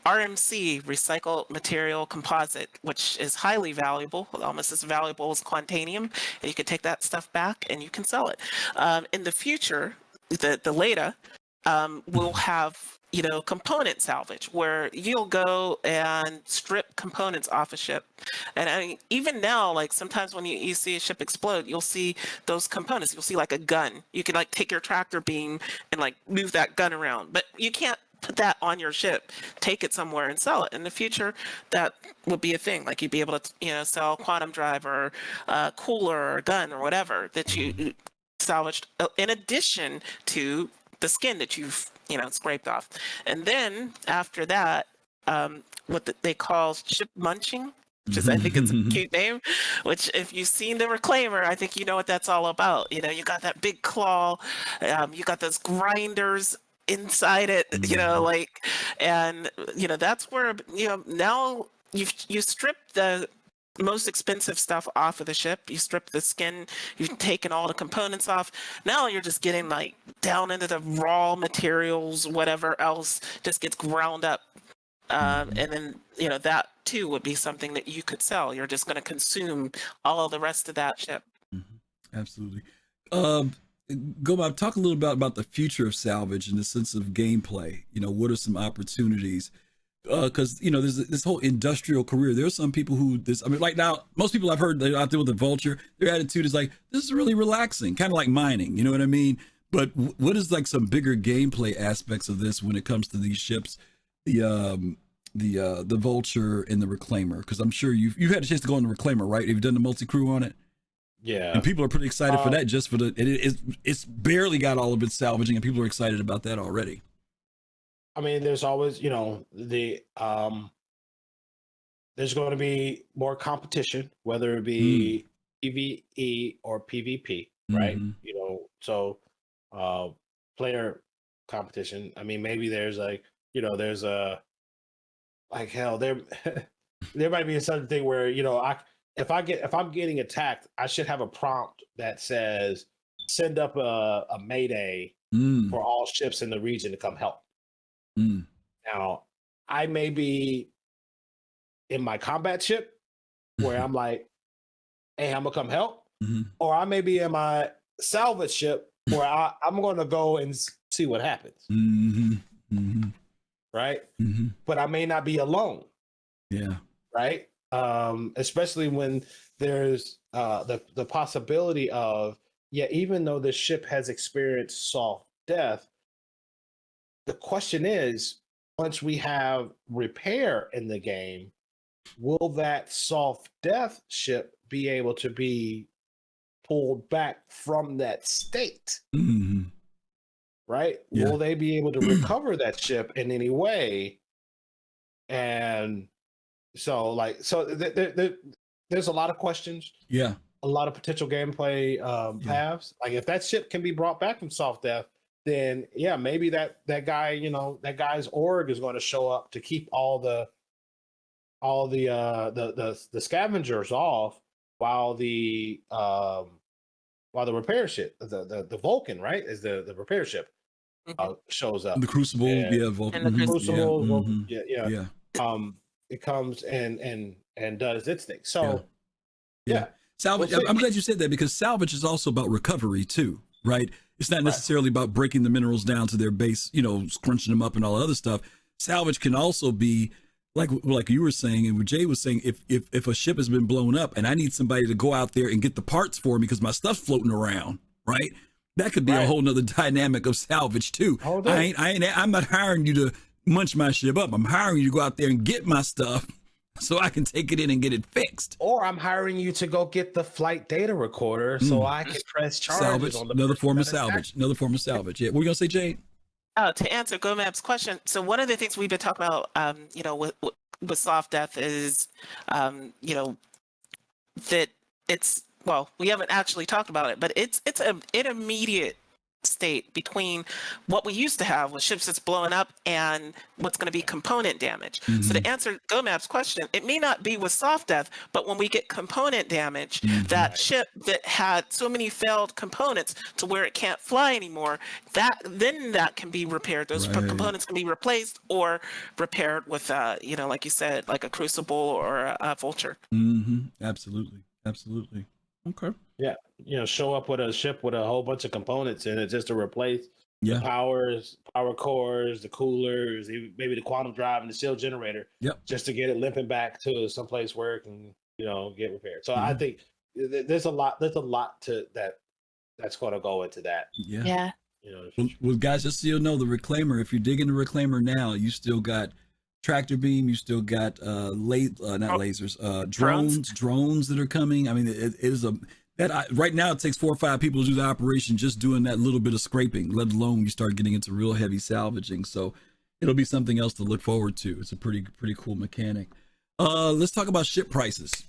RMC, recycled material composite, which is highly valuable, almost as valuable as Quantanium. And you can take that stuff back and you can sell it. In the future, the later, we'll have component salvage, where you'll go and strip components off a ship. And I mean, even now, like sometimes when you see a ship explode, you'll see those components. You'll see like a gun. You can like take your tractor beam and like move that gun around, but you can't put that on your ship, take it somewhere and sell it. In the future, that would be a thing. Like you'd be able to, sell a quantum drive or a cooler or a gun or whatever that you salvaged, in addition to the skin that you've scraped off. And then after that, what they call ship munching, which is, I think it's a cute name, which if you've seen the Reclaimer, I think you know what that's all about. You got that big claw, you got those grinders inside it, and that's where now you strip the most expensive stuff off of the ship. You strip the skin, you've taken all the components off. Now you're just getting like down into the raw materials, whatever else just gets ground up. And then, that too would be something that you could sell. You're just going to consume all of the rest of that ship. Absolutely. Gomab, talk a little bit about the future of salvage in the sense of gameplay. What are some opportunities? Because there's this whole industrial career. There are some people who like now, most people I've heard, they're out there with the Vulture, their attitude is like, this is really relaxing, kind of like mining, you know what I mean? But what is like some bigger gameplay aspects of this when it comes to these ships, the Vulture and the Reclaimer? Because I'm sure you've had a chance to go on the Reclaimer, right? Have you done the multi-crew on it? Yeah. And people are pretty excited for that, just for it's barely got all of its salvaging, and people are excited about that already. I mean, there's always, there's going to be more competition, whether it be PvE or PvP, right? So player competition. I mean, maybe there's like, there's a like hell there there might be something where if I'm getting attacked, I should have a prompt that says send up a mayday for all ships in the region to come help. Now, I may be in my combat ship where I'm like, hey, I'm gonna come help, or I may be in my salvage ship where I'm gonna go and see what happens. Right? But I may not be alone. Yeah. Right? Especially when there's the possibility of, even though the ship has experienced soft death, the question is, once we have repair in the game, will that soft death ship be able to be pulled back from that state? Right? Yeah. Will they be able to recover that ship in any way? And so, there's a lot of questions. Yeah. A lot of potential gameplay paths. Like, if that ship can be brought back from soft death, then maybe that guy, that guy's org is going to show up to keep all the all the scavengers off while the repair ship, the Vulcan, right, is the repair ship, shows up. The Crucible, And- yeah, Vulcan. and the Crucible, mhm, yeah. It comes and does its thing. So yeah. Salvage. We'll see. I'm glad you said that, because salvage is also about recovery too, right? It's not necessarily about breaking the minerals down to their base, scrunching them up and all that other stuff. Salvage can also be like you were saying, and what Jay was saying, if a ship has been blown up and I need somebody to go out there and get the parts for me because my stuff's floating around, right? That could be a whole nother dynamic of salvage too. I'm not hiring you to munch my ship up. I'm hiring you to go out there and get my stuff so I can take it in and get it fixed. Or I'm hiring you to go get the flight data recorder so I can press charges Salvage, on the another person form of that attacked. salvage. Another form of salvage. Yeah. What were you gonna say, Jade? To answer Gomab's question, so one of the things we've been talking about, with soft death is, that it's, well, we haven't actually talked about it, but it's an intermediate state between what we used to have with ships that's blowing up and what's going to be component damage. So to answer Gomab's question, it may not be with soft death, but when we get component damage, that ship that had so many failed components to where it can't fly anymore, that can be repaired. Those components can be replaced or repaired with, like you said, like a Crucible or a Vulture. Absolutely. Okay. Yeah, show up with a ship with a whole bunch of components in it just to replace the power cores, the coolers, maybe the quantum drive and the shield generator. Yep. Just to get it limping back to someplace where it can, get repaired. So I think there's a lot to that's going to go into that. Yeah. Well, guys, just so you know, the Reclaimer, if you're digging the Reclaimer now, you still got tractor beam, you still got drones that are coming. I mean, it is right now it takes 4 or 5 people to do the operation just doing that little bit of scraping, let alone you start getting into real heavy salvaging. So it'll be something else to look forward to. It's a pretty cool mechanic. Let's talk about ship prices.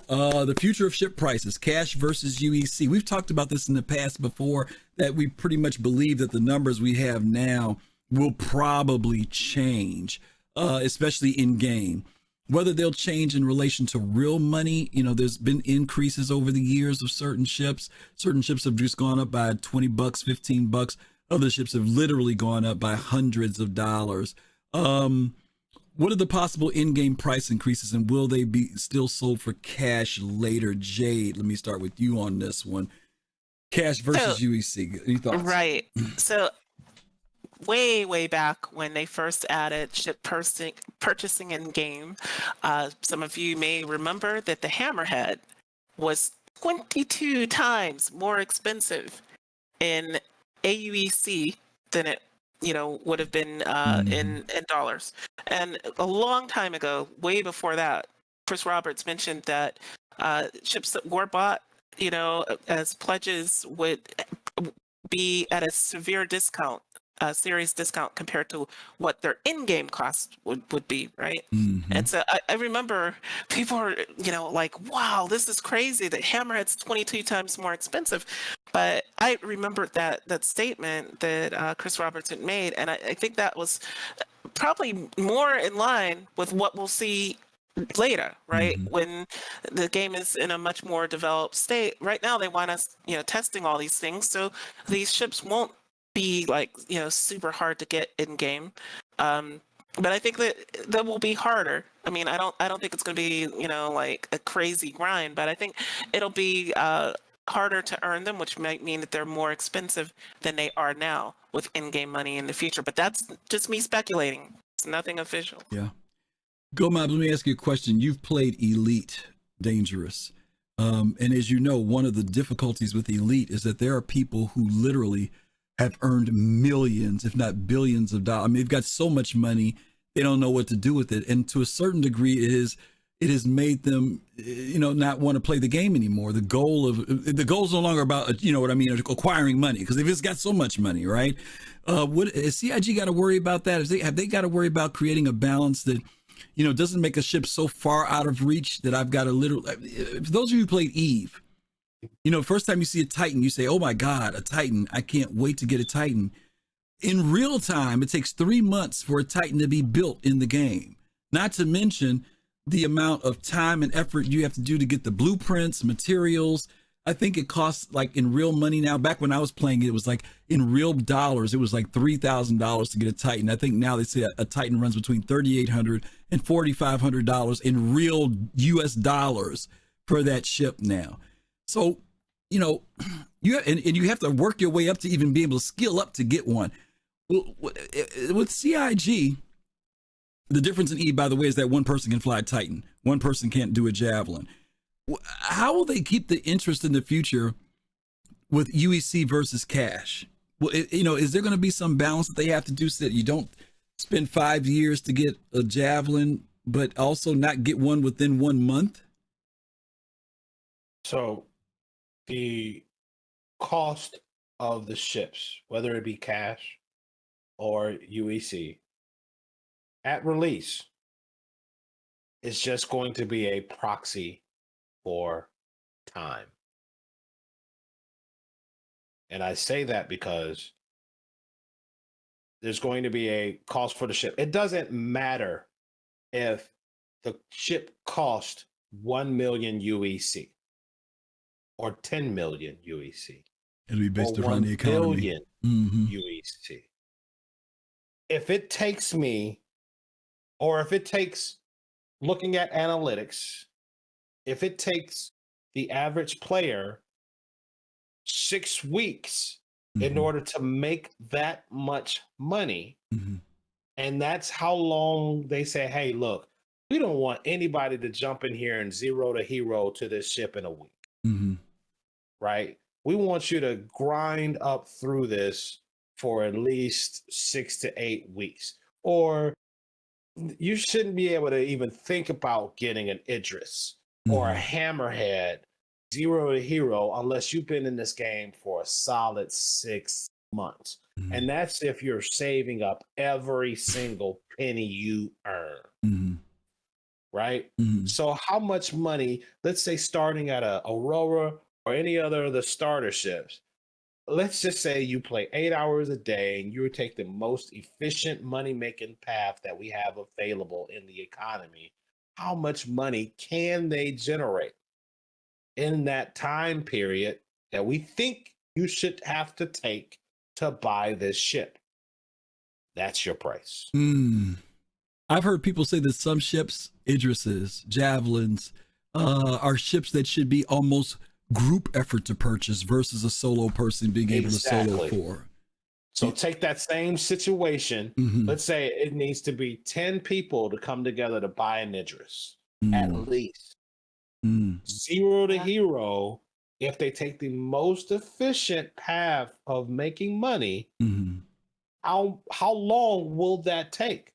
The future of ship prices, cash versus UEC. We've talked about this in the past before, that we pretty much believe that the numbers we have now will probably change, especially in game. Whether they'll change in relation to real money, there's been increases over the years of certain ships. Certain ships have just gone up by $20, $15. Other ships have literally gone up by hundreds of dollars. What are the possible in-game price increases, and will they be still sold for cash later? Jade, let me start with you on this one. Cash versus UEC. Any thoughts? Right. So way back when they first added ship purchasing in game, some of you may remember that the Hammerhead was 22 times more expensive in AUEC than it would have been in dollars. And a long time ago, way before that, Chris Roberts mentioned that ships that were bought as pledges would be at a severe discount, a serious discount compared to what their in-game cost would be, right? And so I remember people were, like, wow, this is crazy that Hammerhead's 22 times more expensive. But I remember that statement that Chris Robertson made, and I think that was probably more in line with what we'll see later, right? When the game is in a much more developed state. Right now they want us, testing all these things, so these ships won't be like, super hard to get in game. But I think that will be harder. I mean, I don't think it's going to be, like a crazy grind, but I think it'll be harder to earn them, which might mean that they're more expensive than they are now with in-game money in the future. But that's just me speculating. It's nothing official. Yeah. Gomab, let me ask you a question. You've played Elite Dangerous. And as you know, one of the difficulties with Elite is that there are people who literally have earned millions, if not billions of dollars. I mean, they've got so much money, they don't know what to do with it. And to a certain degree, it has made them, not want to play the game anymore. The goal is no longer about, acquiring money, because they've just got so much money, right? What has CIG got to worry about that? Have they got to worry about creating a balance that, doesn't make a ship so far out of reach that I've got to literally, for those of you who played Eve, first time you see a Titan, you say, oh my God, a Titan. I can't wait to get a Titan. In real time, it takes 3 months for a Titan to be built in the game. Not to mention the amount of time and effort you have to do to get the blueprints, materials. I think it costs, like, in real money now. Back when I was playing, it was like in real dollars, it was like $3,000 to get a Titan. I think now they say a Titan runs between $3,800 and $4,500 in real US dollars for that ship now. So, you know, and you have to work your way up to even be able to skill up to get one. With CIG, the difference in E, by the way, is that one person can fly a Titan. One person can't do a Javelin. How will they keep the interest in the future with UEC versus cash? Well, you know, is there going to be some balance that they have to do so that you don't spend 5 years to get a Javelin, but also not get one within 1 month? So the cost of the ships, whether it be cash or UEC, at release, is just going to be a proxy for time. And I say that because there's going to be a cost for the ship. It doesn't matter if the ship cost 1 million UEC or 10 million UEC. It'll be based or around 1 the economy. billion UEC. If it takes me, or if it takes looking at analytics, if it takes the average player 6 weeks in order to make that much money, and that's how long they say, hey, look, we don't want anybody to jump in here and zero to hero to this ship in a week, right? We want you to grind up through this for at least 6 to 8 weeks, or you shouldn't be able to even think about getting an Idris or a Hammerhead 0 to hero unless you've been in this game for a solid 6 months. And that's if you're saving up every single penny you earn. Right? So how much money, let's say starting at a Aurora or any other of the starter ships, let's just say you play 8 hours a day and you take the most efficient money-making path that we have available in the economy. How much money can they generate in that time period that we think you should have to take to buy this ship? That's your price. I've heard people say that some ships, Idrises, Javelins, are ships that should be almost group effort to purchase versus a solo person being able to solo for. So take that same situation. Let's say it needs to be 10 people to come together to buy an Idris, at least. 0 to hero, if they take the most efficient path of making money, how long will that take?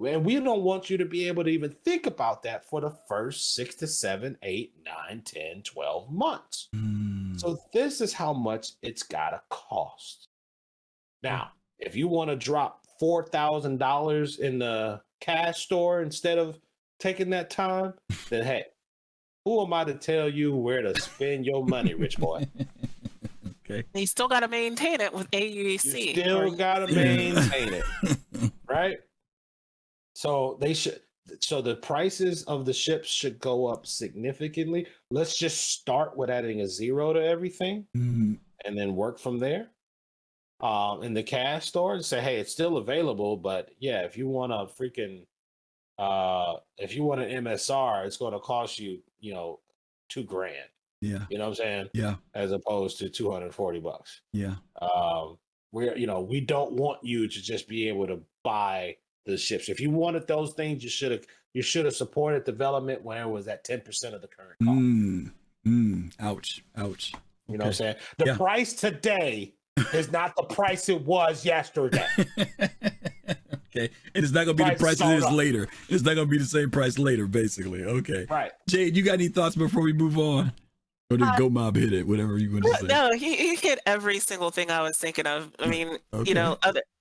And we don't want you to be able to even think about that for the first 6 to 7, 8, 9, 10, 12 months. So this is how much it's got to cost. Now, if you want to drop $4,000 in the cash store instead of taking that time, then hey, who am I to tell you where to spend your money, rich boy? Okay. You still got to maintain it with AUC. You still got to maintain it, right? So they should. So the prices of the ships should go up significantly. Let's just start with adding a 0 to everything, and then work from there. In the cash store, and say, hey, it's still available, but yeah, if you want a freaking, if you want an MSR, it's going to cost you, $2,000. Yeah. You know what I'm saying? Yeah. As opposed to $240. Yeah. We don't want you to just be able to buy the ships. If you wanted those things, you should have supported development when it was at 10% of the current cost. Ouch. You know what I'm saying? The price today is not the price it was yesterday. Okay. And it's not going to be the price it is later. It's not going to be the same price later, basically. Okay. Right. Jade, you got any thoughts before we move on? Or did Gomab hit it? Whatever you want to say. No, he hit every single thing I was thinking of. I mean, Okay. you know,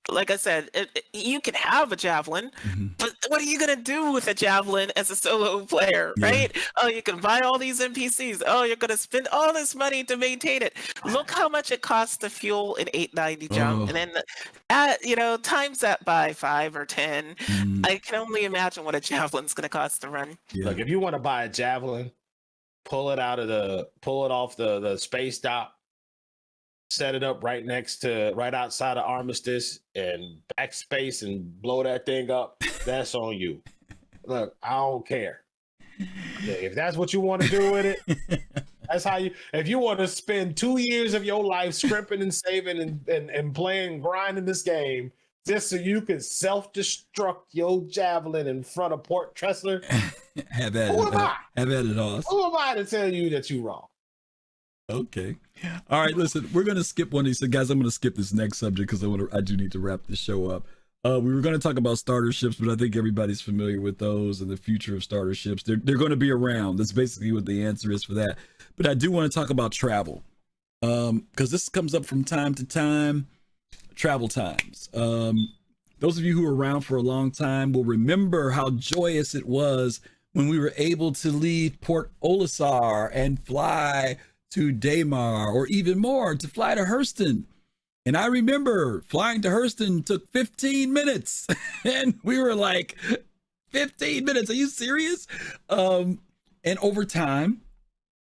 like I said, you can have a javelin, but what are you gonna do with a javelin as a solo player, right? Oh, you can buy all these NPCs. Oh, you're gonna spend all this money to maintain it. Look how much it costs to fuel an 890 jump, and then you know, times that by 5 or 10. I can only imagine what a javelin's gonna cost to run. Look, if you want to buy a javelin, pull it off the space dock, set it up right outside of Armistice, and backspace and blow that thing up. That's on you. Look, I don't care. If that's what you want to do with it, that's how you. If you want to spend 2 years of your life scrimping and saving and playing, grinding this game, just so you can self-destruct your javelin in front of Port Tressler, have at it, Oz. Who am I to tell you that you're wrong? Okay. All right, listen, we're going to skip one of these. So guys, I'm going to skip this next subject because I do need to wrap this show up. We were going to talk about starter ships, but I think everybody's familiar with those and the future of starter ships. They're going to be around. That's basically what the answer is for that. But I do want to talk about travel because this comes up from time to time. Travel times. Those of you who are around for a long time will remember how joyous it was when we were able to leave Port Olisar and fly to Daymar, or even more, to fly to Hurston. And I remember flying to Hurston took 15 minutes. And we were like, 15 minutes? Are you serious? And over time,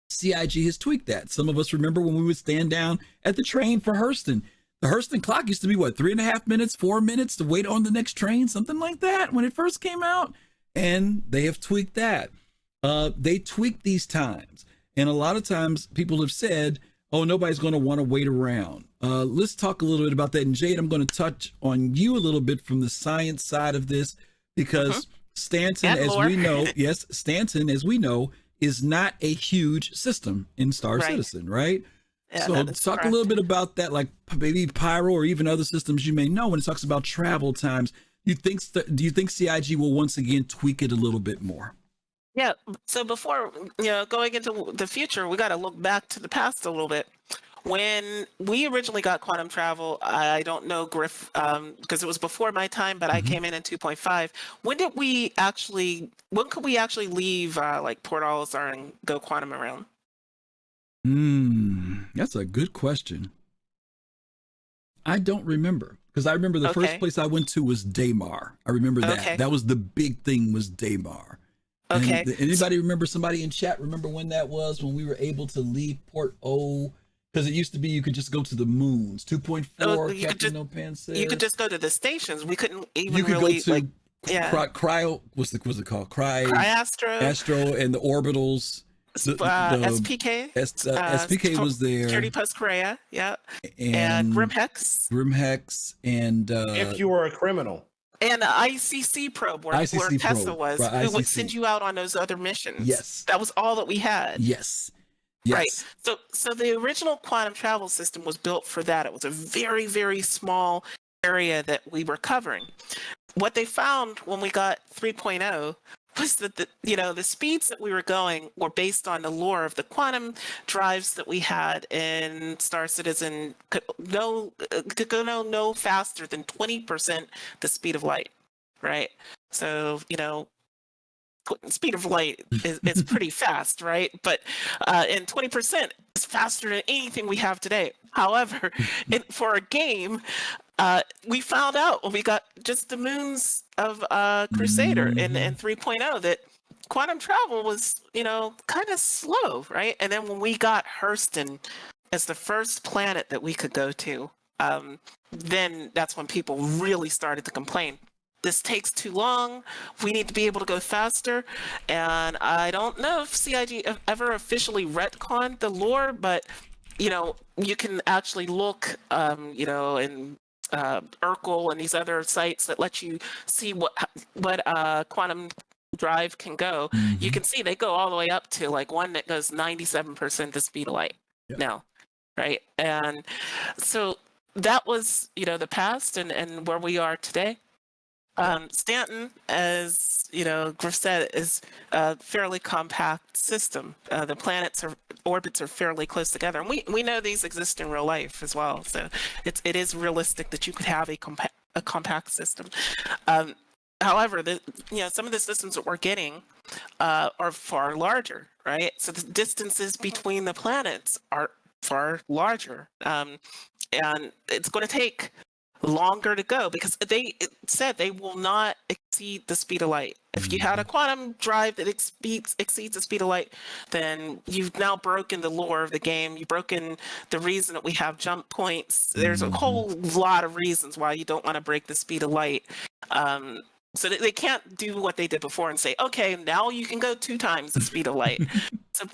CIG has tweaked that. Some of us remember when we would stand down at the train for Hurston. The Hurston clock used to be, 3.5 minutes, 4 minutes to wait on the next train, something like that when it first came out. And they have tweaked that. They tweaked these times. And a lot of times people have said, oh, nobody's going to want to wait around. Let's talk a little bit about that. And Jade, I'm going to touch on you a little bit from the science side of this, because Stanton, as we know, Stanton, as we know, is not a huge system in Star Citizen, right? Yeah, so talk a little bit about that, like maybe Pyro or even other systems you may know when it talks about travel times. Do you think CIG will once again tweak it a little bit more? Yeah. So before, going into the future, we got to look back to the past a little bit. When we originally got quantum travel, I don't know Griff, because it was before my time, but I came in 2.5. When could we actually leave like Port Olisar and go quantum around? That's a good question. I don't remember, because I remember the first place I went to was Daymar. I remember that. Okay. That was the big thing, was Daymar. Okay. Anybody remember, somebody in chat remember when that was, when we were able to leave Port O? Because it used to be you could just go to the moons. 2.4, Captain Nopan says. You could just go to the stations. We couldn't even you could really go to cryo. What's it called? Astro and the orbitals. SPK. SPK was there. Security Post Korea, and Grimhex, and if you were a criminal. And the ICC probe where Tessa was, who would send you out on those other missions. Yes. That was all that we had. Yes. Right. So the original quantum travel system was built for that. It was a very, very small area that we were covering. What they found when we got 3.0 was that the speeds that we were going were based on the lore of the quantum drives that we had in Star Citizen. Could go no faster than 20% the speed of light, right? So speed of light is pretty fast, right? But and 20% is faster than anything we have today. However, for a game, we found out when we got just the moons of Crusader in 3.0 that quantum travel was, kind of slow, right? And then when we got Hurston as the first planet that we could go to, then that's when people really started to complain. This takes too long. We need to be able to go faster. And I don't know if CIG ever officially retconned the lore, but, you can actually look, in Urkel and these other sites that let you see what quantum drive can go. You can see they go all the way up to like one that goes 97% the speed of light now, right? And so that was, the past and where we are today. Stanton, as you know, Griff said, is a fairly compact system. The orbits are fairly close together, and we know these exist in real life as well. So it is realistic that you could have a compact system. However, some of the systems that we're getting are far larger, right? So the distances between the planets are far larger, and it's going to take longer to go because they said they will not exceed the speed of light. If you had a quantum drive that exceeds the speed of light, then you've now broken the lore of the game. You've broken the reason that we have jump points. There's a whole lot of reasons why you don't want to break the speed of light. So they can't do what they did before and say, okay, now you can go 2 times the speed of light. So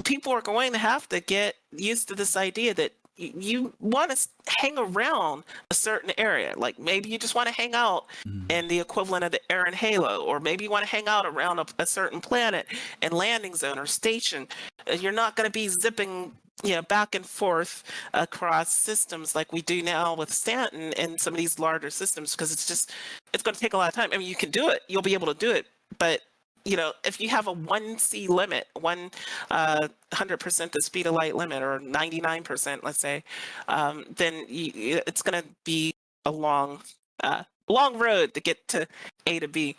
people are going to have to get used to this idea that you want to hang around a certain area. Like maybe you just want to hang out in the equivalent of the air in Halo, or maybe you want to hang out around a certain planet and landing zone or station. You're not going to be zipping back and forth across systems like we do now with Stanton and some of these larger systems, because it's going to take a lot of time. I mean, you can do it, you'll be able to do it, but if you have a 1C limit, 100% the speed of light limit, or 99%, let's say, then it's going to be a long road to get to A to B.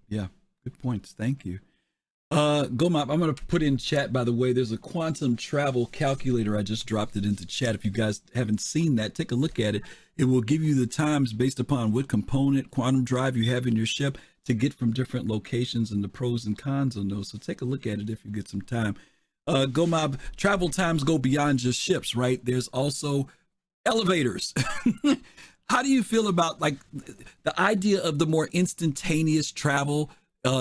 Yeah. Good points. Thank you. Gomab, I'm going to put in chat, by the way, there's a quantum travel calculator. I just dropped it into chat. If you guys haven't seen that, take a look at it. It will give you the times based upon what component quantum drive you have in your ship to get from different locations and the pros and cons on those. So take a look at it if you get some time. Gomab, travel times go beyond just ships, right? There's also elevators. How do you feel about like the idea of the more instantaneous travel?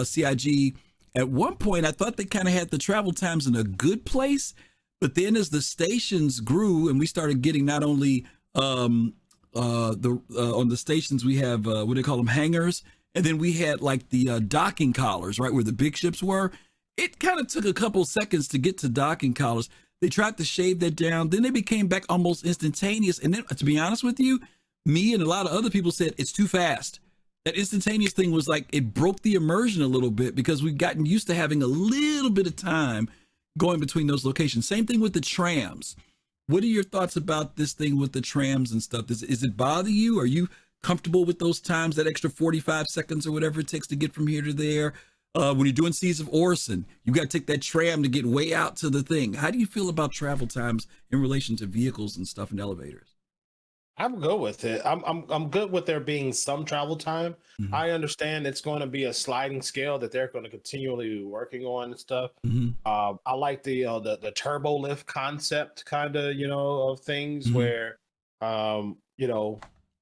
CIG, at one point, I thought they kind of had the travel times in a good place, but then as the stations grew and we started getting not only on the stations, we have what do they call them, hangars, and then we had like the docking collars, right, where the big ships were. It kind of took a couple seconds to get to docking collars. They tried to shave that down. Then they became back almost instantaneous. And then, to be honest with you, me and a lot of other people said it's too fast. That instantaneous thing was like, it broke the immersion a little bit because we've gotten used to having a little bit of time going between those locations. Same thing with the trams. What are your thoughts about this thing with the trams and stuff? Is it bother you? Are you comfortable with those times, that extra 45 seconds or whatever it takes to get from here to there? When you're doing Seas of Orson, you got to take that tram to get way out to the thing. How do you feel about travel times in relation to vehicles and stuff and elevators? I'm good with it. I'm good with there being some travel time. Mm-hmm. I understand it's going to be a sliding scale that they're going to continually be working on and stuff. Mm-hmm. I like the turbo lift concept kind of of things mm-hmm. where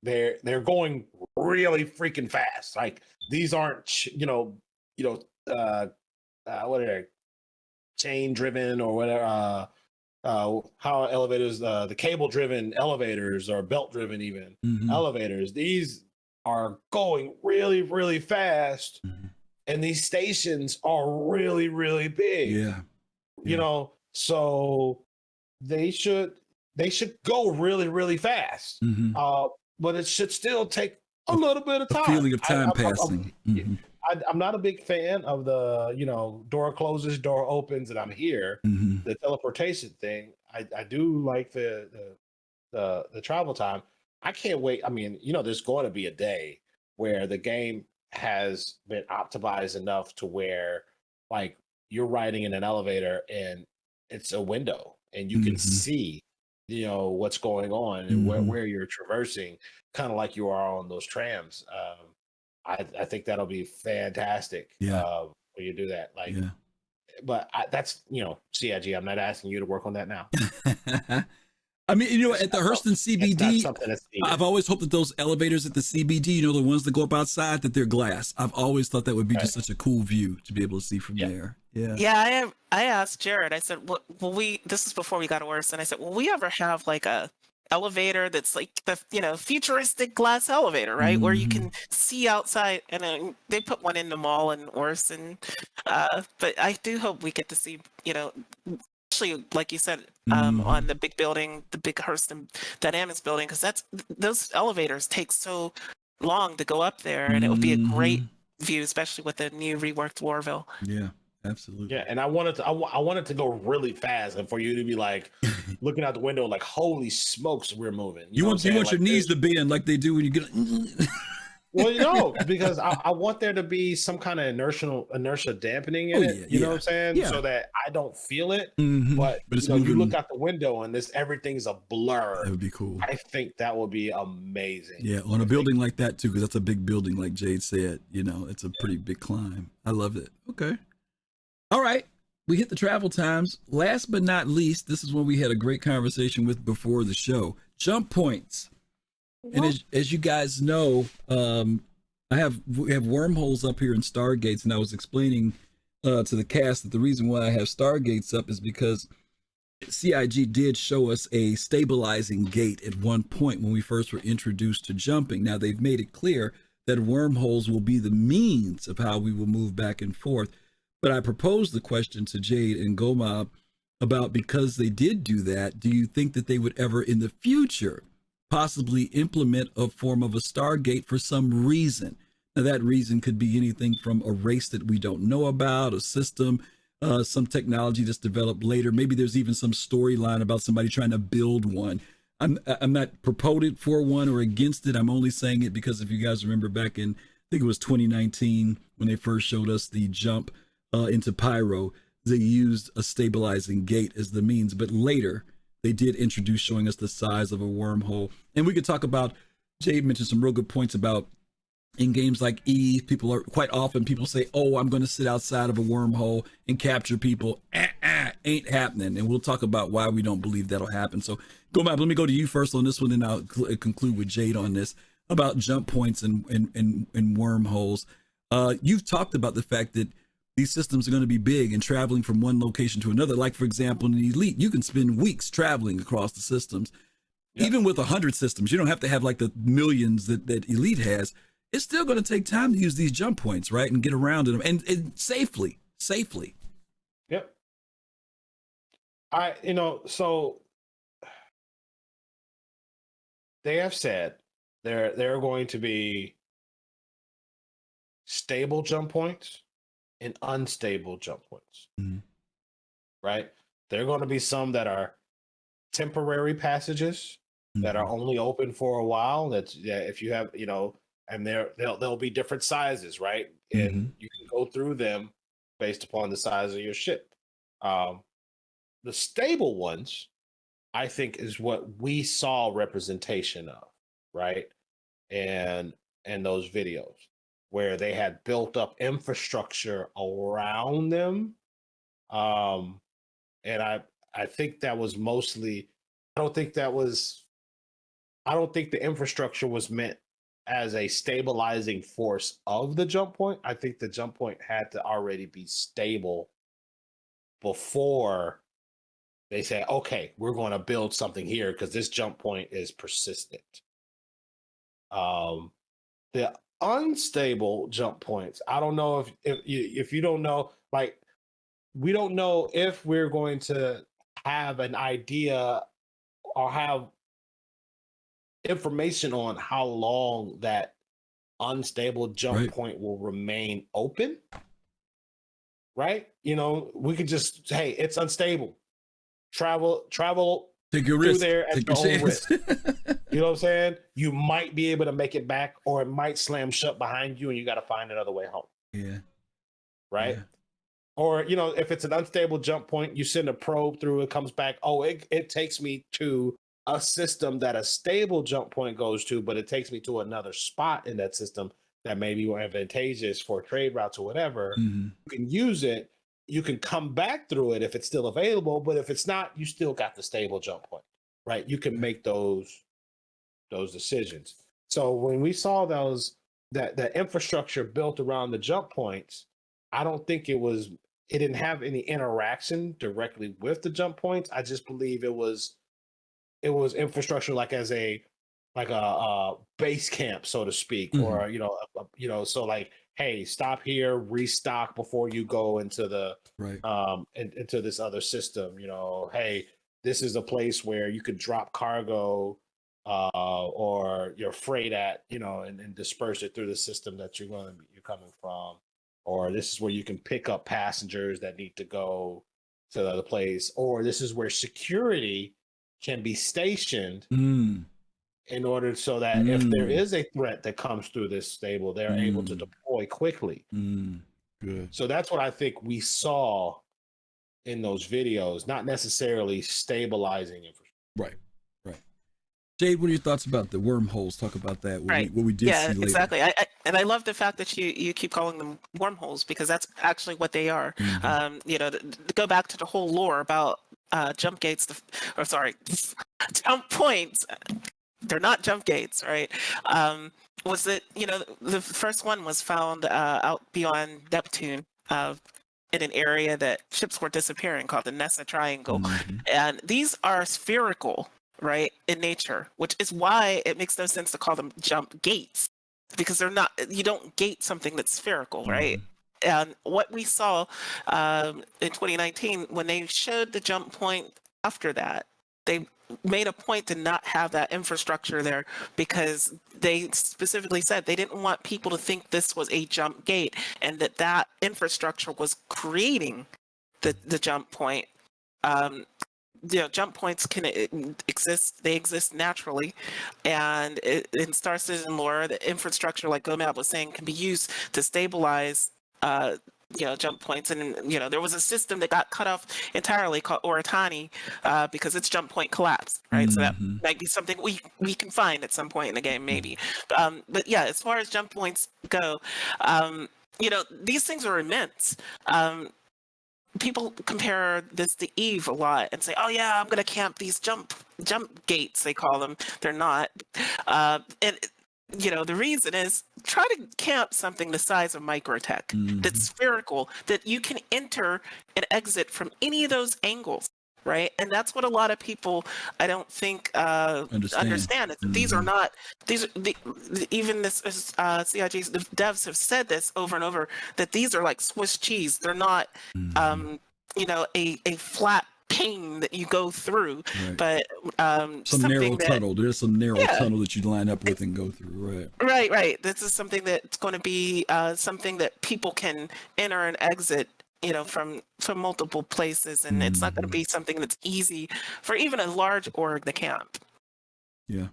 they're going really freaking fast. Like these aren't what are they, chain driven or whatever. How elevators, the cable driven elevators or belt driven even mm-hmm. elevators, these are going really, really fast. Mm-hmm. And these stations are really, really big. Yeah. So they should go really, really fast. Mm-hmm. But it should still take a little bit of time. A feeling of time passing. I'm not a big fan of the, door closes, door opens, and I'm here. Mm-hmm. The teleportation thing. I do like the travel time. I can't wait. I mean, there's going to be a day where the game has been optimized enough to where, like, you're riding in an elevator and it's a window and you mm-hmm. can see, what's going on and mm-hmm. where you're traversing, kind of like you are on those trams. I think that'll be fantastic. Yeah. When you do that, but that's CIG. I'm not asking you to work on that now. I mean, at the Hurston CBD, I've always hoped that those elevators at the CBD, the ones that go up outside, that they're glass. I've always thought that would be just such a cool view to be able to see from there. Yeah. Yeah. I asked Jared. I said, "Will we?" This is before we got worse, and I said, "Will we ever have like a elevator that's like the futuristic glass elevator, right, mm-hmm. where you can see outside?" And they put one in the mall in Orson, but I do hope we get to see especially like you said mm-hmm. on the big building, the big Hurston Dynamics building, because those elevators take so long to go up there, and it would be a great Mm-hmm. view, especially with the new reworked Warville. Yeah, absolutely. Yeah, and I wanted to go really fast, and for you to be like looking out the window, like, holy smokes, we're moving. You know want what I'm your saying? Like, knees to bend like they do when you get. well, because I want there to be some kind of inertia dampening in Oh, it. yeah, You know yeah, what I'm saying? yeah. So that I don't feel it. Mhm. But it's you moving. look out the window and everything's a blur. That would be cool. I think that would be amazing. Yeah, on a building like that too, because that's a big building, like Jade said. It's a pretty big climb. I love it. Okay. All right. We hit the travel times. Last but not least, this is one we had a great conversation with before the show. Jump points. And as you guys know, we have wormholes up here in Stargates, and I was explaining to the cast that the reason why I have Stargates up is because CIG did show us a stabilizing gate at one point when we first were introduced to jumping. Now they've made it clear that wormholes will be the means of how we will move back and forth. But I proposed the question to Jade and Gomab about, because they did do that, do you think that they would ever in the future possibly implement a form of a Stargate for some reason? Now that reason could be anything from a race that we don't know about, a system, some technology that's developed later. Maybe there's even some storyline about somebody trying to build one. I'm not proponent for one or against it. I'm only saying it because if you guys remember back in, I think it was 2019, when they first showed us the jump into Pyro, they used a stabilizing gate as the means. But later, they did introduce showing us the size of a wormhole. And we could talk about, Jade mentioned some real good points about in games like Eve, quite often people say, oh, I'm going to sit outside of a wormhole and capture people. Ain't happening. And we'll talk about why we don't believe that'll happen. So Gomab, let me go to you first on this one, and I'll conclude with Jade on this about jump points and wormholes. You've talked about the fact that these systems are going to be big and traveling from one location to another. Like, for example, in Elite, you can spend weeks traveling across the systems. Yep. Even with 100 systems, you don't have to have like the millions that Elite has. It's still going to take time to use these jump points, right? And get around them and safely. Yep. So they have said there are going to be stable jump points and unstable jump points. Mm-hmm. Right? There are going to be some that are temporary passages that are only open for a while. If you have, and they'll be different sizes, right? And you can go through them based upon the size of your ship. The stable ones, I think, is what we saw representation of, right? And those videos where they had built up infrastructure around them. And I think that was mostly, I don't think the infrastructure was meant as a stabilizing force of the jump point. I think the jump point had to already be stable before they say, okay, we're going to build something here because this jump point is persistent. The unstable jump points, I don't know if you don't know, like, we don't know if we're going to have an idea or have information on how long that unstable jump point will remain open, right? We could just, hey, it's unstable. Travel take your through risk. there at Take your your own chance. risk. You know what I'm saying? You might be able to make it back, or it might slam shut behind you and you got to find another way home. Yeah. Right? Yeah. Or, if it's an unstable jump point, you send a probe through, it comes back. Oh, it takes me to a system that a stable jump point goes to, but it takes me to another spot in that system that may be more advantageous for trade routes or whatever. You can use it. You can come back through it if it's still available, but if it's not, you still got the stable jump point, right? You can make those decisions. So when we saw that infrastructure built around the jump points, I don't think it didn't have any interaction directly with the jump points. I just believe it was infrastructure like a base camp, so to speak, or so like, hey, stop here, restock before you go into the into this other system. Hey, this is a place where you could drop cargo or you're afraid at, and disperse it through the system that you're coming from, or this is where you can pick up passengers that need to go to the other place, or this is where security can be stationed in order so that if there is a threat that comes through this stable, they're able to deploy quickly. Good. So that's what I think we saw in those videos, not necessarily stabilizing infrastructure. Right. Jade, what are your thoughts about the wormholes? Talk about that. What we did see later. Exactly. And I love the fact that you keep calling them wormholes, because that's actually what they are. To go back to the whole lore about jump gates, jump points. They're not jump gates, right? Was that, the first one was found out beyond Neptune, in an area that ships were disappearing called the Nessa Triangle. And these are spherical, right, in nature, which is why it makes no sense to call them jump gates, because they're not. You don't gate something that's spherical, right? And what we saw in 2019, when they showed the jump point after that, they made a point to not have that infrastructure there, because they specifically said they didn't want people to think this was a jump gate, and that infrastructure was creating the jump point. Jump points can exist. They exist naturally, and in Star Citizen lore, the infrastructure, like Gomab was saying, can be used to stabilize jump points. And there was a system that got cut off entirely called Oratani, because its jump point collapsed, right? So that might be something we can find at some point in the game, maybe. But yeah, as far as jump points go, these things are immense. People compare this to Eve a lot and say, "Oh yeah, I'm going to camp these jump gates." They call them. They're not. The reason is, try to camp something the size of Microtech that's spherical, that you can enter and exit from any of those angles, right? And that's what a lot of people, I don't think, understand. These are not. Even this CIG's, the devs have said this over and over, that these are like Swiss cheese. They're not, a flat pane that you go through, but some narrow tunnel. There's some narrow tunnel that you line up with and go through, right. This is something that's going to be something that people can enter and exit, from multiple places, and it's not going to be something that's easy for even a large org to camp. Yeah.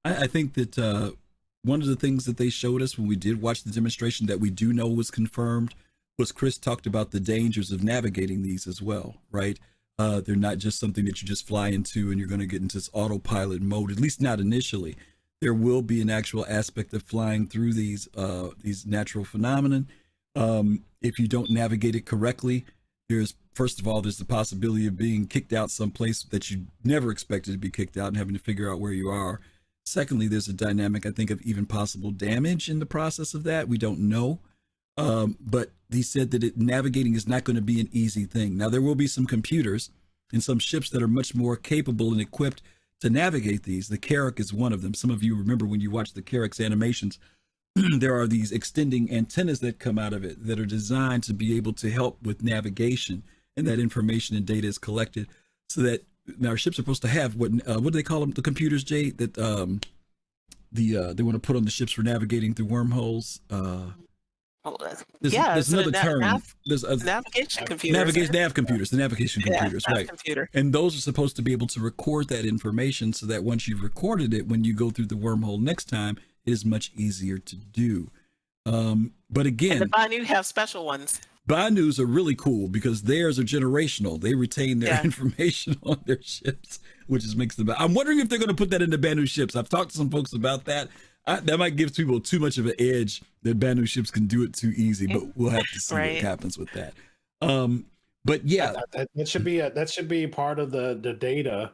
I think that one of the things that they showed us when we did watch the demonstration that we do know was confirmed was Chris talked about the dangers of navigating these as well, right? They're not just something that you just fly into and you're going to get into this autopilot mode, at least not initially. There will be an actual aspect of flying through these natural phenomenon. If you don't navigate it correctly, there's the possibility of being kicked out someplace that you never expected to be kicked out and having to figure out where you are. Secondly, there's a dynamic, I think, of even possible damage in the process of that. We don't know. But he said that navigating is not going to be an easy thing. Now, there will be some computers and some ships that are much more capable and equipped to navigate these. The Carrack is one of them. Some of you remember when you watch the Carrack's animations, there are these extending antennas that come out of it that are designed to be able to help with navigation, and that information and data is collected so that now our ships are supposed to have what do they call them? The computers, Jade, that they want to put on the ships for navigating through wormholes. There's another term. There's a navigation computers. Nav computers, the navigation computers, right? Computer. And those are supposed to be able to record that information so that once you've recorded it, when you go through the wormhole next time, it is much easier to do. But again, and the Banu have special ones. Banus are really cool because theirs are generational. They retain their information on their ships, which makes them. I'm wondering if they're going to put that into Banu ships. I've talked to some folks about that. That might give people too much of an edge that Banu ships can do it too easy, but we'll have to see what happens with that. But yeah, that should be part of the data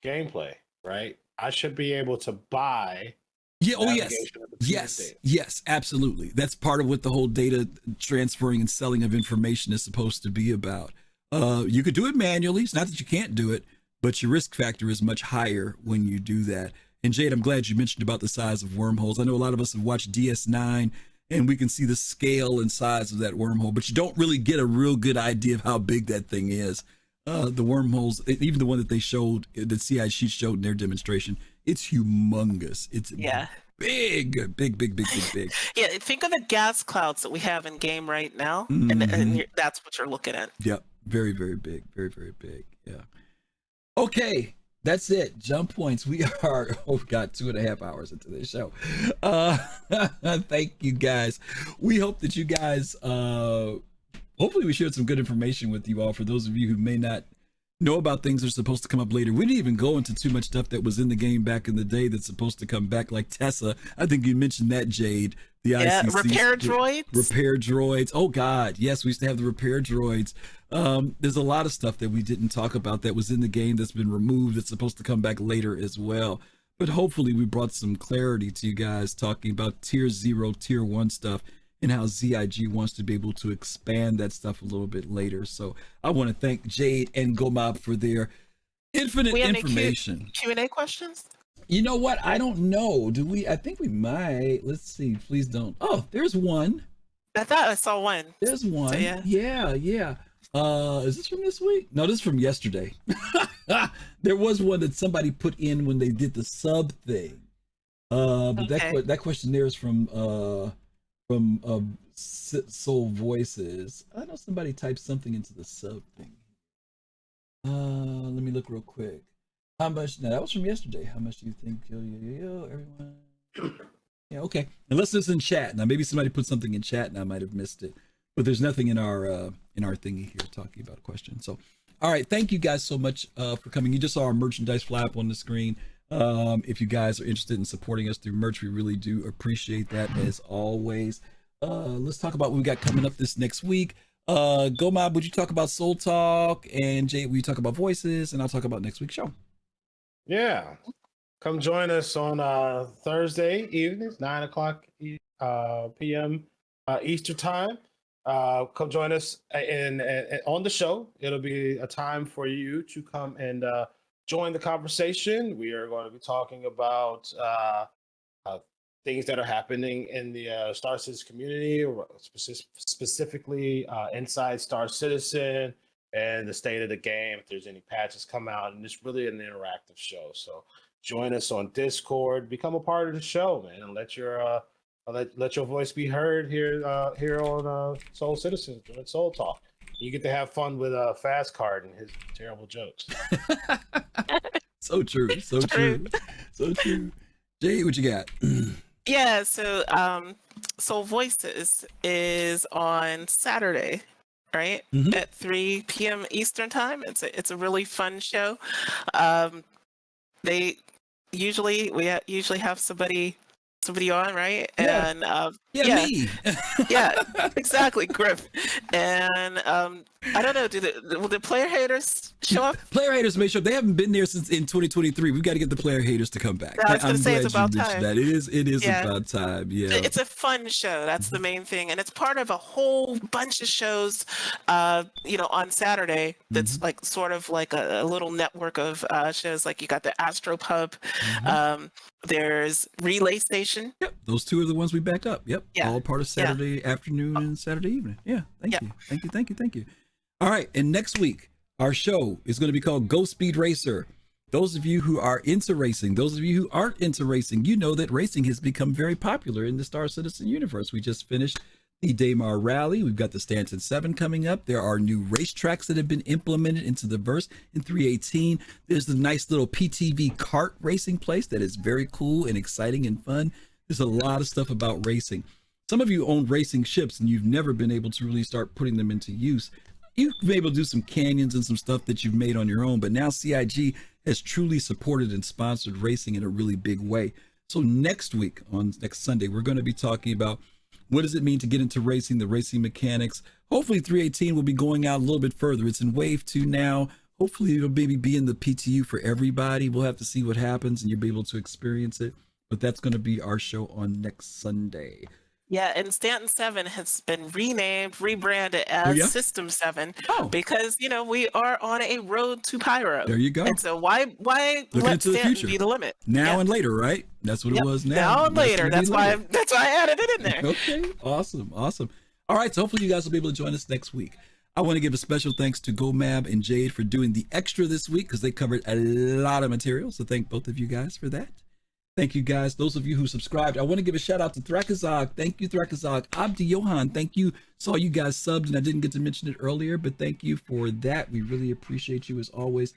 gameplay, right? I should be able to buy. Yeah. Oh, yes, absolutely. That's part of what the whole data transferring and selling of information is supposed to be about. You could do it manually. It's not that you can't do it, but your risk factor is much higher when you do that. And Jade, I'm glad you mentioned about the size of wormholes. I know a lot of us have watched DS9 and we can see the scale and size of that wormhole, but you don't really get a real good idea of how big that thing is The wormholes, even the one that they showed, the CI sheet showed in their demonstration, it's humongous. It's big. Yeah, think of the gas clouds that we have in game right now, and that's what you're looking at. Yep, very big, very big. Yeah. Okay, that's it. Jump points. We are got 2.5 hours into this show. Thank you guys. We hope that you guys. Hopefully, we shared some good information with you all. For those of you who may not know about things that are supposed to come up later, we didn't even go into too much stuff that was in the game back in the day that's supposed to come back, like Tessa. I think you mentioned that, Jade. The ICC repair droids. Repair droids. Oh God, yes, we used to have the repair droids. There's a lot of stuff that we didn't talk about that was in the game that's been removed that's supposed to come back later as well. But hopefully, we brought some clarity to you guys talking about Tier 0, Tier 1 stuff, and how ZIG wants to be able to expand that stuff a little bit later. So I want to thank Jade and Gomab for their infinite information. Q&A questions? You know what? I don't know. Do we? I think we might. Let's see. Please don't. Oh, there's one. I thought I saw one. There's one. So, yeah. Is this from this week? No, this is from yesterday. There was one that somebody put in when they did the sub thing. But that question there is from Soul Voices. I know somebody typed something into the sub thing. Let me look real quick. How much? Now that was from yesterday. How much do you think? Everyone. Yeah, okay. Unless it's in chat. Now maybe somebody put something in chat and I might have missed it. But there's nothing in our thingy here talking about a question. So, all right. Thank you guys so much for coming. You just saw our merchandise flap on the screen. If you guys are interested in supporting us through merch, we really do appreciate that as always. Let's talk about what we got coming up this next week. Gomab, would you talk about Soul Talk? And Jay, will you talk about voices? And I'll talk about next week's show. Yeah. Come join us on Thursday evenings, 9:00 p.m. Eastern time. Come join us on the show. It'll be a time for you to come and join the conversation. We are going to be talking about things that are happening in the Star Citizen community, or specifically inside Star Citizen and the state of the game, if there's any patches come out. And it's really an interactive show. So join us on Discord, become a part of the show, man, and let your voice be heard here on Soul Citizens doing Soul Talk. You get to have fun with Fast Card and his terrible jokes. So true. Jay, what you got? Yeah, so Soul Voices is on Saturday, right? At 3 p.m. Eastern time. It's a really fun show. We usually have somebody on, right? Yeah. And me. Yeah, exactly, Griff. And I don't know, will the player haters show up? Player haters may show up. They haven't been there since in 2023. We've got to get the player haters to come back. I was going to say it's about time. That. It is about time. Yeah, it's a fun show. That's the main thing, and it's part of a whole bunch of shows. On Saturday. That's like sort of like a little network of shows. Like you got the Astro Pub. There's Relay Station. Yep, those two are the ones we backed up. Yep, all part of Saturday afternoon and Saturday evening. Yeah, thank you. All right, and next week our show is going to be called Go Speed Racer. Those of you who are into racing, those of you who aren't into racing, you know that racing has become very popular in the Star Citizen universe. We just finished the Daymar Rally. We've got the Stanton 7 coming up. There are new racetracks that have been implemented into the verse in 318. There's the nice little PTV kart racing place that is very cool and exciting and fun. There's a lot of stuff about racing. Some of you own racing ships and you've never been able to really start putting them into use. You've been able to do some canyons and some stuff that you've made on your own, but now CIG has truly supported and sponsored racing in a really big way. So next week, on next Sunday, we're going to be talking about what does it mean to get into racing, the racing mechanics. Hopefully 318 will be going out a little bit further. It's in Wave 2 now. Hopefully it'll maybe be in the PTU for everybody. We'll have to see what happens and you'll be able to experience it. But that's going to be our show on next Sunday. Yeah, and Stanton 7 has been rebranded as System 7 because, we are on a road to Pyro. There you go. And so why let Stanton be the limit? Now and later, right? That's what it was now. Now and later. That's why I added it in there. Okay, awesome. All right, so hopefully you guys will be able to join us next week. I want to give a special thanks to Gomab and Jade for doing the extra this week because they covered a lot of material. So thank both of you guys for that. Thank you guys. Those of you who subscribed, I want to give a shout out to Thrakazog. Thank you, Thrakazog. Abdi Johan, thank you. Saw you guys subbed and I didn't get to mention it earlier, but thank you for that. We really appreciate you as always.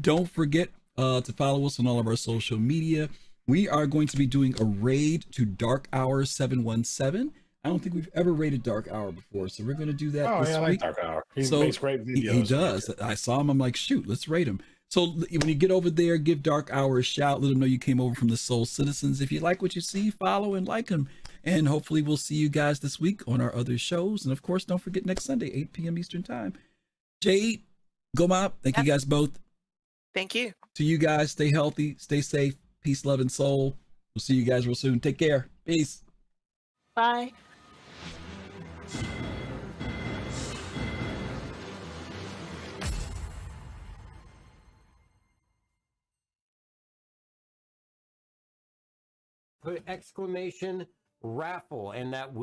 Don't forget to follow us on all of our social media. We are going to be doing a raid to Dark Hour 717. I don't think we've ever raided Dark Hour before, so we're going to do that this I like week. Dark Hour. He makes great videos. He does. I saw him. I'm like, shoot, let's raid him. So when you get over there, give Dark Hour a shout. Let them know you came over from the Soul Citizens. If you like what you see, follow and like him. And hopefully we'll see you guys this week on our other shows. And of course, don't forget next Sunday, 8 p.m. Eastern Time. Jade, Gomab, thank you guys both. Thank you. To you guys, stay healthy, stay safe, peace, love, and soul. We'll see you guys real soon. Take care. Peace. Bye. Put exclamation raffle and that